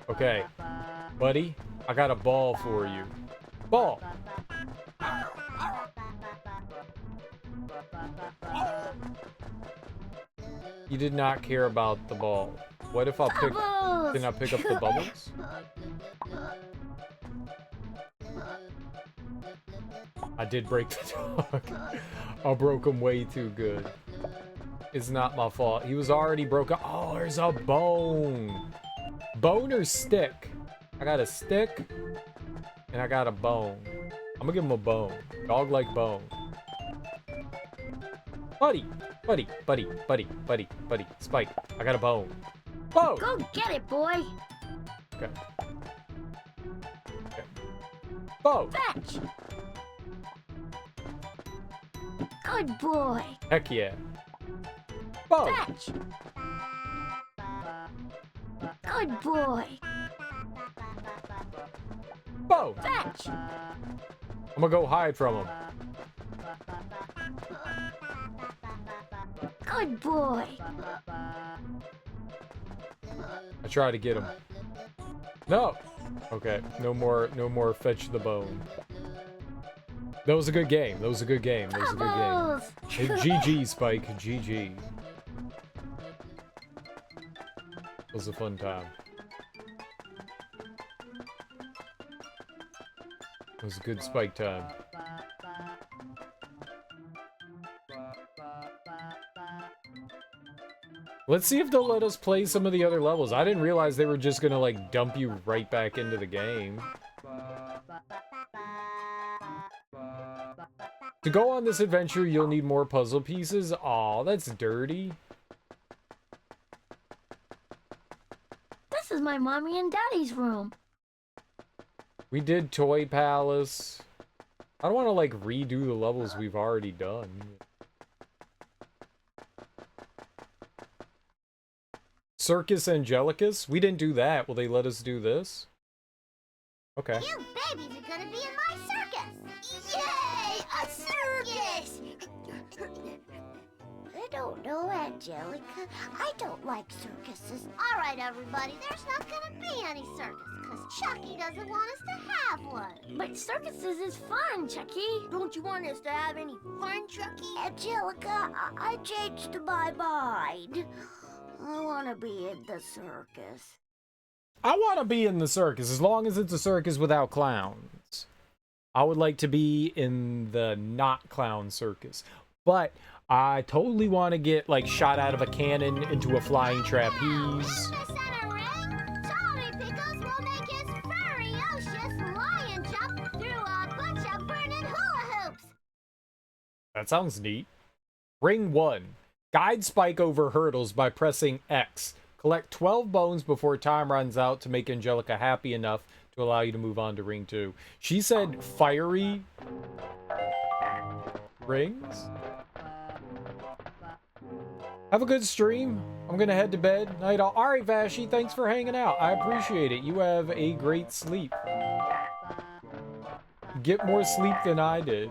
[SPEAKER 1] Okay, buddy, I got a ball for you. Ball! You did not care about the ball. What if I pick... Can I pick up the bubbles? I did break the dog. I broke him way too good. It's not my fault. He was already broken. Oh, there's a bone. Bone or stick? I got a stick and I got a bone. I'm gonna give him a bone. Dog like bone. Buddy, buddy, buddy, buddy, buddy, buddy. Spike, I got a bone. Bone!
[SPEAKER 10] Go get it, boy.
[SPEAKER 1] Okay. Okay. Bone!
[SPEAKER 10] Fetch! Good boy.
[SPEAKER 1] Heck yeah. Bone!
[SPEAKER 10] Fetch! Good boy.
[SPEAKER 1] Bone!
[SPEAKER 10] Fetch!
[SPEAKER 1] I'm gonna go hide from him.
[SPEAKER 10] Good boy.
[SPEAKER 1] I try to get him. No! Okay, no more fetch the bone. That was a good game. That was a good game. That was a good game. Hey, GG, Spike. GG. It was a fun time. It was a good Spike time. Let's see if they'll let us play some of the other levels. I didn't realize they were just gonna, like, dump you right back into the game. To go on this adventure, you'll need more puzzle pieces. Aw, that's dirty.
[SPEAKER 10] This is my mommy and daddy's room.
[SPEAKER 1] We did Toy Palace. I don't want to, like, redo the levels we've already done. Circus Angelicus? We didn't do that. Will they let us do this? Okay.
[SPEAKER 2] You babies are gonna be in my circus! Yay! A circus!
[SPEAKER 5] I don't know, Angelica. I don't like circuses.
[SPEAKER 2] All right, everybody, there's not gonna be any circus, because Chucky doesn't want us to have one.
[SPEAKER 10] But circuses is fun, Chucky. Don't you want us to have any fun, Chucky?
[SPEAKER 5] Angelica, I changed my mind. I want to be in the circus.
[SPEAKER 1] I want to be in the circus as long as it's a circus without clowns. I would like to be in the not clown circus. But I totally want to get like shot out of a cannon into a flying trapeze.
[SPEAKER 2] Tommy Pickles will make his ferocious lion jump through a bunch of burning hula hoops.
[SPEAKER 1] That sounds neat. Ring 1. Guide Spike over hurdles by pressing X. Collect 12 bones before time runs out to make Angelica happy enough to allow you to move on to ring 2. She said fiery rings? Have a good stream. I'm gonna head to bed. Night all. Alright, Vashi, thanks for hanging out. I appreciate it. You have a great sleep. Get more sleep than I did.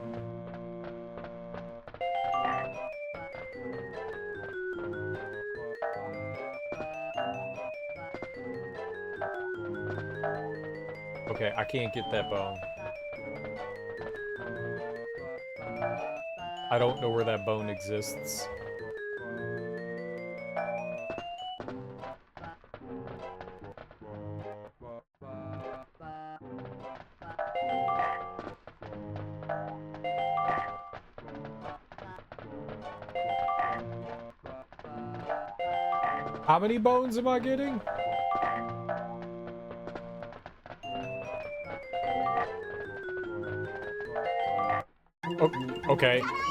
[SPEAKER 1] Okay, I can't get that bone. I don't know where that bone exists. How many bones am I getting? Oh, okay.
[SPEAKER 2] And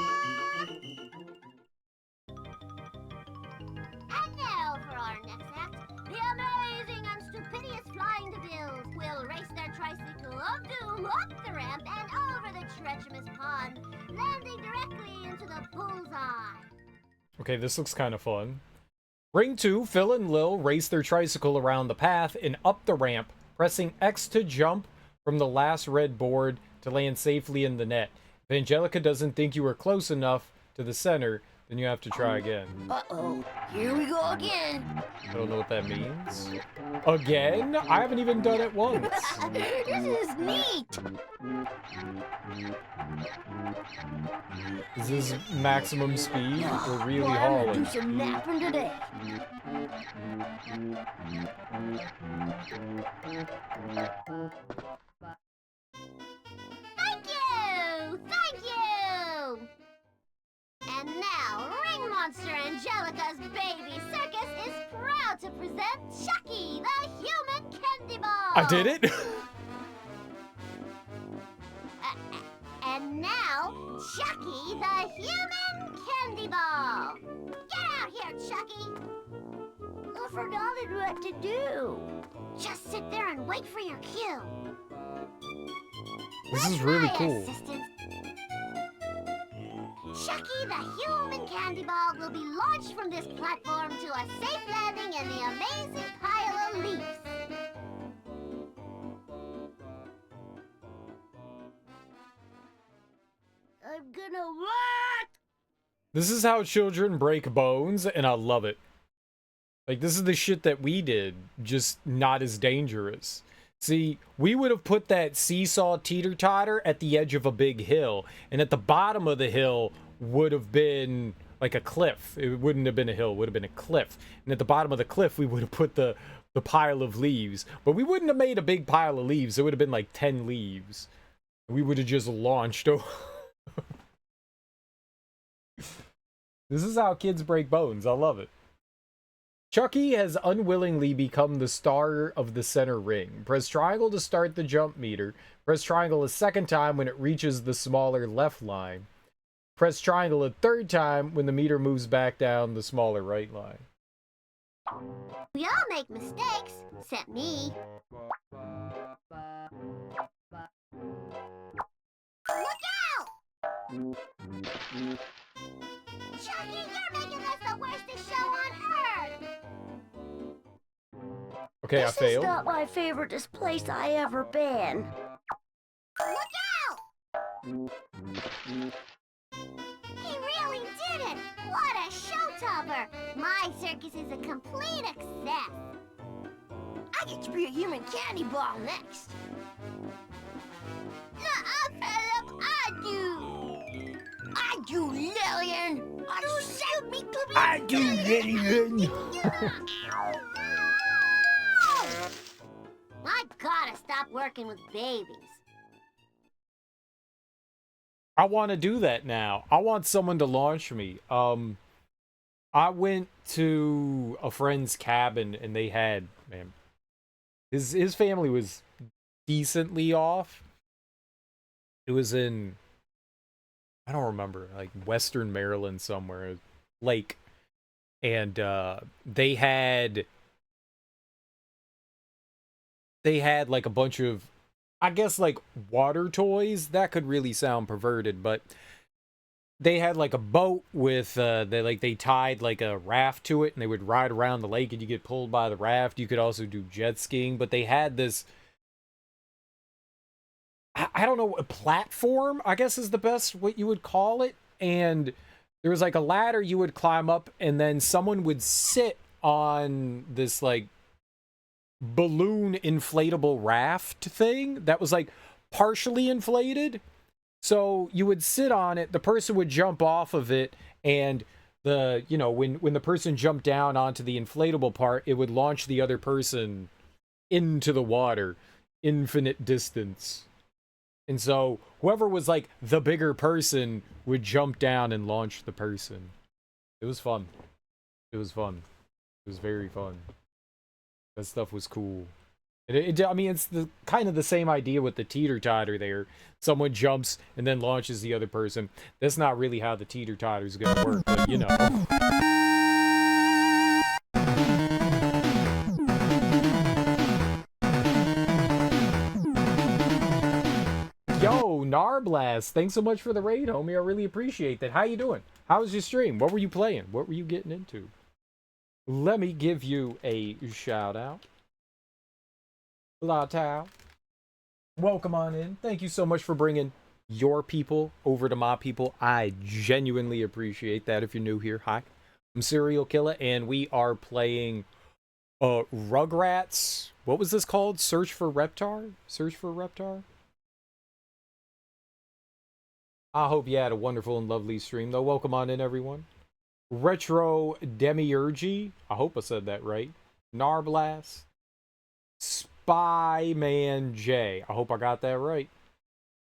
[SPEAKER 2] now for our next act, the amazing and stupendous Flying DeVilles will race their tricycle of doom up the ramp and over the treacherous pond, landing directly into the bullseye.
[SPEAKER 1] Okay, this looks kind of fun. Ring 2, Phil and Lil race their tricycle around the path and up the ramp, pressing X to jump from the last red board to land safely in the net. If Angelica doesn't think you are close enough to the center, then you have to try again.
[SPEAKER 10] Uh-oh, here we go again.
[SPEAKER 1] I don't know what that means. Again? I haven't even done it once.
[SPEAKER 10] This is neat.
[SPEAKER 1] Is this maximum speed or really
[SPEAKER 10] Well, I'm gonna
[SPEAKER 1] hauling?
[SPEAKER 10] do some napping today.
[SPEAKER 2] Thank you! Thank you! And now, Ring Monster Angelica's Baby Circus is proud to present Chucky, the human candy ball!
[SPEAKER 1] I did it?
[SPEAKER 2] And now, Chucky, the human candy ball! Get out here, Chucky!
[SPEAKER 10] I forgot what to do.
[SPEAKER 2] Just sit there and wait for your cue.
[SPEAKER 1] This is really cool.
[SPEAKER 2] Assistant. Chucky, the human candy ball, will be launched from this platform to a safe landing in the amazing pile of leaves.
[SPEAKER 10] I'm gonna what?
[SPEAKER 1] This is how children break bones, and I love it. Like, this is the shit that we did, just not as dangerous. See, we would have put that seesaw teeter-totter at the edge of a big hill, and at the bottom of the hill would have been like a cliff. It wouldn't have been a hill, it would have been a cliff. And at the bottom of the cliff, we would have put the pile of leaves. But we wouldn't have made a big pile of leaves. It would have been like 10 leaves. We would have just launched over. This is how kids break bones. I love it. Chucky has unwillingly become the star of the center ring. Press triangle to start the jump meter. Press triangle a second time when it reaches the smaller left line. Press triangle a third time when the meter moves back down the smaller right line.
[SPEAKER 2] We all make mistakes, except me. Look out! Chucky, you're making this the worstest show on earth!
[SPEAKER 1] Okay, I failed.
[SPEAKER 10] This is not my favoriteest place I ever been.
[SPEAKER 2] Look out! He really did it! What a showtopper! My circus is a complete success!
[SPEAKER 10] I get to be a human candy ball next.
[SPEAKER 2] Philip, I do, Lillian!
[SPEAKER 1] I do, Lillian!
[SPEAKER 2] I've gotta stop working with babies.
[SPEAKER 1] I want to do that now. I want someone to launch me. I went to a friend's cabin and they had, man, his family was decently off. It was in, I don't remember, like Western Maryland somewhere, lake, and they had like a bunch of, I guess, like water toys. That could really sound perverted, but they had like a boat with they tied like a raft to it and they would ride around the lake and you get pulled by the raft. You could also do jet skiing, but they had this, I don't know, a platform, I guess is the best what you would call it. And there was like a ladder you would climb up and then someone would sit on this like balloon inflatable raft thing that was like partially inflated. So you would sit on it, the person would jump off of it, and the, you know, when the person jumped down onto the inflatable part, it would launch the other person into the water, infinite distance. And so whoever was like the bigger person would jump down and launch the person. It was fun. It was fun. It was very fun. That stuff was cool. I mean, it's the kind of the same idea with the teeter-totter there. Someone jumps and then launches the other person. That's not really how the teeter-totter is going to work, but you know. Yo, Narblast, thanks so much for the raid, homie. I really appreciate that. How you doing? How was your stream? What were you playing? What were you getting into? Let me give you a shout-out. La Tao. Welcome on in. Thank you so much for bringing your people over to my people. I genuinely appreciate that. If you're new here, hi. I'm Serial Killer, and we are playing Rugrats. What was this called? Search for Reptar? Search for Reptar? I hope you had a wonderful and lovely stream, though. Welcome on in, everyone. Retro Demiurgy. I hope I said that right. Narblast. Spyman J. I hope I got that right.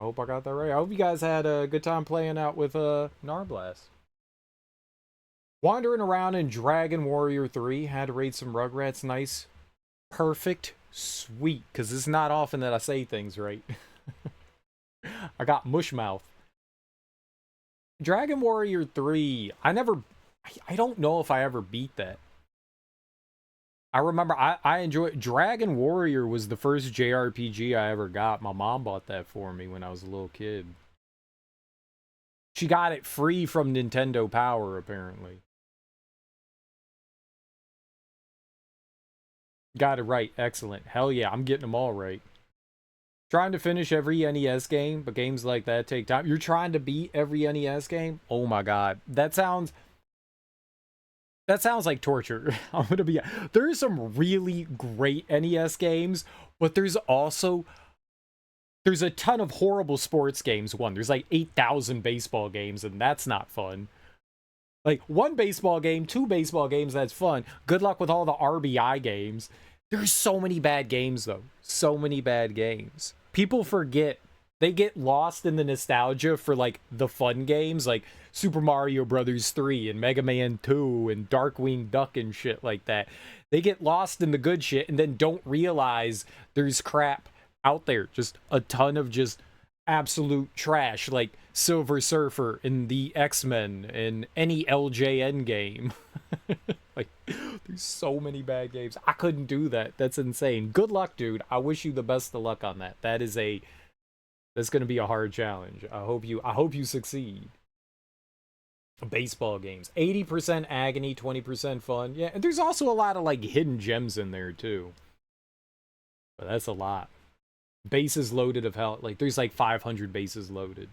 [SPEAKER 1] I hope you guys had a good time playing out with Narblast. Wandering around in Dragon Warrior 3. Had to raid some Rugrats. Nice. Perfect. Sweet. Because it's not often that I say things right. I got mush mouth. Dragon Warrior 3. I don't know if I ever beat that. I remember I enjoyed Dragon Warrior was the first JRPG I ever got. My mom bought that for me when I was a little kid. She got it free from Nintendo Power, apparently. Got it right. Excellent. Hell yeah, I'm getting them all right. Trying to finish every NES game, but games like that take time. You're trying to beat every NES game? Oh my god. That sounds like torture. I'm gonna be. There's some really great NES games, but there's a ton of horrible sports games. There's like 8,000 baseball games, and that's not fun. Like 1 baseball game, 2 baseball games, that's fun. Good luck with all the RBI games. There's so many bad games, though. So many bad games. People forget. They get lost in the nostalgia for, like, the fun games, like Super Mario Brothers 3 and Mega Man 2 and Darkwing Duck and shit like that. They get lost in the good shit and then don't realize there's crap out there. Just a ton of just absolute trash, like Silver Surfer and the X-Men and any LJN game. Like, there's so many bad games. I couldn't do that. That's insane. Good luck, dude. I wish you the best of luck on that. That's going to be a hard challenge. I hope you succeed. Baseball games. 80% agony, 20% fun. Yeah, and there's also a lot of, like, hidden gems in there, too. But that's a lot. Bases loaded of hell. Like, there's, like, 500 bases loaded.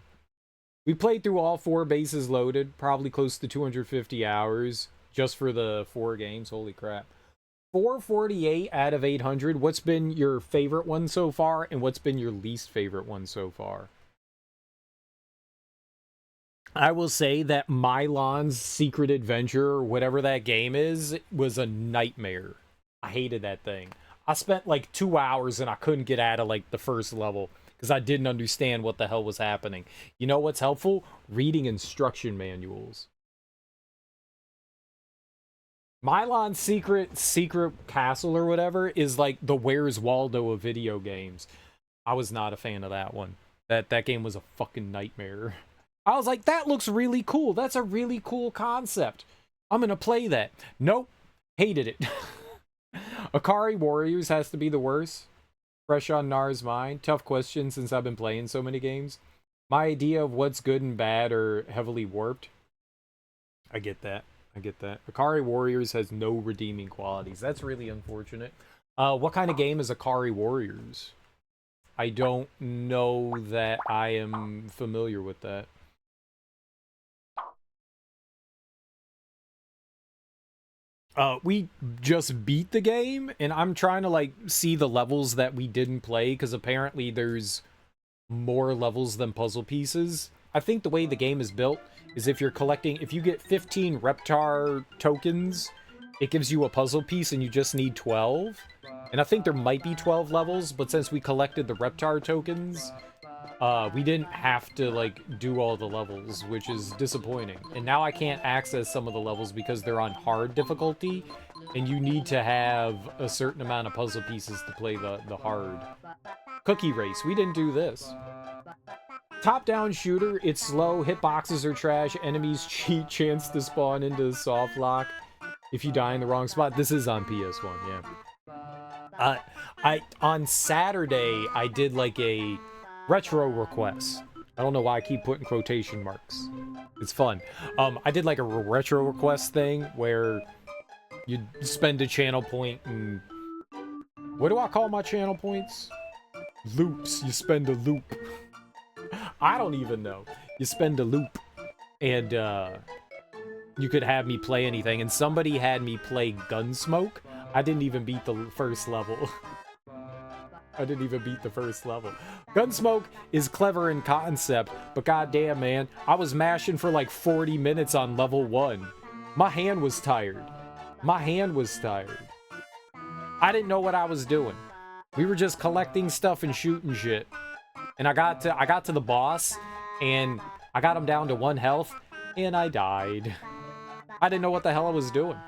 [SPEAKER 1] We played through all 4 bases loaded. Probably close to 250 hours. Just for the 4 games. Holy crap. 448 out of 800. What's been your favorite one so far, and what's been your least favorite one so far? I will say that Mylon's Secret Adventure, or whatever that game is, was a nightmare. I hated that thing. I spent like 2 hours and I couldn't get out of like the first level because I didn't understand what the hell was happening. You know what's helpful? Reading instruction manuals. Mylon's secret castle or whatever is like the Where's Waldo of video games. I was not a fan of that one. That game was a fucking nightmare. I was like, that looks really cool. That's a really cool concept. I'm gonna play that. Nope. Hated it. Akari Warriors has to be the worst. Fresh on Nar's mind. Tough question since I've been playing so many games. My idea of what's good and bad are heavily warped. I get that. I get that. Akari Warriors has no redeeming qualities. That's really unfortunate. What kind of game is Akari Warriors? I don't know that I am familiar with that. We just beat the game, and I'm trying to, like, see the levels that we didn't play, because apparently there's more levels than puzzle pieces. I think the way the game is built is if you get 15 Reptar tokens, it gives you a puzzle piece, and you just need 12. And I think there might be 12 levels, but since we collected the Reptar tokens, we didn't have to, like, do all the levels, which is disappointing. And now I can't access some of the levels because they're on hard difficulty, and you need to have a certain amount of puzzle pieces to play the hard. Cookie Race, we didn't do this. Top-down shooter, it's slow, hitboxes are trash, enemies cheat, chance to spawn into soft lock if you die in the wrong spot. This is on PS1, yeah. On Saturday, I did, like, a retro request. I don't know why I keep putting quotation marks. It's fun. I did like a retro request thing where you spend a channel point and... What do I call my channel points? Loops. You spend a loop. I don't even know. You spend a loop. And you could have me play anything. And somebody had me play Gunsmoke. I didn't even beat the first level. I didn't even beat the first level. Gunsmoke is clever in concept, but goddamn, man, I was mashing for like 40 minutes on level 1. My hand was tired. My hand was tired. I didn't know what I was doing. We were just collecting stuff and shooting shit. And I got to the boss, and I got him down to 1 health, and I died. I didn't know what the hell I was doing.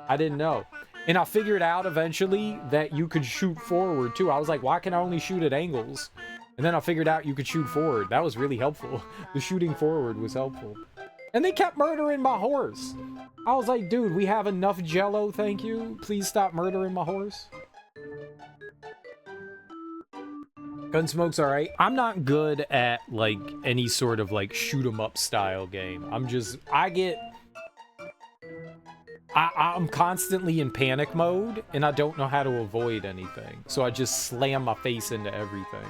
[SPEAKER 1] I didn't know. And I figured out eventually that you could shoot forward too. I was like, why can I only shoot at angles? And then I figured out you could shoot forward. That was really helpful. The shooting forward was helpful. And they kept murdering my horse. I was like, dude, we have enough jello, thank you. Please stop murdering my horse. Gunsmoke's alright. I'm not good at, like, any sort of, like, shoot-'em-up style game. I'm constantly in panic mode, and I don't know how to avoid anything. So I just slam my face into everything.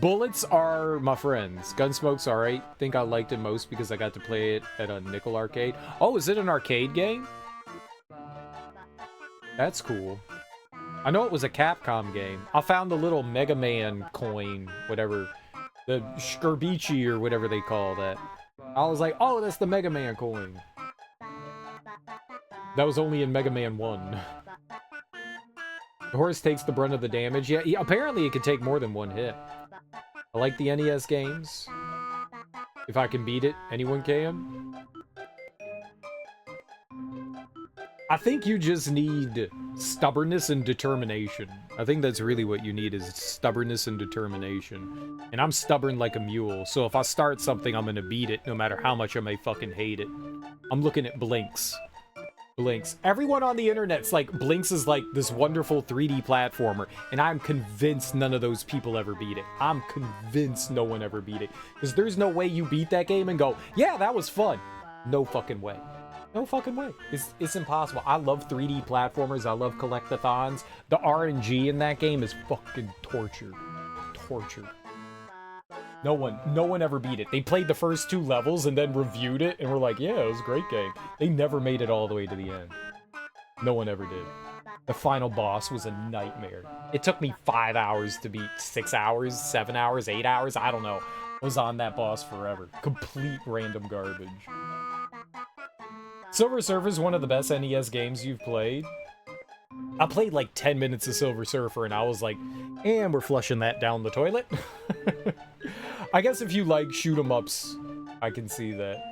[SPEAKER 1] Bullets are my friends. Gunsmoke's alright. Think I liked it most because I got to play it at a nickel arcade. Oh, is it an arcade game? That's cool. I know it was a Capcom game. I found the little Mega Man coin, whatever. The Skurbici or whatever they call that. I was like, oh, that's the Mega Man coin. That was only in Mega Man 1. The horse takes the brunt of the damage. Yeah, apparently it could take more than 1 hit. I like the NES games. If I can beat it, anyone can. I think you just need stubbornness and determination. I think that's really what you need, is stubbornness and determination. And I'm stubborn like a mule, so if I start something, I'm gonna beat it, no matter how much I may fucking hate it. I'm looking at Blinks. Blinks. Everyone on the internet's like, Blinks is like this wonderful 3D platformer, and I'm convinced none of those people ever beat it. I'm convinced no one ever beat it. Because there's no way you beat that game and go, yeah, that was fun. No fucking way. No fucking way. It's impossible. I love 3D platformers. I love collectathons. The RNG in that game is fucking torture. Torture. No one ever beat it. They played the first 2 levels and then reviewed it and were like, yeah, it was a great game. They never made it all the way to the end. No one ever did. The final boss was a nightmare. It took me 5 hours to beat. 6 hours, 7 hours, 8 hours, I don't know. I was on that boss forever. Complete random garbage. Silver Surfer is one of the best NES games you've played. I played like 10 minutes of Silver Surfer and I was like, and we're flushing that down the toilet. I guess if you like shoot 'em ups, I can see that.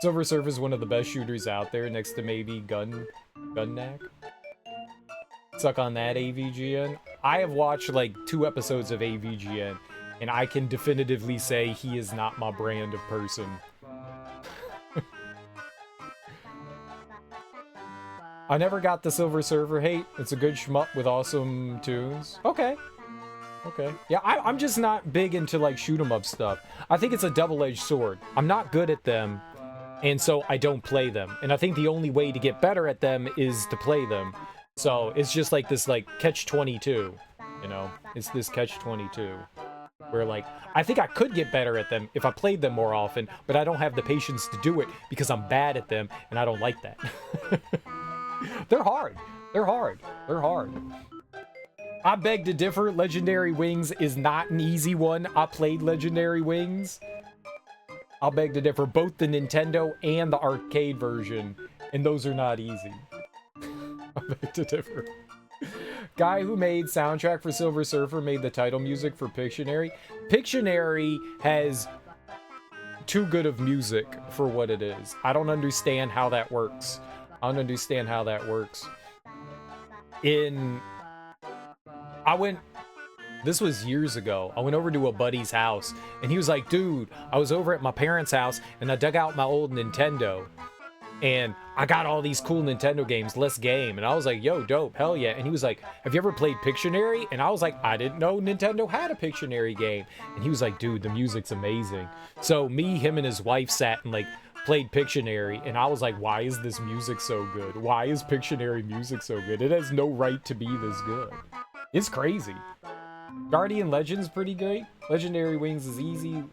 [SPEAKER 1] Silver Surfer is one of the best shooters out there, next to maybe Gunnak. Suck on that, AVGN. I have watched like 2 episodes of AVGN, and I can definitively say he is not my brand of person. I never got the Silver Surfer hate. It's a good shmup with awesome tunes. Okay. Okay. Yeah, I'm just not big into like shoot 'em up stuff. I think it's a double-edged sword. I'm not good at them, and so I don't play them. And I think the only way to get better at them is to play them. So it's just like this like catch-22, you know? It's this catch-22. Where like, I think I could get better at them if I played them more often, but I don't have the patience to do it because I'm bad at them and I don't like that. They're hard. They're hard. They're hard. I beg to differ. Legendary Wings is not an easy one. I played Legendary Wings. I'll beg to differ. Both the Nintendo and the arcade version, and those are not easy. I beg to differ. Guy who made soundtrack for Silver Surfer made the title music for Pictionary. Pictionary has too good of music for what it is. I don't understand how that works. I don't understand how that works. This was years ago. I went over to a buddy's house, and he was like, dude, I was over at my parents' house, and I dug out my old Nintendo, and I got all these cool Nintendo games, let's game. And I was like, yo, dope, hell yeah. And he was like, have you ever played Pictionary? And I was like, I didn't know Nintendo had a Pictionary game. And he was like, dude, the music's amazing. So me, him, and his wife sat and like played Pictionary, and I was like, why is this music so good? Why is Pictionary music so good? It has no right to be this good. It's crazy. Guardian Legends pretty great. Legendary Wings is easy.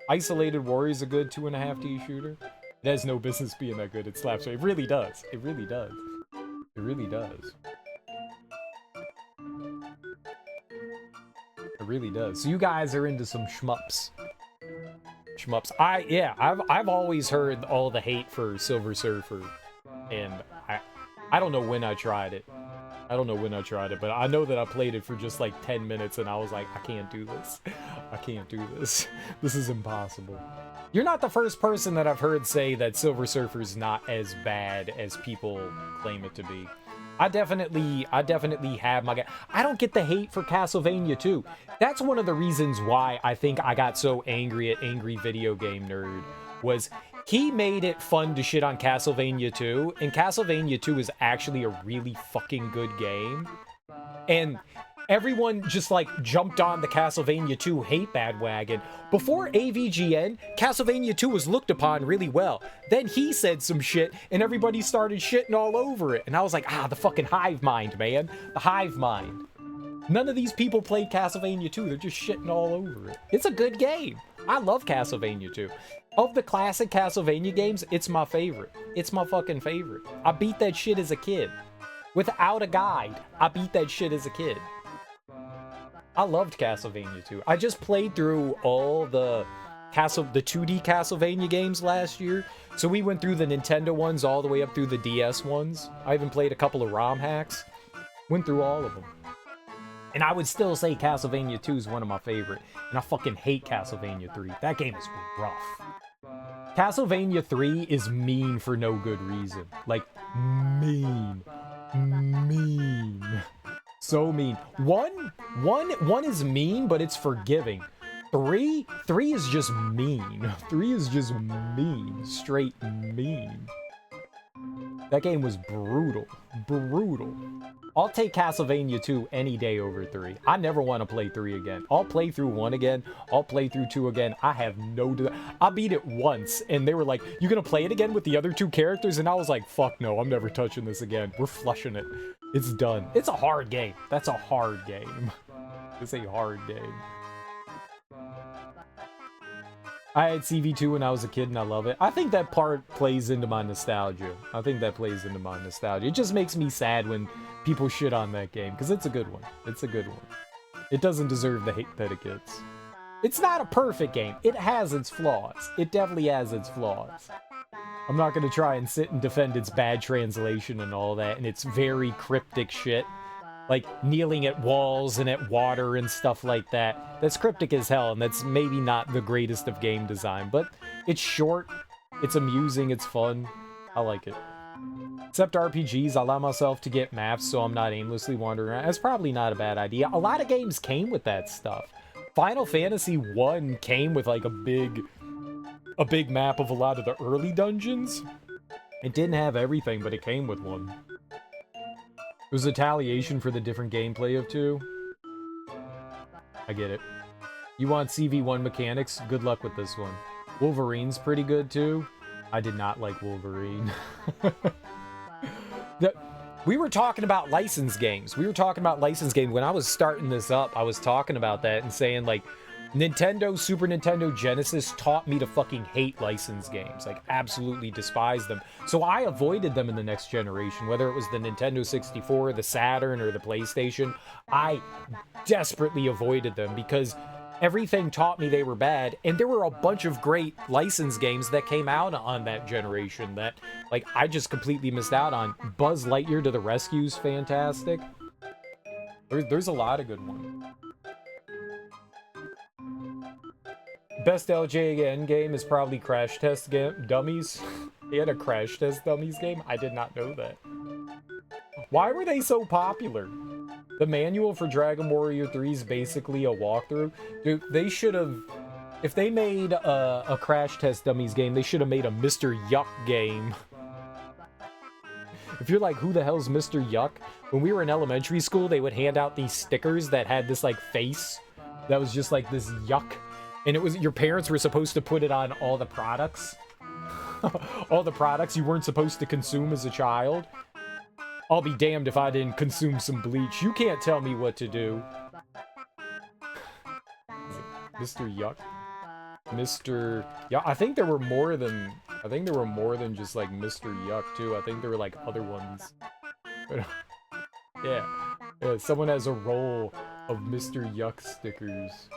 [SPEAKER 1] Isolated Warrior's a good 2.5D shooter. It has no business being that good. It slaps. It really does. It really does. It really does. It really does. So you guys are into some shmups. Shmups. I've always heard all the hate for Silver Surfer, and I don't know when I tried it. I don't know when I tried it, but I know that I played it for just like 10 minutes and I was like, I can't do this. I can't do this. This is impossible. You're not the first person that I've heard say that Silver Surfer's not as bad as people claim it to be. I definitely have my guy. I don't get the hate for Castlevania 2. That's one of the reasons why I think I got so angry at Angry Video Game Nerd, was he made it fun to shit on Castlevania 2, and Castlevania 2 is actually a really fucking good game. And everyone just like jumped on the Castlevania 2 hate bandwagon. Before AVGN, Castlevania 2 was looked upon really well. Then he said some shit, and everybody started shitting all over it. And I was like, the fucking hive mind, man. The hive mind. None of these people played Castlevania 2. They're just shitting all over it. It's a good game. I love Castlevania 2. Of the classic Castlevania games, it's my favorite. It's my fucking favorite. I beat that shit as a kid. Without a guide, I beat that shit as a kid. I loved Castlevania 2. I just played through all the 2D Castlevania games last year. So we went through the Nintendo ones all the way up through the DS ones. I even played a couple of ROM hacks. Went through all of them. And I would still say Castlevania 2 is one of my favorite. And I fucking hate Castlevania 3. That game is rough. Castlevania 3 is mean for no good reason. Like, mean. Mean. So mean. One is mean, but it's forgiving. Three is just mean. 3 is just mean. Straight mean. That game was brutal. Brutal. I'll take Castlevania 2 any day over 3. I never want to play 3 again. I'll play through 1 again. I'll play through 2 again. I have no desire. I beat it once, and they were like, you gonna play it again with the other 2 characters? And I was like, fuck no, I'm never touching this again. We're flushing it. It's done. It's a hard game. That's a hard game. It's a hard game. I had CV2 when I was a kid, and I love it. I think that part plays into my nostalgia. It just makes me sad when people shit on that game, because it's a good one. It's a good one. It doesn't deserve the hate that it gets. It's not a perfect game. It has its flaws. It definitely has its flaws. I'm not going to try and sit and defend its bad translation and all that, and its very cryptic shit. like kneeling at walls and at water and stuff like that. That's cryptic as hell, and that's maybe not the greatest of game design, but it's short, it's amusing, it's fun. I like it. Except RPGs, I allow myself to get maps so I'm not aimlessly wandering around. That's probably not a bad idea. A lot of games came with that stuff. Final Fantasy 1 came with like a big map of a lot of the early dungeons. It didn't have everything, but it came with one. It was retaliation for the different gameplay of 2. I get it. You want CV1 mechanics? Good luck with this one. Wolverine's pretty good too. I did not like Wolverine. We were talking about licensed games. When I was starting this up, I was talking about that and saying, like, Nintendo, Super Nintendo, Genesis taught me to fucking hate licensed games. Like, absolutely despise them. So I avoided them in the next generation, whether it was the Nintendo 64, the Saturn, or the PlayStation. I desperately avoided them because everything taught me they were bad, and there were a bunch of great licensed games that came out on that generation that, like, I just completely missed out on. Buzz Lightyear to the Rescue's fantastic. There's a lot of good ones. Best LJN game is probably Crash Test Dummies. They had a Crash Test Dummies game? I did not know that. Why were they so popular? The manual for Dragon Warrior 3 is basically a walkthrough. Dude, they should have... If they made a Crash Test Dummies game, they should have made a Mr. Yuck game. If you're like, who the hell's Mr. Yuck? When we were in elementary school, they would hand out these stickers that had this, like, face that was just like this yuck. And it was, your parents were supposed to put it on all the products. All the products you weren't supposed to consume as a child. I'll be damned if I didn't consume some bleach. You can't tell me what to do. Mr. Yuck. Mr. Yeah, I think there were more than just like Mr. Yuck too. I think there were like other ones. Yeah. Someone has a roll of Mr. Yuck stickers.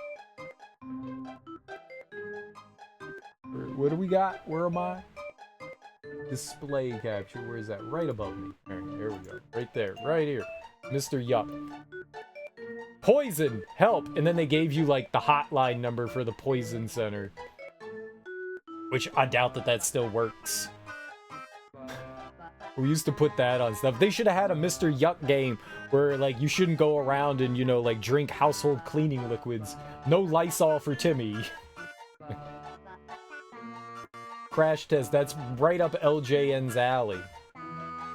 [SPEAKER 1] What do we got? Where am I? Display capture. Where is that? Right above me. Alright, there we go. Right there. Right here. Mr. Yuck. Poison! Help! And then they gave you, like, the hotline number for the Poison Center. Which I doubt that still works. We used to put that on stuff. They should have had a Mr. Yuck game where, like, you shouldn't go around and, you know, like, drink household cleaning liquids. No Lysol for Timmy. Crash Test, that's right up LJN's alley.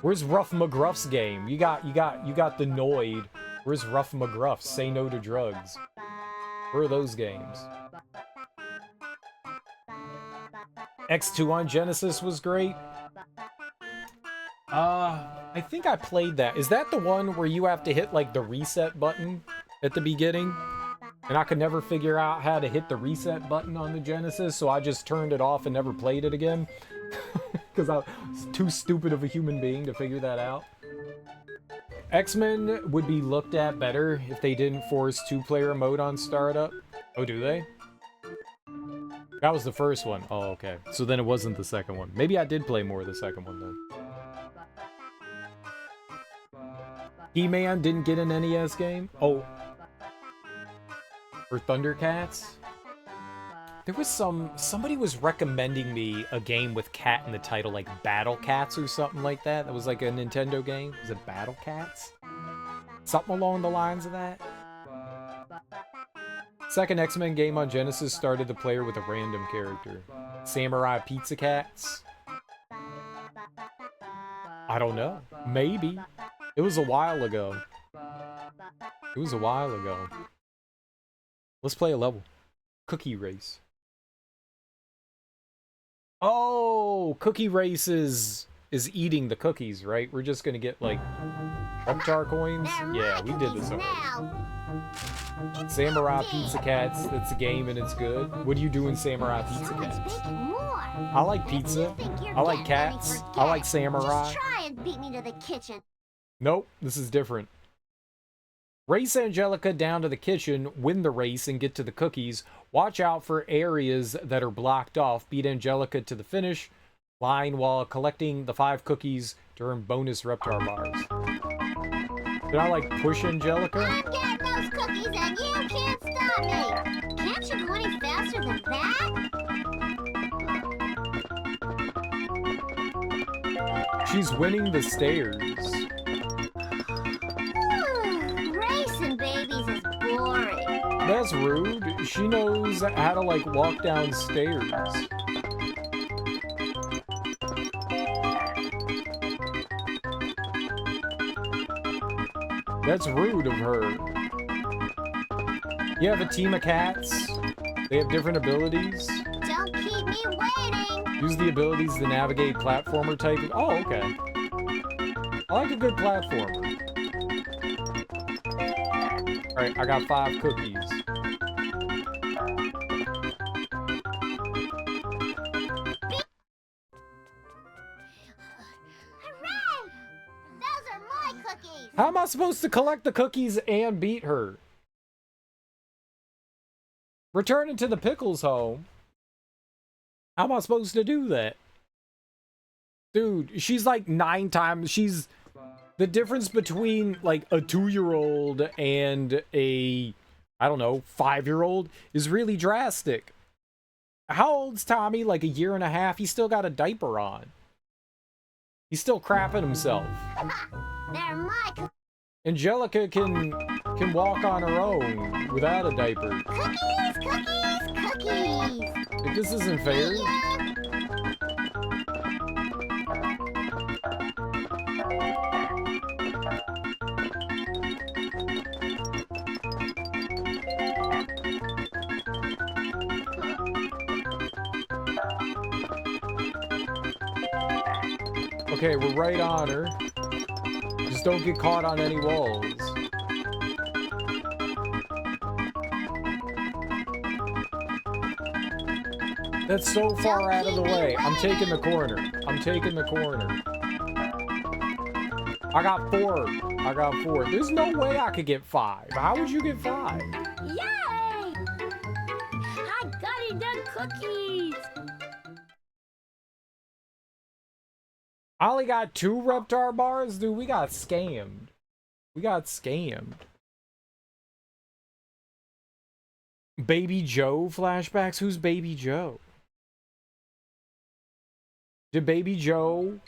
[SPEAKER 1] Where's Rough McGruff's game? You got the Noid. Where's Rough McGruff? Say No to Drugs. Where are those games? X2 on Genesis was great. I think I played that. Is that the one where you have to hit, like, the reset button at the beginning? And I could never figure out how to hit the reset button on the Genesis, so I just turned it off and never played it again. Because I was too stupid of a human being to figure that out. X-Men would be looked at better if they didn't force two-player mode on startup. Oh, do they? That was the first one. Oh, okay. So then it wasn't the second one. Maybe I did play more of the second one then. He-Man didn't get an NES game? Oh. For Thundercats? There was somebody was recommending me a game with cat in the title, like Battle Cats or something like that. That was like a Nintendo game. Was it Battle Cats? Something along the lines of that. Second X-Men game on Genesis started the player with a random character. Samurai Pizza Cats? I don't know. Maybe. It was a while ago. Let's play a level. Cookie Race. Oh, Cookie Race is eating the cookies, right? We're just gonna get, like, Reptar coins? Yeah, we did this already. Samurai Pizza Cats, that's a game and it's good. What do you do in Samurai Pizza Cats? I like pizza. I like cats. I like samurai.
[SPEAKER 2] Try and beat me to the kitchen.
[SPEAKER 1] Nope, this is different. Race Angelica down to the kitchen, win the race, and get to the cookies. Watch out for areas that are blocked off. Beat Angelica to the finish line while collecting the 5 cookies to earn bonus Reptar bars. Did I like push Angelica?
[SPEAKER 2] I'm getting those cookies and you can't stop me. Can't you go any faster than that?
[SPEAKER 1] She's winning the stairs.
[SPEAKER 2] Racing babies is boring.
[SPEAKER 1] That's rude. She knows how to like walk down stairs. That's rude of her. You have a team of cats. They have different abilities.
[SPEAKER 2] Don't keep me waiting.
[SPEAKER 1] Use the abilities to navigate platformer type. Oh, okay. I like a good platformer. Alright, I got 5 cookies.
[SPEAKER 2] Hooray! Those are my cookies.
[SPEAKER 1] How am I supposed to collect the cookies and beat her? Returning to the Pickles home. How am I supposed to do that? Dude, she's like 9 times. She's the difference between like a 2-year-old and a, I don't know, 5-year-old is really drastic. How old's Tommy? Like a year and a half? He's still got a diaper on. He's still crapping himself.
[SPEAKER 2] They're my cookies.
[SPEAKER 1] Angelica can walk on her own without a diaper.
[SPEAKER 2] Cookies, cookies, cookies.
[SPEAKER 1] If this isn't fair. Okay, we're right on her. Just don't get caught on any walls. That's so far out of the way. I'm taking the corner. I'm taking the corner. I got 4. I got 4. There's no way I could get 5. How would you get 5?
[SPEAKER 10] Yay! I got it done cookies.
[SPEAKER 1] I only got 2 Reptar bars? Dude, we got scammed. We got scammed. Baby Joe flashbacks? Who's Baby Joe? Did Baby Joe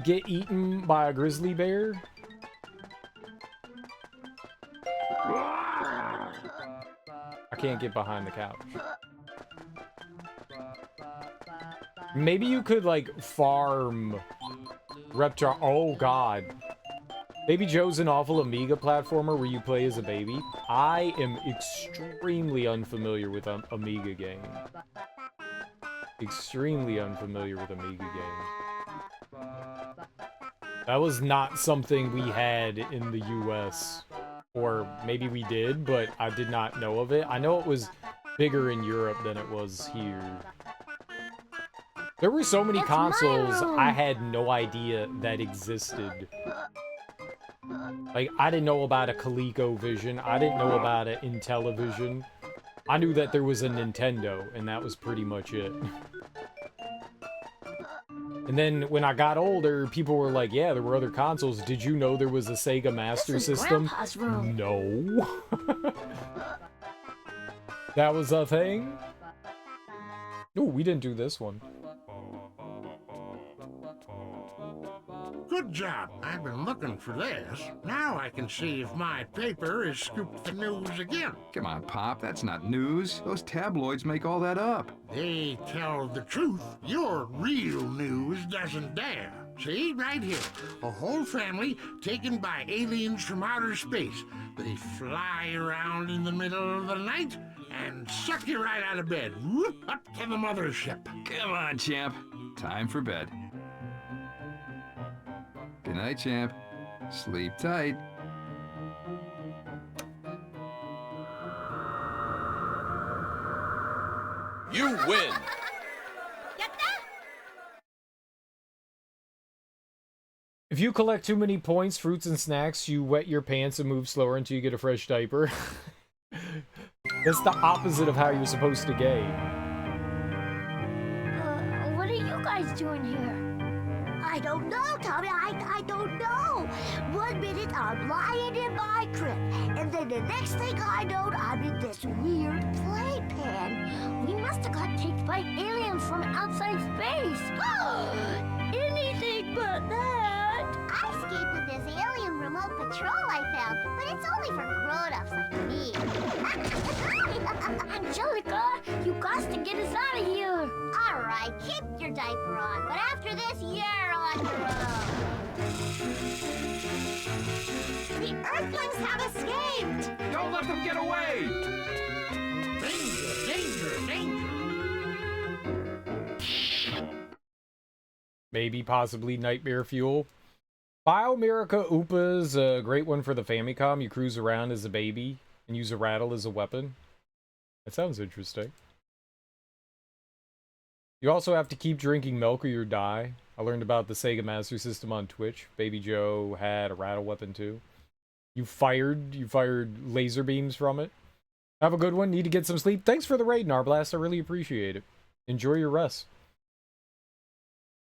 [SPEAKER 1] get eaten by a grizzly bear? I can't get behind the couch. Maybe you could, like, farm Reptar. Oh, God. Baby Joe's an awful Amiga platformer where you play as a baby. I am extremely unfamiliar with Amiga games. Extremely unfamiliar with Amiga games. That was not something we had in the US. Or maybe we did, but I did not know of it. I know it was bigger in Europe than it was here. There were so many consoles I had no idea that existed. Like, I didn't know about a ColecoVision. I didn't know about an Intellivision. I knew that there was a Nintendo, and that was pretty much it. And then when I got older, people were like, yeah, there were other consoles. Did you know there was a Sega Master System? No. That was a thing? Oh, we didn't do this one.
[SPEAKER 9] Good job. I've been looking for this. Now I can see if my paper has scooped the news again.
[SPEAKER 3] Come on, Pop, that's not news. Those tabloids make all that up.
[SPEAKER 9] They tell the truth. Your real news doesn't dare. See, right here. A whole family taken by aliens from outer space. They fly around in the middle of the night and suck you right out of bed. Whoop, up to the mothership.
[SPEAKER 3] Come on, champ. Time for bed. Good night, champ. Sleep tight.
[SPEAKER 13] You win!
[SPEAKER 1] If you collect too many points, fruits, and snacks, you wet your pants and move slower until you get a fresh diaper. That's the opposite of how you're supposed to game.
[SPEAKER 10] What are you guys doing here?
[SPEAKER 2] I don't know, Tommy. I don't know. 1 minute I'm lying in my crib, and then the next thing I know, I'm in this weird playpen.
[SPEAKER 10] We must have got taken by aliens from outside space. Anything but that.
[SPEAKER 2] I escaped with this alien remote patrol I found, but it's only for grown-ups like me.
[SPEAKER 10] Angelica, you got to get us out of here.
[SPEAKER 2] All right, keep your diaper on, but after this, you're on your own.
[SPEAKER 5] The Earthlings have escaped!
[SPEAKER 3] Don't let them get away!
[SPEAKER 9] Danger, danger, danger.
[SPEAKER 1] Maybe, possibly, nightmare fuel. Biomirica Oopa is a great one for the Famicom. You cruise around as a baby and use a rattle as a weapon. That sounds interesting. You also have to keep drinking milk or you die. I learned about the Sega Master System on Twitch. Baby Joe had a rattle weapon too. You fired laser beams from it. Have a good one. Need to get some sleep. Thanks for the raid, Narblast. I really appreciate it. Enjoy your rest.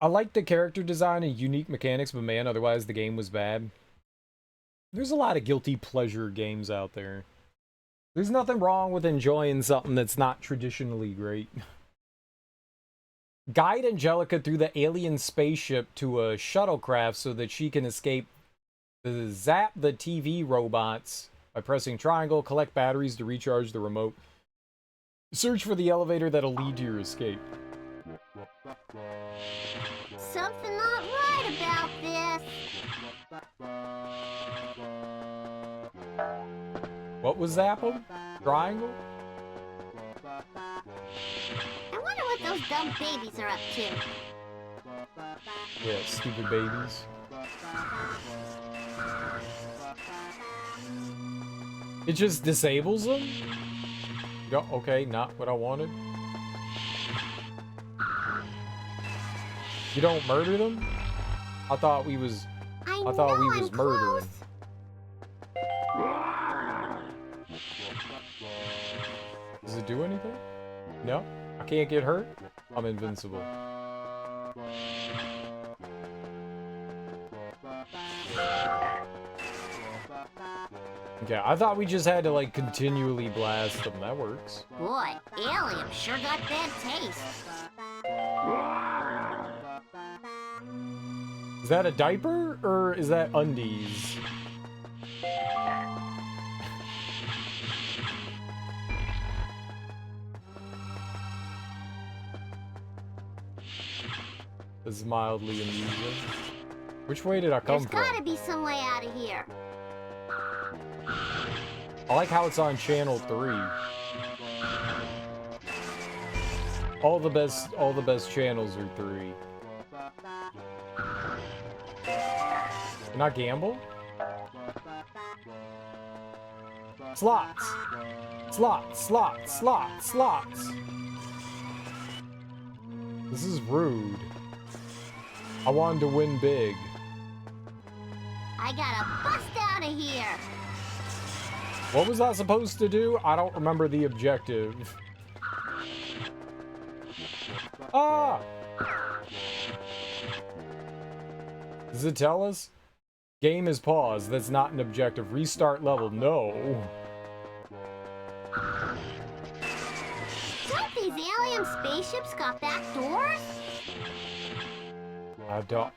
[SPEAKER 1] I like the character design and unique mechanics, but man, otherwise the game was bad. There's a lot of guilty pleasure games out there. There's nothing wrong with enjoying something that's not traditionally great. Guide Angelica through the alien spaceship to a shuttlecraft so that she can escape zap the TV robots by pressing triangle. Collect batteries to recharge the remote. Search for the elevator that'll lead to your escape.
[SPEAKER 2] Something not right about this.
[SPEAKER 1] What was Zappa? Triangle?
[SPEAKER 2] I wonder what those dumb babies are up to.
[SPEAKER 1] Yeah, stupid babies. It just disables them? Yeah, okay, not what I wanted. You don't murder them? I thought we was murdering. Does it do anything? No? I can't get hurt? I'm invincible. Okay, I thought we just had to like continually blast them. That works.
[SPEAKER 2] Boy, Alien sure got bad taste.
[SPEAKER 1] Is that a diaper or is that undies? This is mildly amusing. Which way did I come from?
[SPEAKER 2] There's gotta be some way out of here.
[SPEAKER 1] I like how it's on channel 3. All the best channels are 3. Not gamble? Slots. Slots, slots, slots, slots. This is rude. I wanted to win big.
[SPEAKER 2] I gotta bust out of here.
[SPEAKER 1] What was I supposed to do? I don't remember the objective. Ah! Does it tell us? Game is paused. That's not an objective. Restart level. No.
[SPEAKER 2] Don't these alien spaceships got back doors?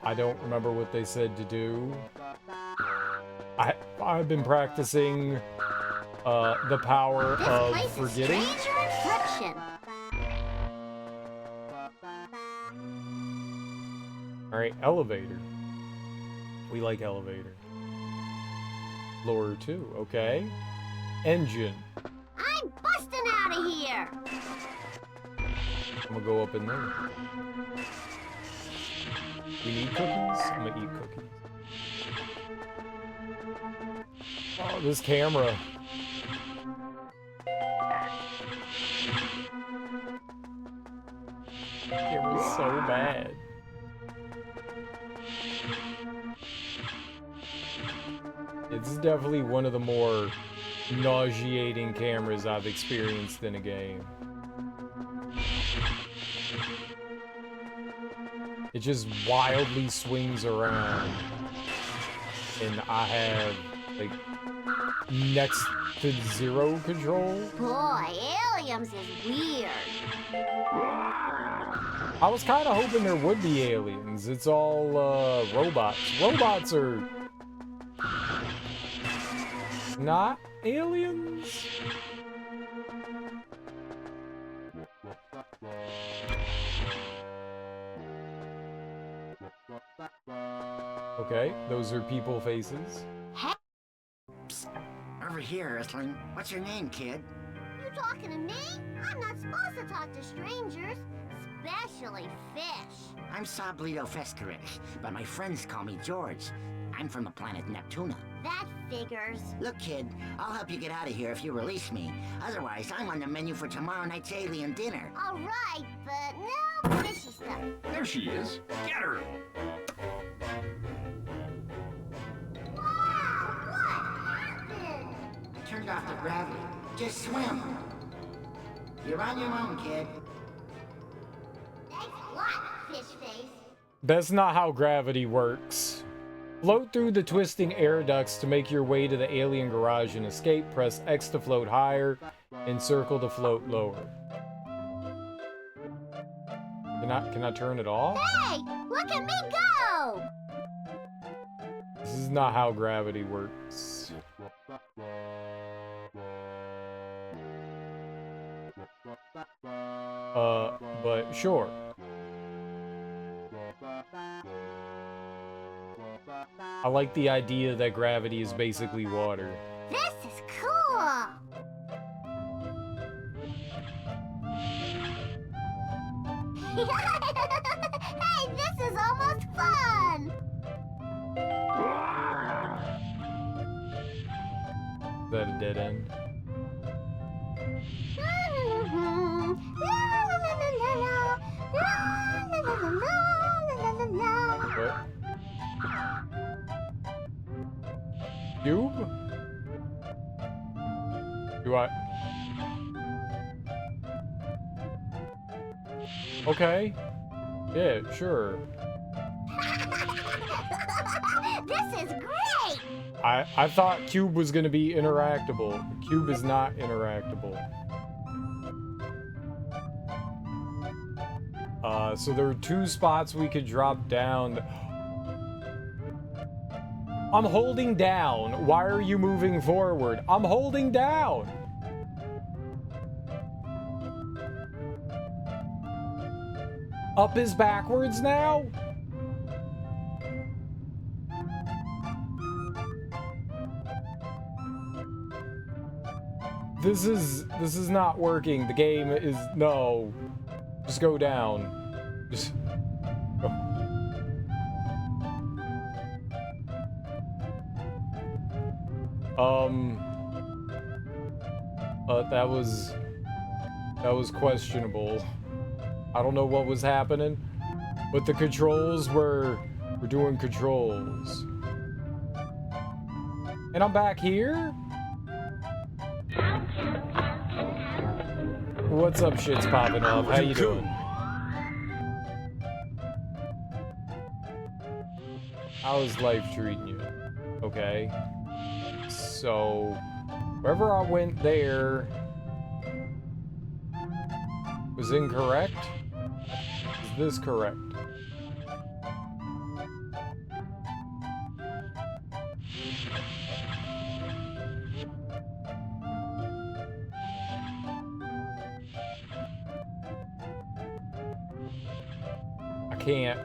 [SPEAKER 1] I don't remember what they said to do. I've been practicing the power of forgetting.
[SPEAKER 2] Stranger and friction.
[SPEAKER 1] All right, elevator. We like elevator. Floor 2, okay. Engine.
[SPEAKER 2] I'm busting out of here.
[SPEAKER 1] I'm gonna go up in there. We need cookies? I'm gonna eat cookies. Oh, this camera. Camera's so bad. It's definitely one of the more nauseating cameras I've experienced in a game. It just wildly swings around. And I have, like, next to zero control.
[SPEAKER 2] Boy, aliens is weird.
[SPEAKER 1] I was kind of hoping there would be aliens. It's all, robots. Robots are not aliens? Okay, those are people faces.
[SPEAKER 6] Psst. Over here, Earthling. What's your name, kid?
[SPEAKER 2] You talking to me? I'm not supposed to talk to strangers, especially fish.
[SPEAKER 6] I'm Sablito Feskerich, but my friends call me George. I'm from the planet Neptuna.
[SPEAKER 2] That figures.
[SPEAKER 6] Look, kid, I'll help you get out of here if you release me. Otherwise, I'm on the menu for tomorrow night's alien dinner.
[SPEAKER 2] All right, but no fishy stuff.
[SPEAKER 3] There she is. Get her.
[SPEAKER 2] Wow, what happened?
[SPEAKER 6] I turned off the gravity. Just swim. You're on your own, kid.
[SPEAKER 2] Thanks a lot, fish face.
[SPEAKER 1] That's not how gravity works. Float through the twisting air ducts to make your way to the alien garage and escape. Press X to float higher and circle to float lower. Can I turn it off?
[SPEAKER 2] Hey, look at me go!
[SPEAKER 1] This is not how gravity works. But sure. I like the idea that gravity is basically water.
[SPEAKER 2] This is cool! Hey, this is almost fun!
[SPEAKER 1] Is that a dead end? What? Cube? Do I? Okay. Yeah, sure.
[SPEAKER 2] This is great!
[SPEAKER 1] I thought Cube was gonna be interactable. Cube is not interactable. So there are 2 spots we could drop down. I'm holding down. Why are you moving forward? I'm holding down. Up is backwards now? This is not working. The game is no. Just go down. Just go. That was questionable. I don't know what was happening, but the controls were doing controls. And I'm back here? What's up, shit's popping off? How you doing? How's life treating you? Okay. So, wherever I went there was incorrect? Is this correct? I can't.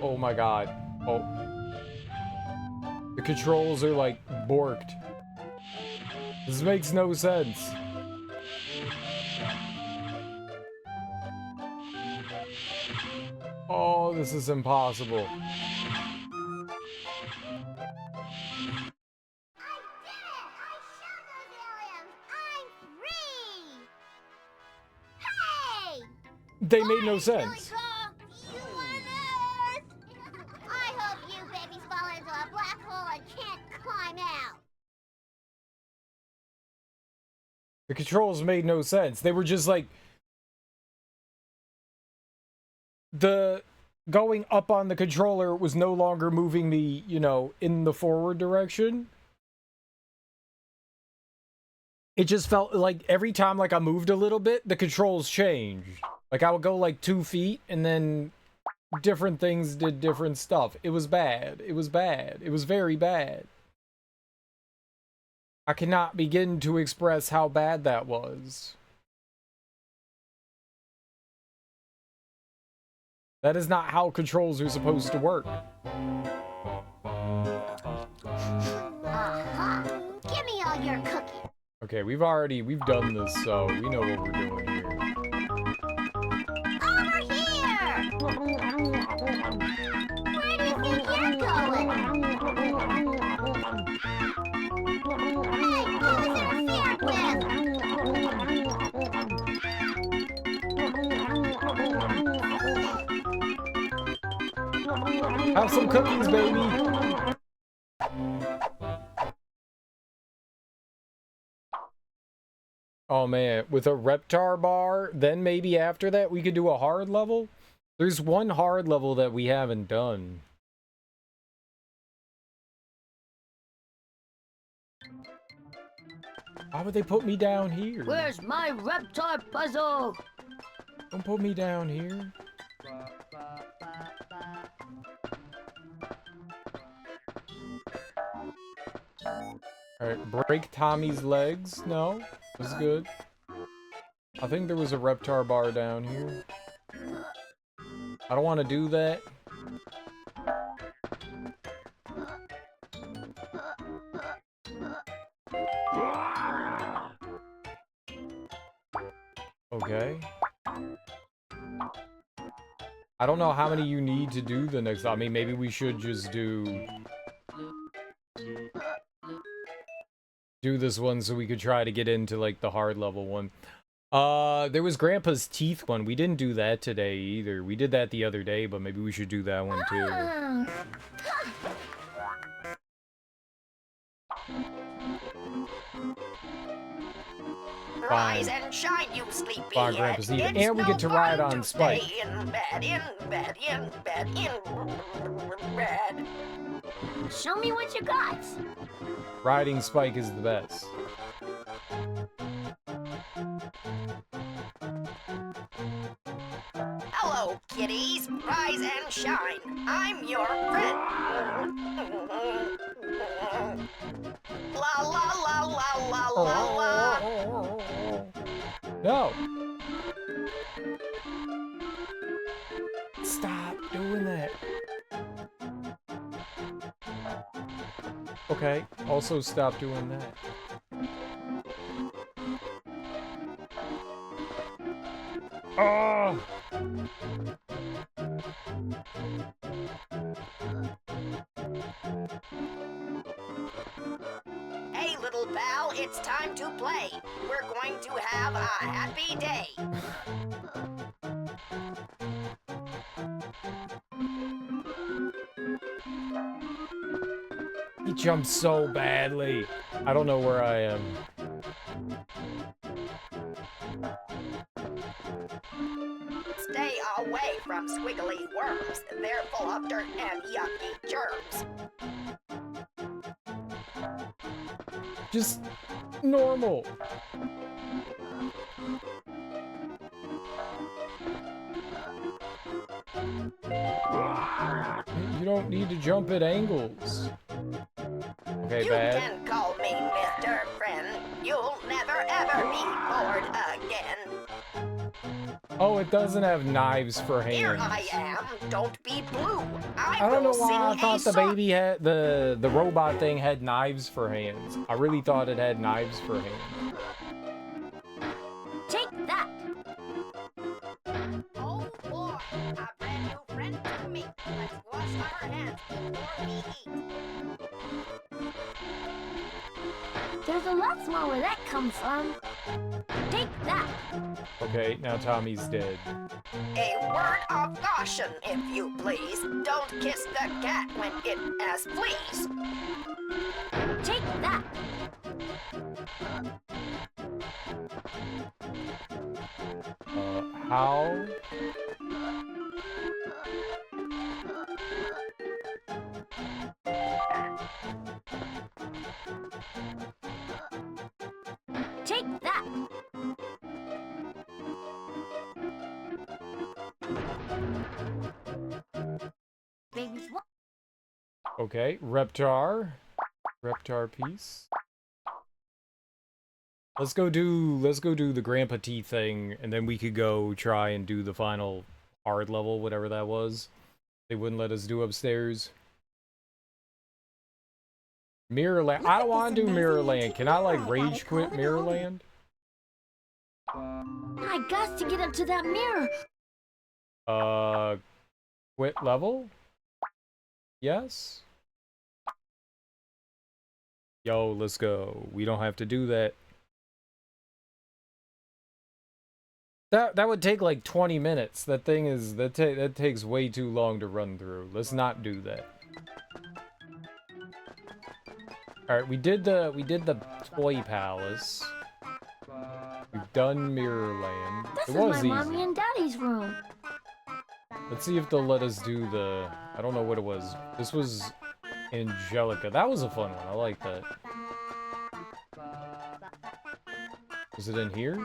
[SPEAKER 1] Oh my god. Oh. The controls are like borked. This makes no sense. Oh, this is impossible.
[SPEAKER 2] I did it! I showed those aliens! I'm free! Hey!
[SPEAKER 1] They made no sense.
[SPEAKER 2] You on Earth! I hope you babies fall into a black hole and can't climb out.
[SPEAKER 1] The controls made no sense. They were just like the going up on the controller was no longer moving me, you know, in the forward direction. It just felt like every time like I moved a little bit, the controls changed. Like I would go like 2 feet and then different things did different stuff. It was bad. It was bad. It was very bad. I cannot begin to express how bad that was. That is not how controls are supposed to work.
[SPEAKER 2] Give me all your cookies.
[SPEAKER 1] Okay, we've done this, so we know what we're doing here.
[SPEAKER 2] Over here! Where do you think you're going? Hey, who was interfered with?
[SPEAKER 1] Have some cookies, baby! Oh man, with a Reptar bar, then maybe after that we could do a hard level? There's one hard level that we haven't done. Why would they put me down here?
[SPEAKER 10] Where's my Reptar puzzle?
[SPEAKER 1] Don't put me down here. Alright, break Tommy's legs. No, that's good. I think there was a Reptar bar down here. I don't want to do that. Okay. I don't know how many you need to do the next. I mean, maybe we should just do this one so we could try to get into like the hard level one. There was Grandpa's teeth one. We didn't do that today either. We did that the other day, but maybe we should do that one too.
[SPEAKER 4] Rise and shine, you sleepy
[SPEAKER 1] Fine, Grandpa's teeth. And we get to ride on Spike.
[SPEAKER 4] Stay in bed, in bed, in bed, in bed.
[SPEAKER 10] Show me what you got.
[SPEAKER 1] Riding Spike is the best.
[SPEAKER 4] Hello, kitties. Rise and shine. I'm your friend. La la la la la la la.
[SPEAKER 1] No. Stop doing that. Okay, also stop doing that. Oh!
[SPEAKER 4] Hey, little pal, it's time to play. We're going to have a happy day.
[SPEAKER 1] He jumped so badly. I don't know where I am.
[SPEAKER 4] Stay away from squiggly worms. They're full of dirt and yucky germs.
[SPEAKER 1] Just normal. You don't need to jump at angles. Okay,
[SPEAKER 4] You
[SPEAKER 1] bad.
[SPEAKER 4] can call me Mr. Friend. You'll never ever be bored again.
[SPEAKER 1] Oh, it doesn't have knives for hands.
[SPEAKER 4] Here I am. Don't be blue.
[SPEAKER 1] I don't know
[SPEAKER 4] will
[SPEAKER 1] why I
[SPEAKER 4] sing
[SPEAKER 1] thought
[SPEAKER 4] a
[SPEAKER 1] the
[SPEAKER 4] song.
[SPEAKER 1] baby had the robot thing had knives for hands. I really thought it had knives for hands.
[SPEAKER 10] Take that.
[SPEAKER 4] Oh boy, a brand new friend to meet. Let's wash our hands before we eat.
[SPEAKER 10] There's a lot more where that comes from. Take that.
[SPEAKER 1] Okay, now Tommy's dead.
[SPEAKER 4] A word of caution, if you please. Don't kiss the cat when it has fleas.
[SPEAKER 10] Take that.
[SPEAKER 1] How?
[SPEAKER 10] Take that. Babies, what?
[SPEAKER 1] Okay, Reptar. Reptar piece. Let's go do the Grandpa T thing, and then we could go try and do the final hard level, whatever that was. They wouldn't let us do upstairs. Mirrorland. I don't want to do Mirrorland. Can I like rage quit Mirrorland?
[SPEAKER 10] I got to get up to that mirror.
[SPEAKER 1] Quit level? Yes? Yo, let's go. We don't have to do that. That would take like 20 minutes. That thing is that takes way too long to run through. Let's not do that. All right, we did the Toy Palace. We've done Mirrorland.
[SPEAKER 10] This
[SPEAKER 1] It
[SPEAKER 10] is
[SPEAKER 1] was
[SPEAKER 10] my
[SPEAKER 1] easy.
[SPEAKER 10] mommy and daddy's room.
[SPEAKER 1] Let's see if they'll let us do the... I don't know what it was. This was Angelica. That was a fun one. I like that. Was it in here?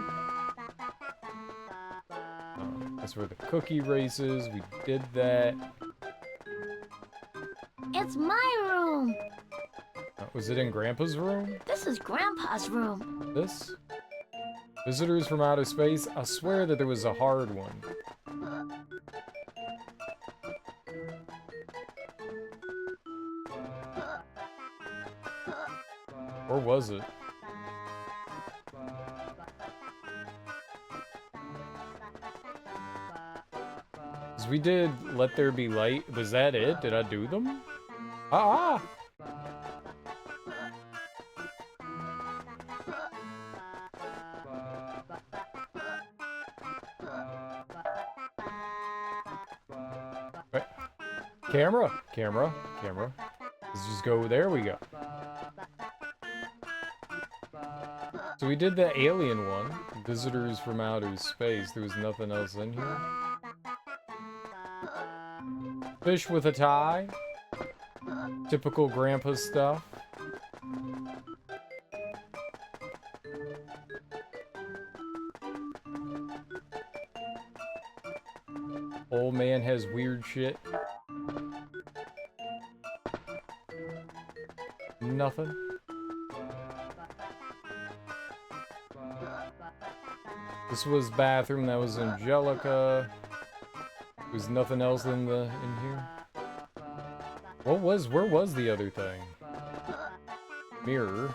[SPEAKER 1] Oh, that's where the cookie race is. We did that.
[SPEAKER 10] It's my room.
[SPEAKER 1] Was it in Grandpa's room?
[SPEAKER 10] This is Grandpa's room.
[SPEAKER 1] This? Visitors from outer space? I swear that there was a hard one. Or was it? Because we did Let There Be Light. Was that it? Did I do them? Ah! Wait. Camera! Camera! Camera. Let's just go, there we go. So we did the alien one. Visitors from outer space. There was nothing else in here. Fish with a tie. Typical grandpa stuff. Old man has weird shit. Nothing. This was bathroom, that was Angelica. There's nothing else in here. Where was the other thing? Mirror.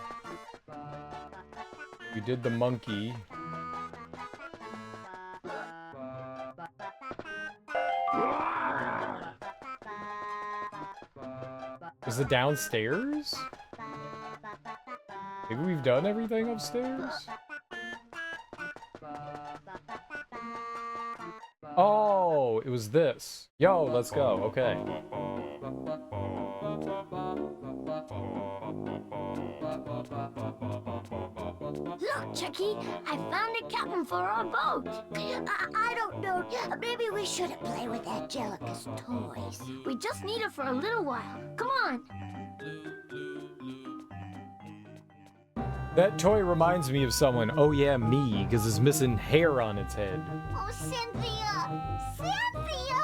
[SPEAKER 1] We did the monkey. Was it downstairs? Maybe we've done everything upstairs? Oh, it was this. Yo, let's go. Okay.
[SPEAKER 10] Look, Chucky, I found a captain for our boat.
[SPEAKER 2] I don't know. Maybe we shouldn't play with Angelica's toys.
[SPEAKER 10] We just need it for a little while. Come on.
[SPEAKER 1] That toy reminds me of someone. Oh yeah, me, because it's missing hair on its head.
[SPEAKER 2] Oh, Cynthia! Cynthia!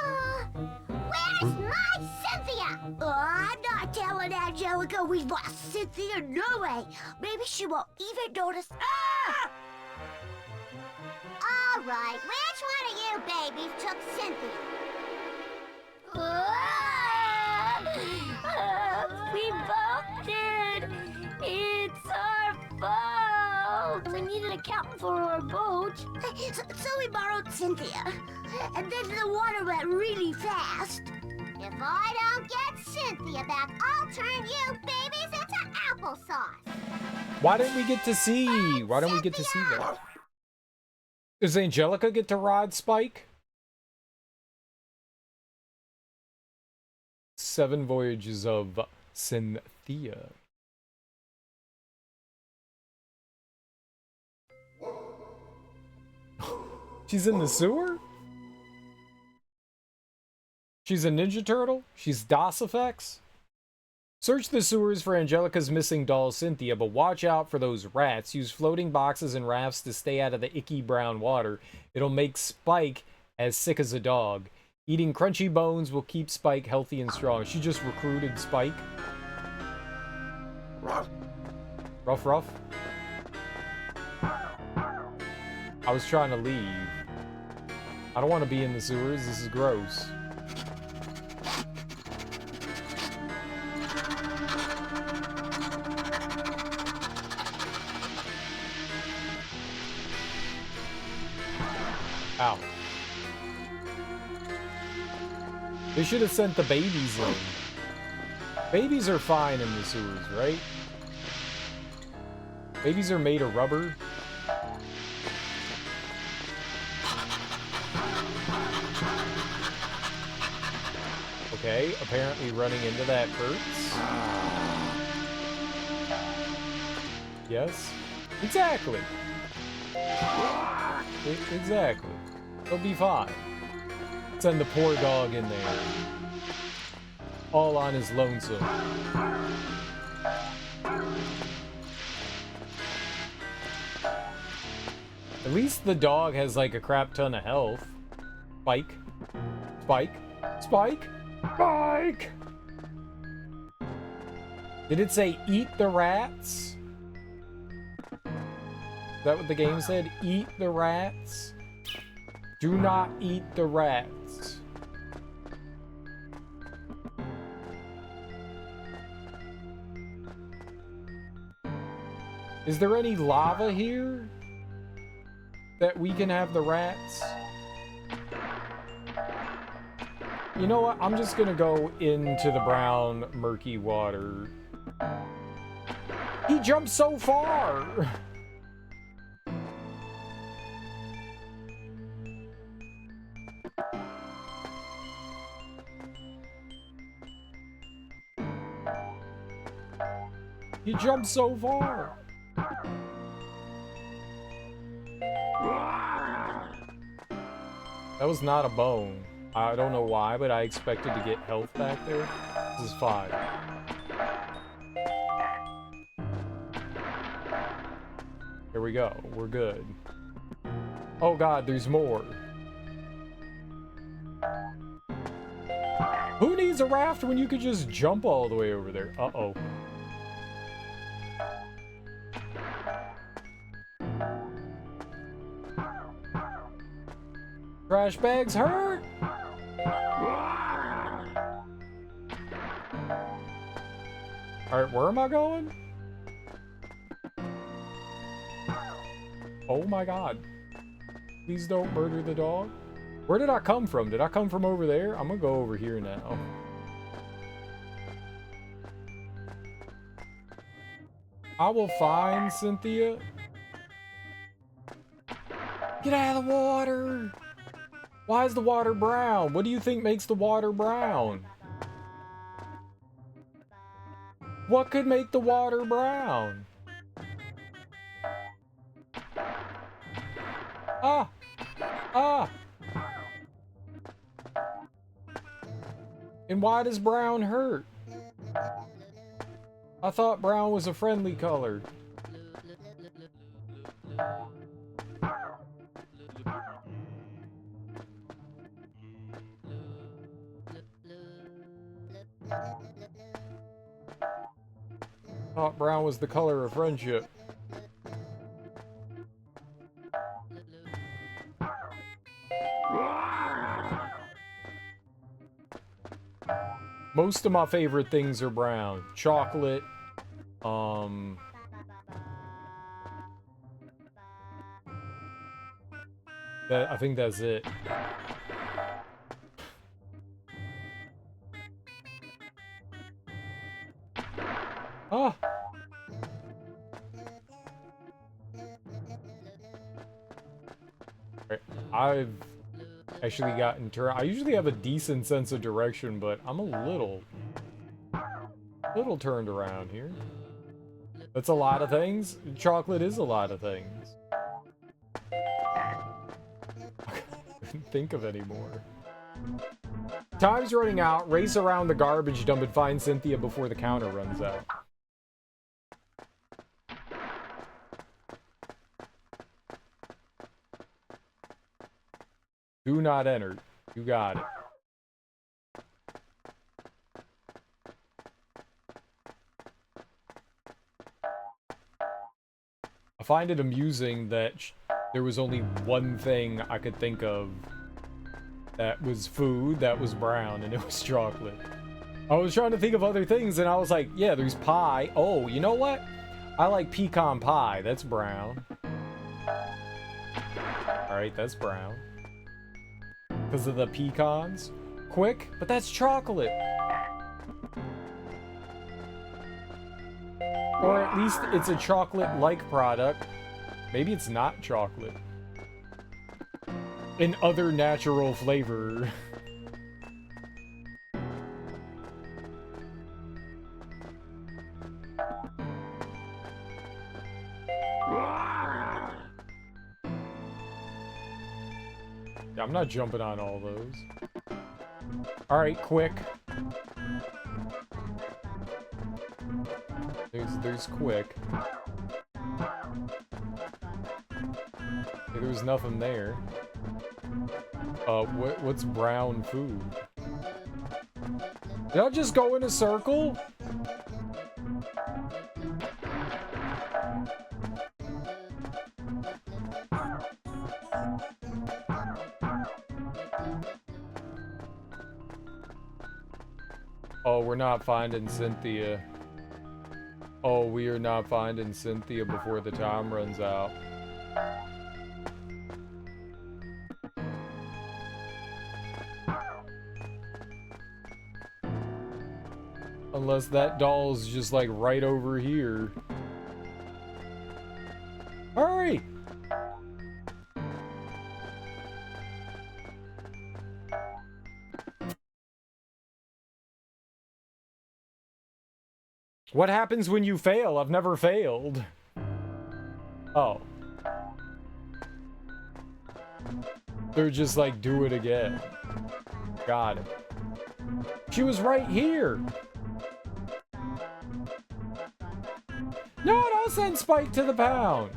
[SPEAKER 2] Where's my Cynthia? I'm not telling Angelica we lost Cynthia, no way. Maybe she won't even notice. Ah! All right, which one of you babies took Cynthia?
[SPEAKER 10] We both did. It's our fault. We needed a captain for our boat.
[SPEAKER 2] So we borrowed Cynthia. And then the water went really fast. If I don't get Cynthia back, I'll turn you babies into applesauce.
[SPEAKER 1] Why didn't we get to see? Why don't we get to see that? Does Angelica get to ride Spike? 7 Voyages of Cynthia. She's in the sewer? She's a Ninja Turtle? She's DOS effects? Search the sewers for Angelica's missing doll, Cynthia, but watch out for those rats. Use floating boxes and rafts to stay out of the icky brown water. It'll make Spike as sick as a dog. Eating crunchy bones will keep Spike healthy and strong. She just recruited Spike. Ruff. Ruff. I was trying to leave. I don't want to be in the sewers. This is gross. Ow. They should have sent the babies in. Babies are fine in the sewers, right? Babies are made of rubber. Okay, apparently running into that hurts. Yes. Exactly. Exactly. They'll be fine. Send the poor dog in there. All on his lonesome. At least the dog has like a crap ton of health. Spike. Spike. Spike. Spike! Did it say eat the rats? Is that what the game said? Eat the rats? Do not eat the rats. Is there any lava here that we can have the rats? You know what? I'm just gonna go into the brown, murky water. He jumped so far! He jumped so far! That was not a bone. I don't know why, but I expected to get health back there. This is 5. Here we go. We're good. Oh god, there's more. Who needs a raft when you could just jump all the way over there? Uh-oh. Trash bags hurt? Alright, where am I going? Oh my god. Please don't murder the dog. Where did I come from? Did I come from over there? I'm gonna go over here now. I will find Cynthia. Get out of the water! Why is the water brown? What do you think makes the water brown? What could make the water brown? Ah! Ah! And why does brown hurt? I thought brown was a friendly color. Thought brown was the color of friendship. Most of my favorite things are brown. Chocolate. I think that's it. Ah! I've actually gotten I usually have a decent sense of direction, but I'm a little turned around here. That's a lot of things. Chocolate is a lot of things. I couldn't think of any more. Time's running out. Race around the garbage dump and find Cynthia before the counter runs out. Do not enter. You got it. I find it amusing that there was only one thing I could think of that was food, that was brown, and it was chocolate. I was trying to think of other things, and I was like, yeah, there's pie. Oh, you know what? I like pecan pie. That's brown. Alright, that's brown. Because of the pecans. Quick, but that's chocolate. Or at least it's a chocolate-like product. Maybe it's not chocolate. An other natural flavor. Yeah, I'm not jumping on all those. Alright, quick. There's quick. There was nothing there. What's brown food? Did I just go in a circle? Oh, we're not finding Cynthia. Oh, we are not finding Cynthia before the time runs out. Unless that doll's just like right over here. Hurry! What happens when you fail? I've never failed. Oh. They're just like, do it again. Got it. She was right here. No, don't send Spike to the pound.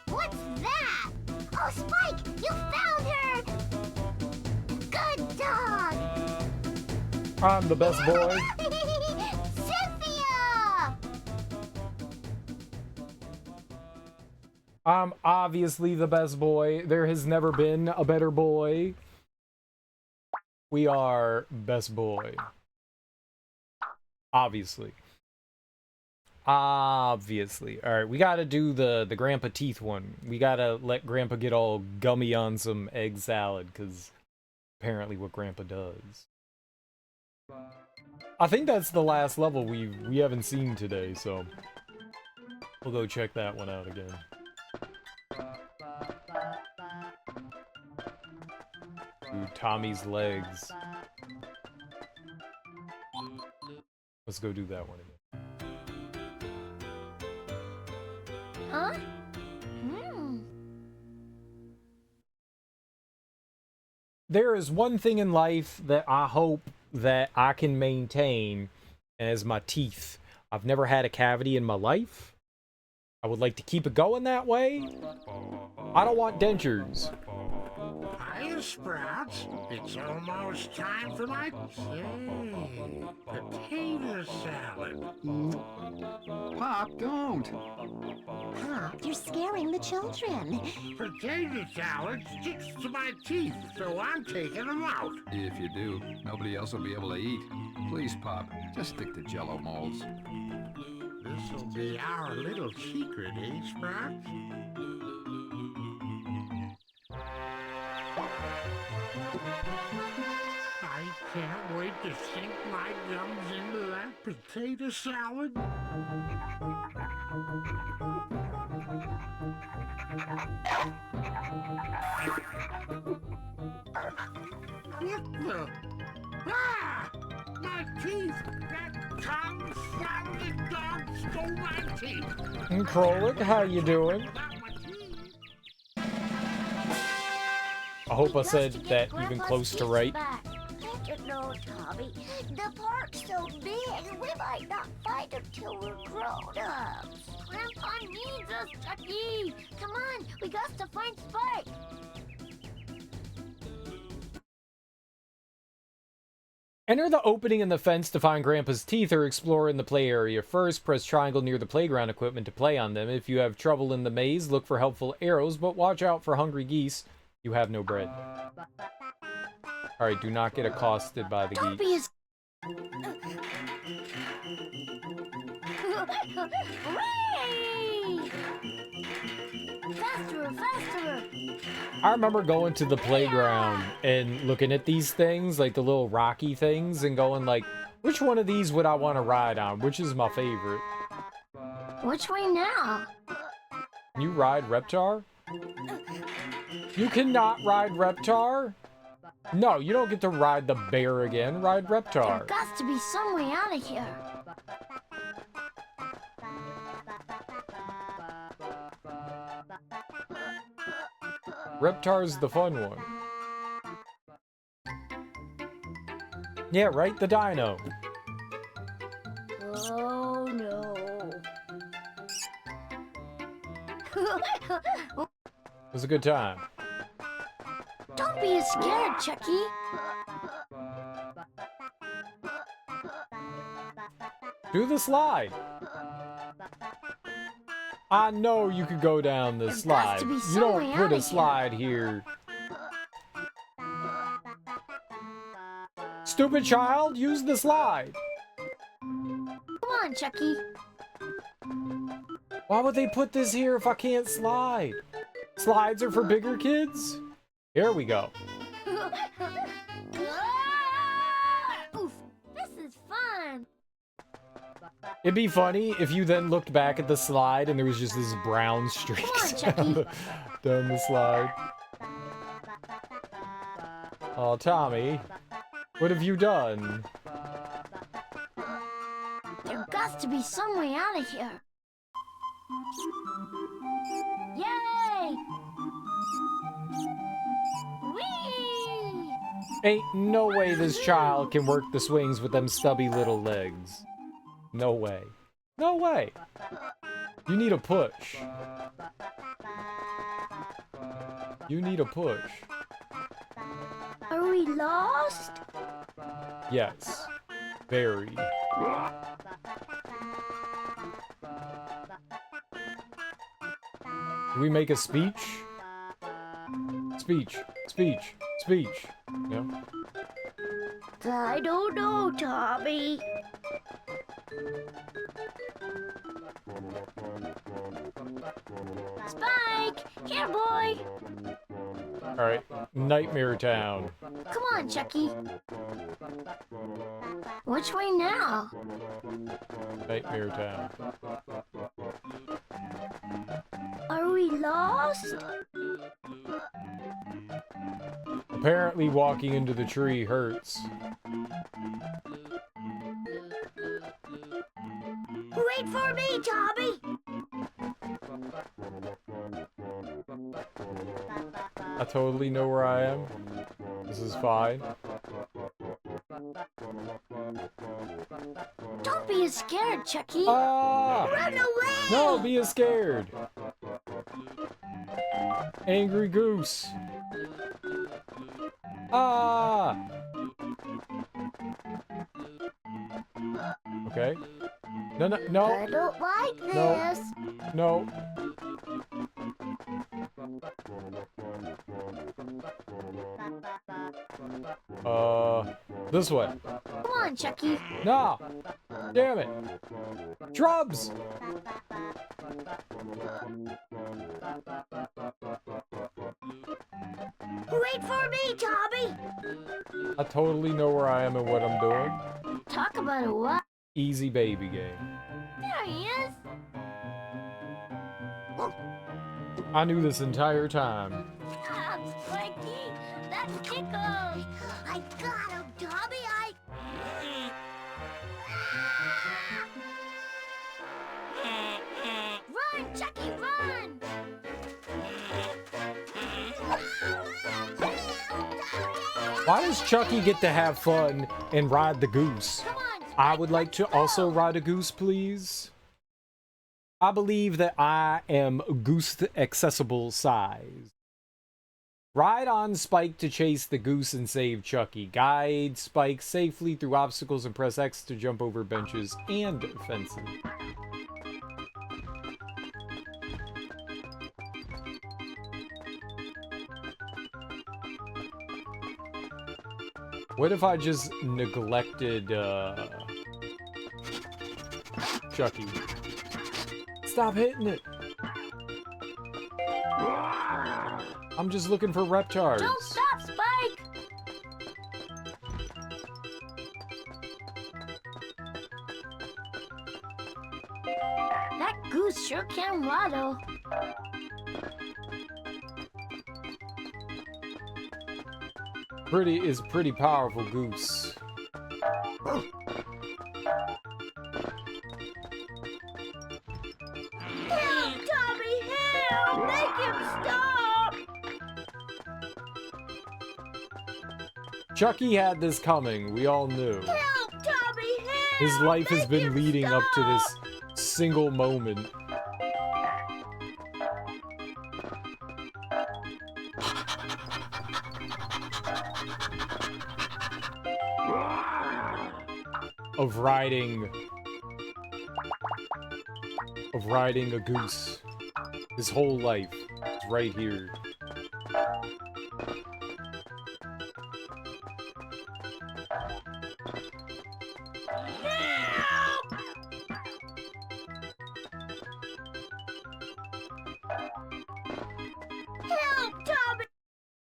[SPEAKER 2] What's that? Oh, Spike, you found her! Good dog!
[SPEAKER 1] I'm the best boy.
[SPEAKER 2] Cynthia!
[SPEAKER 1] I'm obviously the best boy. There has never been a better boy. We are best boy. Obviously. Obviously. Alright, we gotta do the grandpa teeth one. We gotta let grandpa get all gummy on some egg salad, because apparently what grandpa does. I think that's the last level we haven't seen today, so we'll go check that one out again. Ooh, Tommy's legs. Let's go do that one again.
[SPEAKER 10] Huh?
[SPEAKER 1] There is one thing in life that I hope that I can maintain as my teeth. I've never had a cavity in my life. I would like to keep it going that way. I don't want dentures.
[SPEAKER 9] Hiya, Sprouts. It's almost time for my potato salad.
[SPEAKER 3] Pop, don't.
[SPEAKER 5] Pop, you're scaring the children.
[SPEAKER 9] Potato salad sticks to my teeth, so I'm taking them out.
[SPEAKER 3] If you do, nobody else will be able to eat. Please, Pop, just stick to Jell-O molds.
[SPEAKER 9] This'll be our little secret, eh, Sprouts? I Can't wait to sink my gums into that potato salad. What the? Ah! My teeth! That confounded dog stole my teeth!
[SPEAKER 1] And Krolik, how you doing? I hope I said that even close to right.
[SPEAKER 10] I don't know, Tommy. The park's so big, we might not find him till we're grown-ups. Grandpa needs us, Chucky. Come on, we got to find Spike.
[SPEAKER 1] Enter the opening in the fence to find Grandpa's teeth or explore in the play area. First, press triangle near the playground equipment to play on them. If you have trouble in the maze, look for helpful arrows, but watch out for hungry geese. You have no bread. Alright, do not get accosted by the
[SPEAKER 10] Don't
[SPEAKER 1] geese.
[SPEAKER 10] be Whee! Faster, faster!
[SPEAKER 1] I remember going to the playground and looking at these things, like the little rocky things, and going like, which one of these would I want to ride on? Which is my favorite?
[SPEAKER 10] Which way now?
[SPEAKER 1] Can you ride Reptar? You cannot ride Reptar? No, you don't get to ride the bear again. Ride Reptar.
[SPEAKER 10] There got to be some way out of here.
[SPEAKER 1] Reptar's the fun one. Yeah, right? The dino.
[SPEAKER 10] Oh no.
[SPEAKER 1] It was a good time.
[SPEAKER 10] Don't be scared, Chucky.
[SPEAKER 1] Do the slide. I know you could go down the slide. You don't put a slide here. Stupid child, use the slide.
[SPEAKER 10] Come on, Chucky.
[SPEAKER 1] Why would they put this here if I can't slide? Slides are for bigger kids? Here we go.
[SPEAKER 10] Oof, this is fun.
[SPEAKER 1] It'd be funny if you then looked back at the slide and there was just this brown streaks down the slide. Oh, Tommy, what have you done?
[SPEAKER 10] There got to be some way out of here. Yay! Whee!
[SPEAKER 1] Ain't no way this child can work the swings with them stubby little legs. No way. No way. You need a push. You need a push.
[SPEAKER 10] Are we lost?
[SPEAKER 1] Yes. Very. Do we make a speech? Speech. Speech. Speech. No?
[SPEAKER 10] I don't know, Tommy. Spike! Here, boy!
[SPEAKER 1] Alright. Nightmare Town.
[SPEAKER 10] Come on, Chucky. Which way now?
[SPEAKER 1] Nightmare Town.
[SPEAKER 10] Are we lost?
[SPEAKER 1] Apparently walking into the tree hurts.
[SPEAKER 10] Wait for me, Tommy!
[SPEAKER 1] I totally know where I am. This is fine.
[SPEAKER 10] Don't be scared, Chucky.
[SPEAKER 1] Ah!
[SPEAKER 10] Run away!
[SPEAKER 1] No, be scared. Angry goose. Ah! Okay. No, no, no.
[SPEAKER 10] I don't like this.
[SPEAKER 1] No. This way.
[SPEAKER 10] Come on, Chucky.
[SPEAKER 1] No! Damn it! Shrubs!
[SPEAKER 10] Wait for me, Tommy!
[SPEAKER 1] I totally know where I am and what I'm doing.
[SPEAKER 10] Talk about a what?
[SPEAKER 1] Easy baby game.
[SPEAKER 10] There he is.
[SPEAKER 1] I knew this entire time.
[SPEAKER 10] Stop, Spiky. That tickles.
[SPEAKER 2] I got him, Tommy.
[SPEAKER 10] Run, Chucky, run!
[SPEAKER 1] Why does Chucky get to have fun and ride the goose?
[SPEAKER 10] Come on, Spike,
[SPEAKER 1] I would like to
[SPEAKER 10] let's go.
[SPEAKER 1] also ride a goose, please. I believe that I am goose accessible size. Ride on Spike to chase the goose and save Chucky. Guide Spike safely through obstacles and press X to jump over benches and fences. What if I just neglected, Chucky? Stop hitting it! I'm just looking for Reptars.
[SPEAKER 10] Don't stop, Spike! That goose sure can waddle.
[SPEAKER 1] Pretty powerful goose.
[SPEAKER 10] Help, Tommy, help! Make him stop!
[SPEAKER 1] Chucky had this coming, we all knew.
[SPEAKER 10] Help, Tommy, help!
[SPEAKER 1] His life has
[SPEAKER 10] Make
[SPEAKER 1] been
[SPEAKER 10] him
[SPEAKER 1] leading up to this
[SPEAKER 10] stop!
[SPEAKER 1] single moment. Of riding a goose. His whole life is right here.
[SPEAKER 10] Help, Tommy!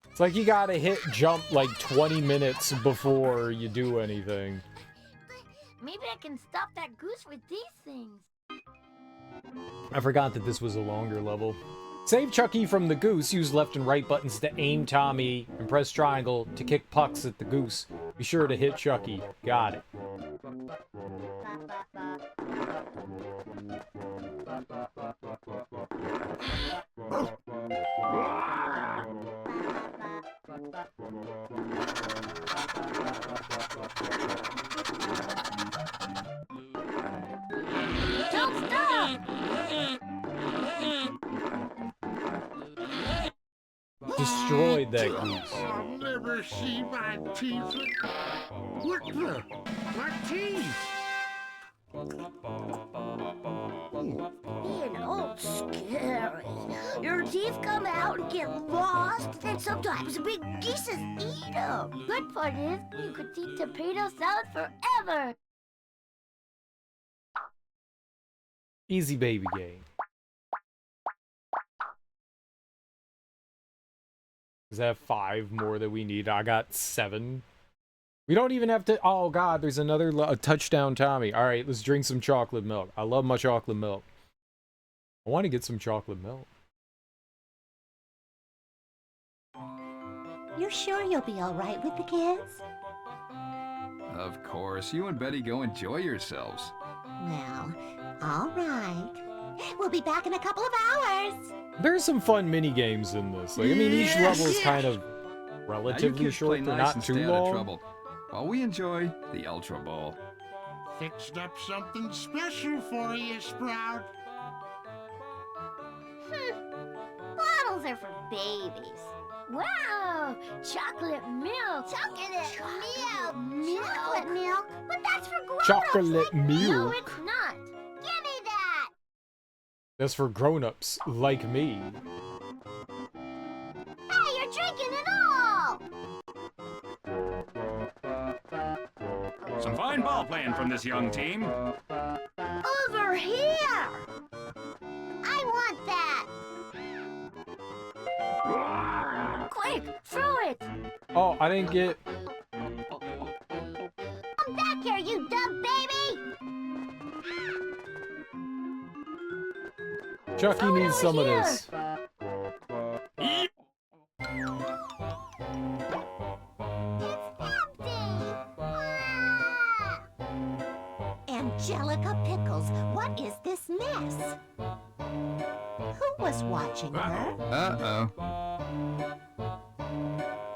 [SPEAKER 1] It's like you gotta hit jump like 20 minutes before you do anything.
[SPEAKER 10] Maybe I can stop that goose with these things.
[SPEAKER 1] I forgot that this was a longer level. Save Chucky from the goose. Use left and right buttons to aim Tommy and press triangle to kick pucks at the goose. Be sure to hit Chucky. Got it.
[SPEAKER 10] Don't stop!
[SPEAKER 1] Destroyed that goose.
[SPEAKER 9] I'll never see my teeth. What the? My teeth?
[SPEAKER 2] You know, scary. Your teeth come out and get lost, and sometimes the big geese eat them.
[SPEAKER 10] Good part is, you could eat tomato salad forever.
[SPEAKER 1] Easy baby game. Does that have 5 more that we need? I got 7. We don't even have to... Oh, God, there's another touchdown Tommy. All right, let's drink some chocolate milk. I love my chocolate milk. I want to get some chocolate milk.
[SPEAKER 5] You're sure you'll be all right with the kids?
[SPEAKER 3] Of course. You and Betty go enjoy yourselves.
[SPEAKER 5] Well, all right. We'll be back in a couple of hours.
[SPEAKER 1] There's some fun mini games in this. Like, I mean, each level is kind of
[SPEAKER 3] Now you
[SPEAKER 1] relatively
[SPEAKER 3] kids play
[SPEAKER 1] short. They're
[SPEAKER 3] nice
[SPEAKER 1] not
[SPEAKER 3] and
[SPEAKER 1] too
[SPEAKER 3] stay out of
[SPEAKER 1] long.
[SPEAKER 3] trouble, while we enjoy the Ultra Bowl.
[SPEAKER 9] Fixed up something special for you, Sprout.
[SPEAKER 2] Bottles are for babies.
[SPEAKER 10] Wow! Chocolate milk!
[SPEAKER 2] Chocolate milk. Chocolate milk? But that's for grown-ups.
[SPEAKER 1] Chocolate
[SPEAKER 10] No,
[SPEAKER 1] milk.
[SPEAKER 10] it's not.
[SPEAKER 2] Give me that.
[SPEAKER 1] That's for grown-ups like me.
[SPEAKER 2] Hey, you're drinking it all.
[SPEAKER 8] Some fine ball playing from this young team.
[SPEAKER 2] Over here. I want that.
[SPEAKER 10] Quick, throw it!
[SPEAKER 1] Oh, I didn't get... Chucky needs some of this.
[SPEAKER 5] Angelica Pickles, what is this mess? Who was watching her?
[SPEAKER 3] Uh-oh.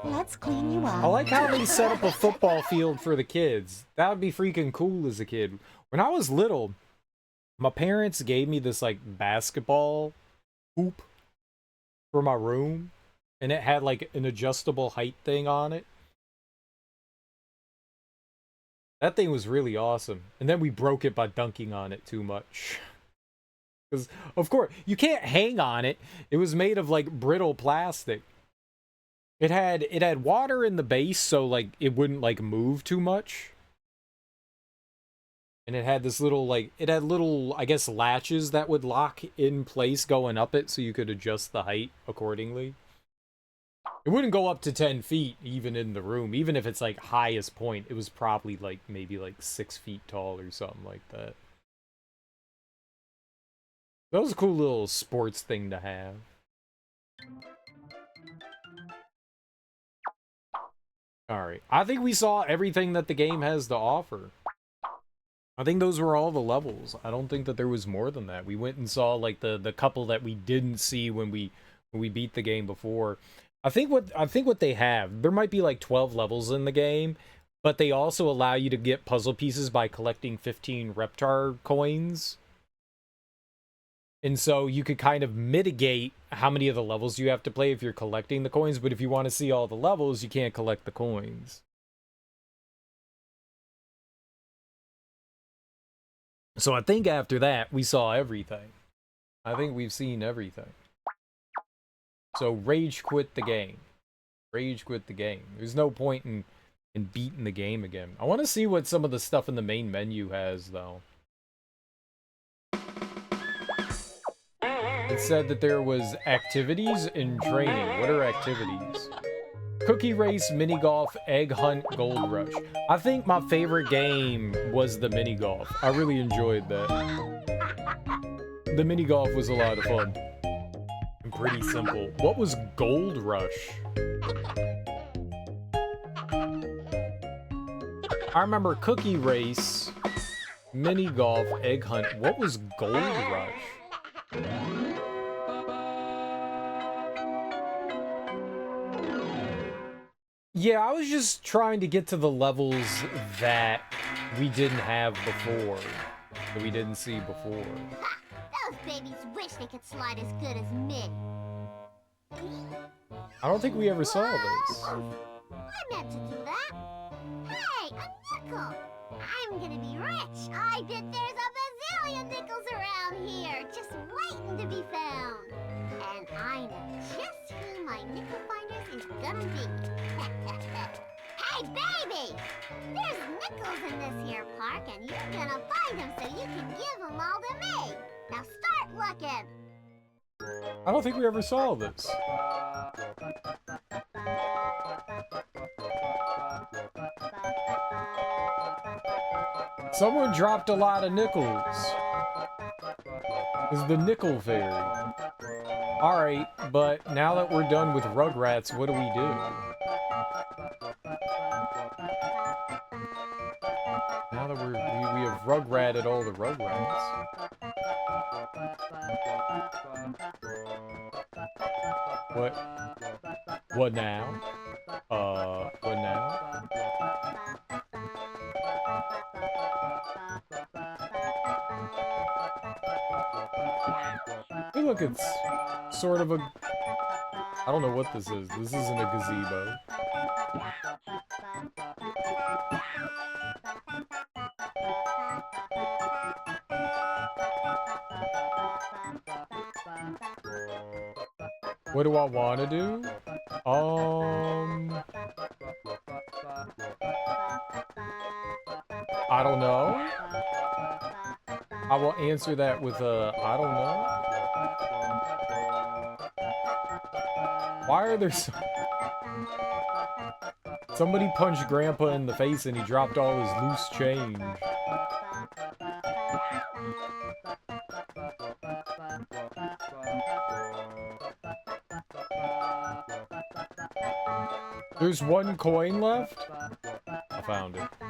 [SPEAKER 5] Let's clean you up.
[SPEAKER 1] I like how they set up a football field for the kids. That would be freaking cool as a kid. When I was little, my parents gave me this like basketball hoop for my room, and it had like an adjustable height thing on it. That thing was really awesome. And then we broke it by dunking on it too much. Because, of course, you can't hang on it. It was made of like brittle plastic. It had water in the base, so like it wouldn't like move too much. And it had this little like little, I guess, latches that would lock in place going up it, so you could adjust the height accordingly. It wouldn't go up to 10 feet even in the room. Even if it's like highest point, it was probably like maybe like 6 feet tall or something like that. That was a cool little sports thing to have. Alright, I think we saw everything that the game has to offer. I think those were all the levels. I don't think that there was more than that. We went and saw like the couple that we didn't see when we beat the game before. I think what they have, there might be like 12 levels in the game, but they also allow you to get puzzle pieces by collecting 15 Reptar coins. And so you could kind of mitigate how many of the levels you have to play if you're collecting the coins, but if you want to see all the levels, you can't collect the coins. So I think after that, we saw everything. I think we've seen everything. So rage quit the game. Rage quit the game. There's no point in beating the game again. I want to see what some of the stuff in the main menu has, though. It said that there was activities and training. What are activities? Cookie race, mini golf, egg hunt, gold rush. I think my favorite game was the mini golf. I really enjoyed that. The mini golf was a lot of fun. And pretty simple. What was gold rush? I remember cookie race, mini golf, egg hunt. What was gold rush? Yeah, I was just trying to get to the levels that we didn't have before. That we didn't see before.
[SPEAKER 2] Ha! Those babies wish they could slide as good as me.
[SPEAKER 1] I don't think we ever saw this.
[SPEAKER 2] I meant to do that. Hey, a nickel! I'm gonna be rich. I bet there's a bazillion nickels around here, just waiting to be found. And I know just who my nickel finders is gonna be. Hey, baby! There's nickels in this here park, and you're gonna find them so you can give them all to me. Now start looking.
[SPEAKER 1] I don't think we ever saw this. Someone dropped a lot of nickels. It's the nickel fairy. Alright, but now that we're done with Rugrats, what do we do? Now that we have Rugratted all the Rugrats. What? What now? What now? Hey, look, it's sort of a... I don't know what this is. This isn't a gazebo. What do I want to do? I don't know. I will answer that with a, I don't know. Why are there so... Somebody punched Grandpa in the face and he dropped all his loose change. There's one coin left? I found it.
[SPEAKER 2] You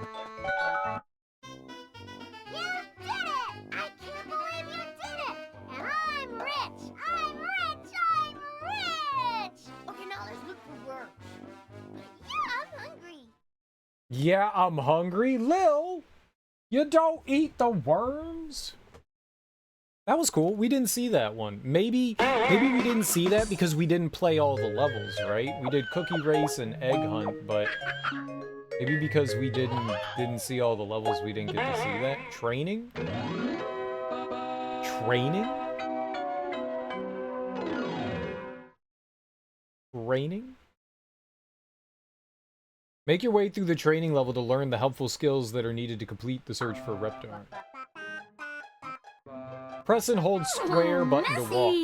[SPEAKER 2] did it! I can't believe you did it! And I'm rich! I'm rich! I'm rich!
[SPEAKER 10] Okay, now let's look for work.
[SPEAKER 2] Yeah, I'm hungry.
[SPEAKER 1] Yeah, I'm hungry. Lil, you don't eat the worms? That was cool. We didn't see that one. Maybe we didn't see that because we didn't play all the levels, right? We did Cookie Race and Egg Hunt, but maybe because we didn't see all the levels, we didn't get to see that. Training? Training? Training? Make your way through the training level to learn the helpful skills that are needed to complete the search for Reptar. Press and hold square button to walk.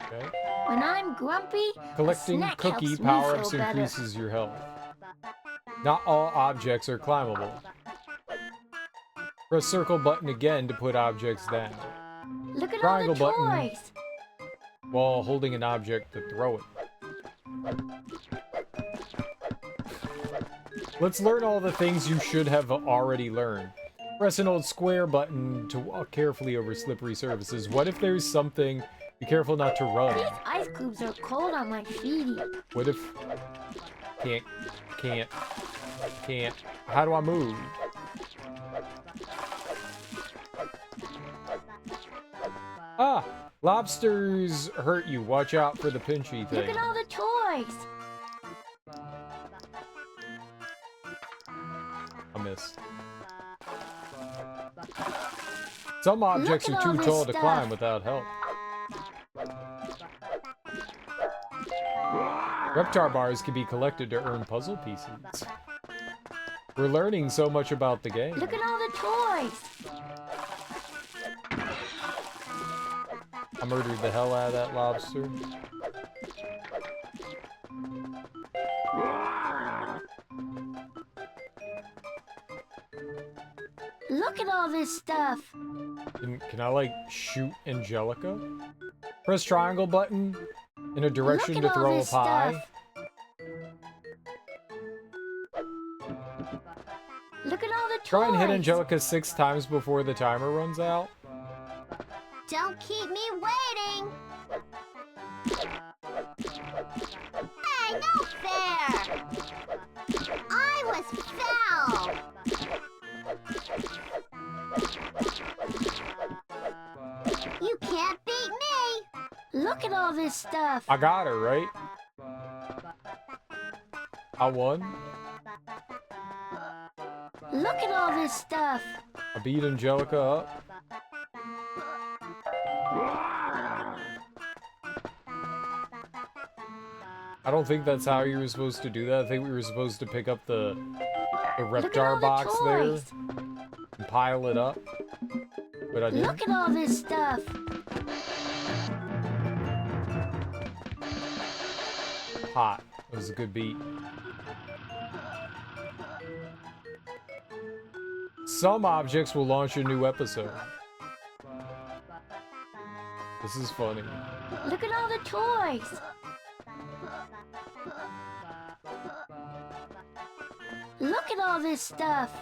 [SPEAKER 1] Okay.
[SPEAKER 10] When I'm grumpy,
[SPEAKER 1] Collecting
[SPEAKER 10] a snack
[SPEAKER 1] cookie
[SPEAKER 10] helps me
[SPEAKER 1] power-ups
[SPEAKER 10] feel better.
[SPEAKER 1] increases your health. Not all objects are climbable. Press circle button again to put objects down.
[SPEAKER 10] Look at
[SPEAKER 1] Triangle
[SPEAKER 10] all the
[SPEAKER 1] button
[SPEAKER 10] toys.
[SPEAKER 1] while holding an object to throw it. Let's learn all the things you should have already learned. Press and hold square button to walk carefully over slippery surfaces. What if there's something... Be careful not to run.
[SPEAKER 10] These ice cubes are cold on my feetie.
[SPEAKER 1] What if... Can't. How do I move? Ah! Lobsters hurt you. Watch out for the pinchy thing.
[SPEAKER 10] Look at all the toys.
[SPEAKER 1] I missed. Some objects are too tall to climb without help. Reptar bars can be collected to earn puzzle pieces. We're learning so much about the game.
[SPEAKER 10] Look at all the toys.
[SPEAKER 1] I murdered the hell out of that lobster.
[SPEAKER 10] Look at all this stuff.
[SPEAKER 1] Can I, like, shoot Angelica? Press triangle button in a direction to throw a pie.
[SPEAKER 10] Look at all the toys.
[SPEAKER 1] Try and hit Angelica 6 times before the timer runs out.
[SPEAKER 2] Don't keep me waiting! Hey, no fair! I was foul! You can't beat me!
[SPEAKER 10] Look at all this stuff.
[SPEAKER 1] I got her, right? I won.
[SPEAKER 10] Look at all this stuff.
[SPEAKER 1] I beat Angelica up. I don't think that's how you were supposed to do that. I think we were supposed to pick up the Reptar box there and pile it up. But I didn't.
[SPEAKER 10] Look at all this stuff.
[SPEAKER 1] Hot. It was a good beat. Some objects will launch a new episode. This is funny.
[SPEAKER 10] Look at all the toys. Look at all this stuff.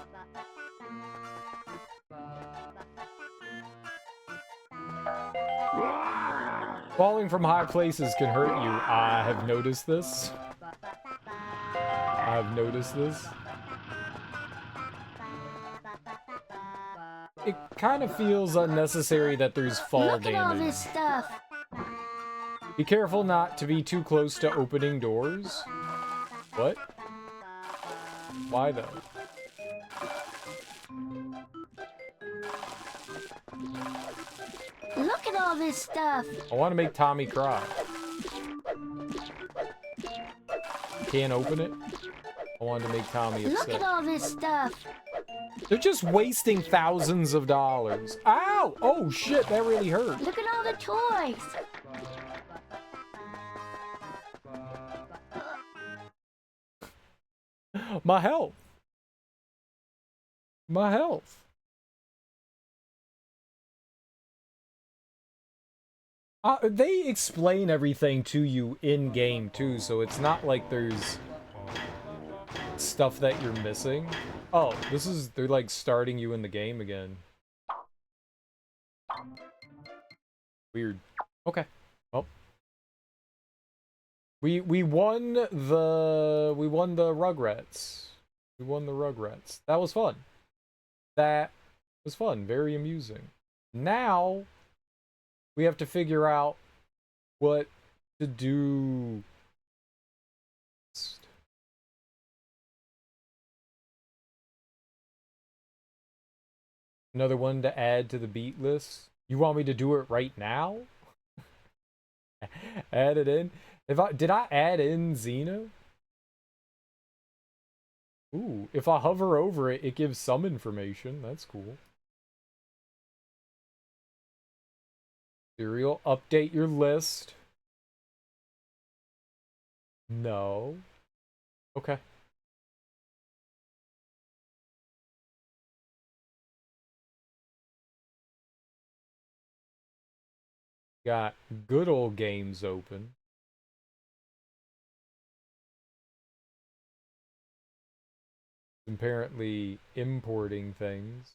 [SPEAKER 1] Falling from high places can hurt you. I have noticed this. It kind of feels unnecessary that there's fall damage.
[SPEAKER 10] Look at all this stuff.
[SPEAKER 1] Be careful not to be too close to opening doors. What? Why though?
[SPEAKER 10] Look at all this stuff.
[SPEAKER 1] I want to make Tommy cry. Can't open it. I wanted to make Tommy upset.
[SPEAKER 10] Look at all this stuff.
[SPEAKER 1] They're just wasting thousands of dollars. Ow! Oh shit, that really hurt.
[SPEAKER 10] Look at all the toys.
[SPEAKER 1] My health. My health. They explain everything to you in game too, so it's not like there's stuff that you're missing. Oh, they're like starting you in the game again. Weird. Okay. Well. We won the Rugrats. We won the Rugrats. That was fun. That was fun. Very amusing. Now we have to figure out what to do. Another one to add to the beat list. You want me to do it right now? Add it in. Did I add in Xena? Ooh, if I hover over it, it gives some information. That's cool. Serial, update your list. No. Okay. Got good old games open. Apparently importing things.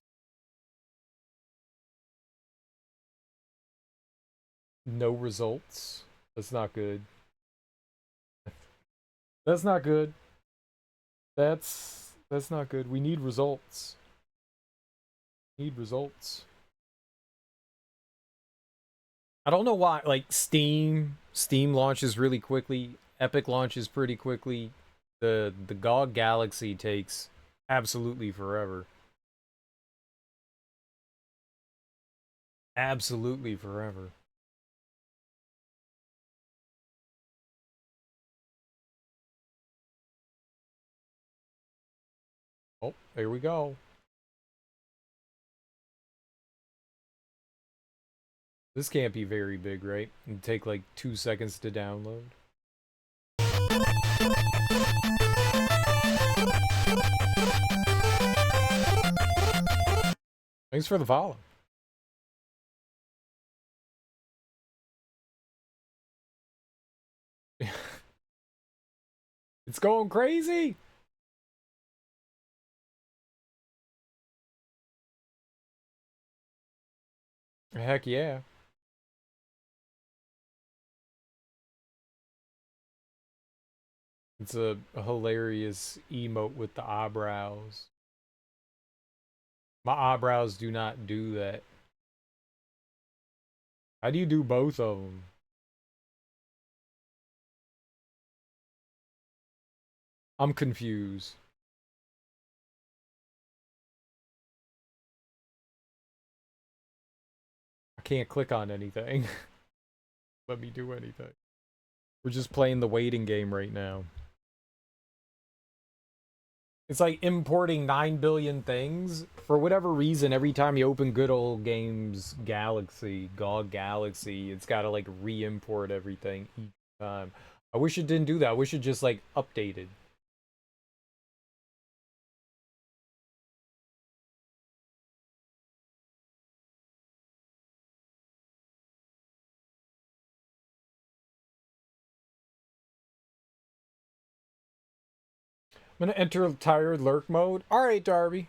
[SPEAKER 1] No results. That's not good. That's not good. That's not good. We need results. Need results. I don't know why, like Steam launches really quickly, Epic launches pretty quickly. The GOG Galaxy takes absolutely forever. Absolutely forever. Oh, there we go. This can't be very big, right? It'd take like 2 seconds to download. Thanks for the follow. It's going crazy. Heck yeah. It's a hilarious emote with the eyebrows. My eyebrows do not do that. How do you do both of them? I'm confused. I can't click on anything. Let me do anything. We're just playing the waiting game right now. It's like importing 9 billion things. For whatever reason, every time you open good old games Galaxy, GOG Galaxy, it's gotta like re-import everything each time. I wish it didn't do that. I wish it just like updated. I'm gonna enter tired lurk mode. Alright, Darby.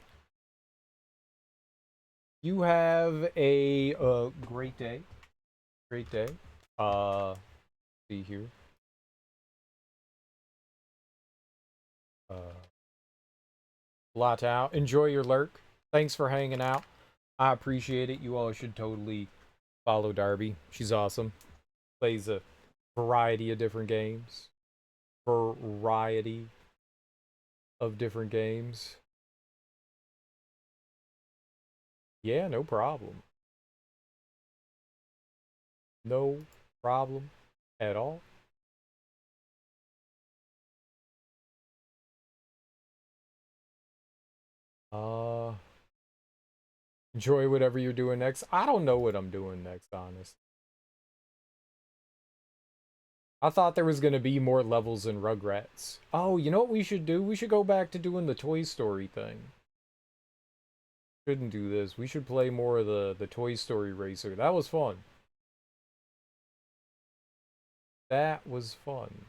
[SPEAKER 1] You have a great day. Great day. See here. Lot out. Enjoy your lurk. Thanks for hanging out. I appreciate it. You all should totally follow Darby. She's awesome. Plays a variety of different games. Variety of different games. Yeah, no problem. No problem at all. Enjoy whatever you're doing next. I don't know what I'm doing next, honest. I thought there was going to be more levels in Rugrats. Oh, you know what we should do? We should go back to doing the Toy Story thing. Shouldn't do this. We should play more of the Toy Story Racer. That was fun. That was fun.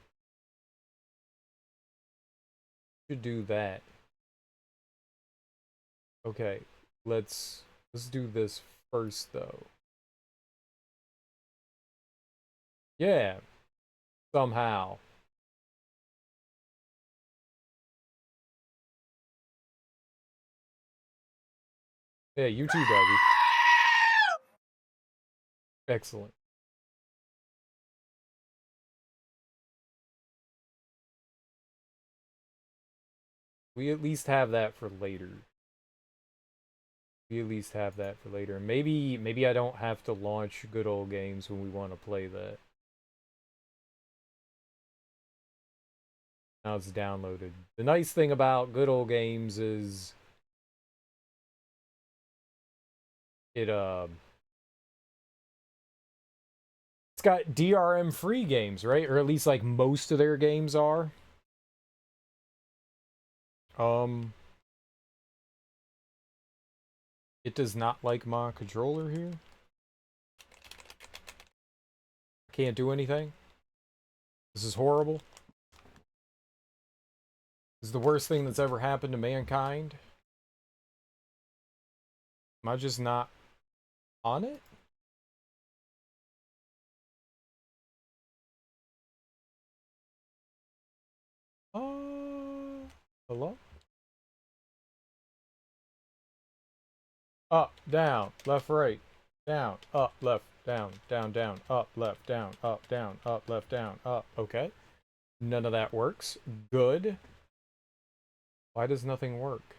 [SPEAKER 1] Should do that. Okay, let's do this first though. Yeah, somehow. Yeah, you too, baby. Excellent. We at least have that for later. We at least have that for later. Maybe I don't have to launch good old games when we want to play that. Now it's downloaded. The nice thing about good old games is it it's got DRM free games, right? Or at least like most of their games are. It does not like my controller here. I can't do anything. This is horrible. This is the worst thing that's ever happened to mankind. Am I just not on it? Hello? Up, down, left, right, down, up, left, down, down, down, up, left, down, up, left, down, up. Okay. None of that works. Good. Why does nothing work?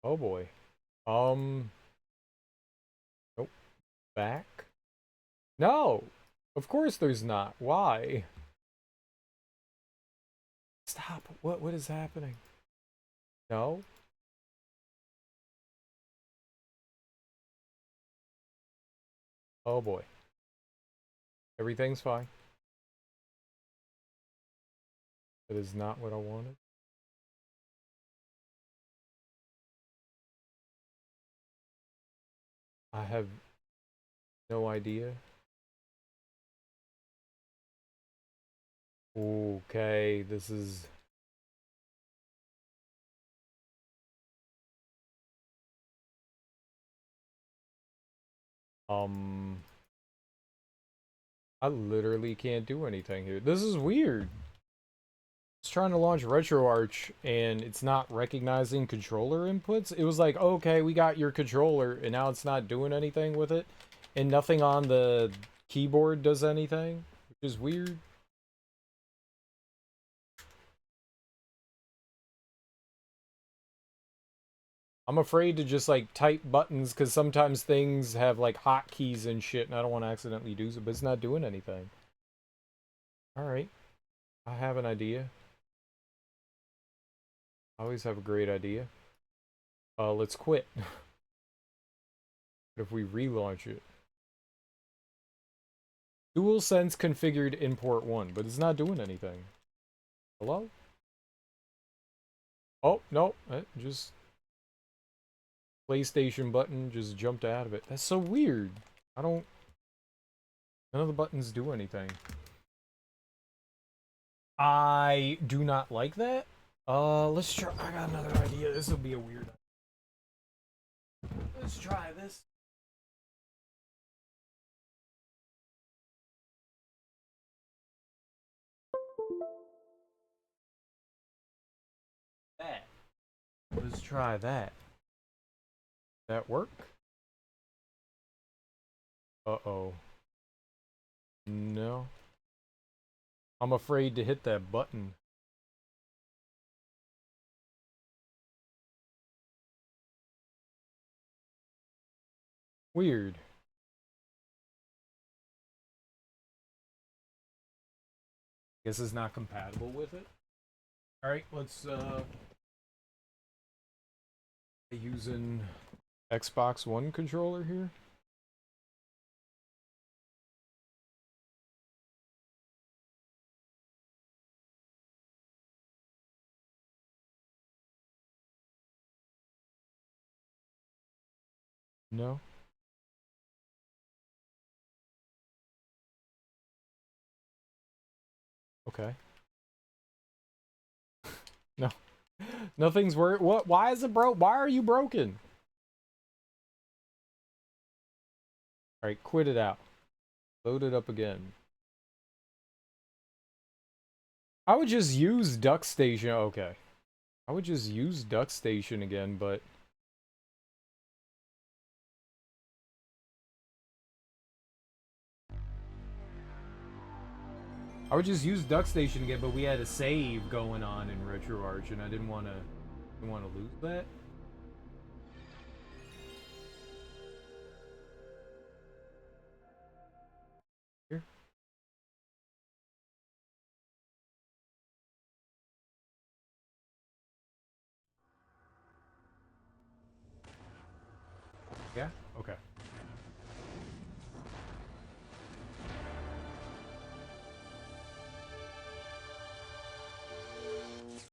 [SPEAKER 1] Oh boy. Nope. Back? No! Of course there's not. Why? Stop. What is happening? No? Oh boy. Everything's fine. That is not what I wanted. I have no idea. Okay, this is... I literally can't do anything here. This is weird. I was trying to launch RetroArch and it's not recognizing controller inputs. It was like, okay, we got your controller, and now it's not doing anything with it. And nothing on the keyboard does anything, which is weird. I'm afraid to just like type buttons because sometimes things have like hotkeys and shit and I don't want to accidentally do so, but it's not doing anything. Alright. I have an idea. I always have a great idea. Let's quit. What if we relaunch it? DualSense configured in port 1, but it's not doing anything. Hello? Oh, no. Just... PlayStation button just jumped out of it. That's so weird. I don't... None of the buttons do anything. I do not like that. Let's try... I got another idea. This will be a weird... Let's try this. That. Let's try that. That work? Uh-oh. No. I'm afraid to hit that button. Weird. Guess it's not compatible with it. Alright, let's using Xbox One controller here. No. Okay. No. Nothing's work. What? Why is it broke? Why are you broken? Alright, quit it out. Load it up again. I would just use Duck Station. Okay. I would just use Duck Station again, but... I would just use Duck Station again, but we had a save going on in RetroArch, and I didn't want to lose that. Here. Yeah? Okay.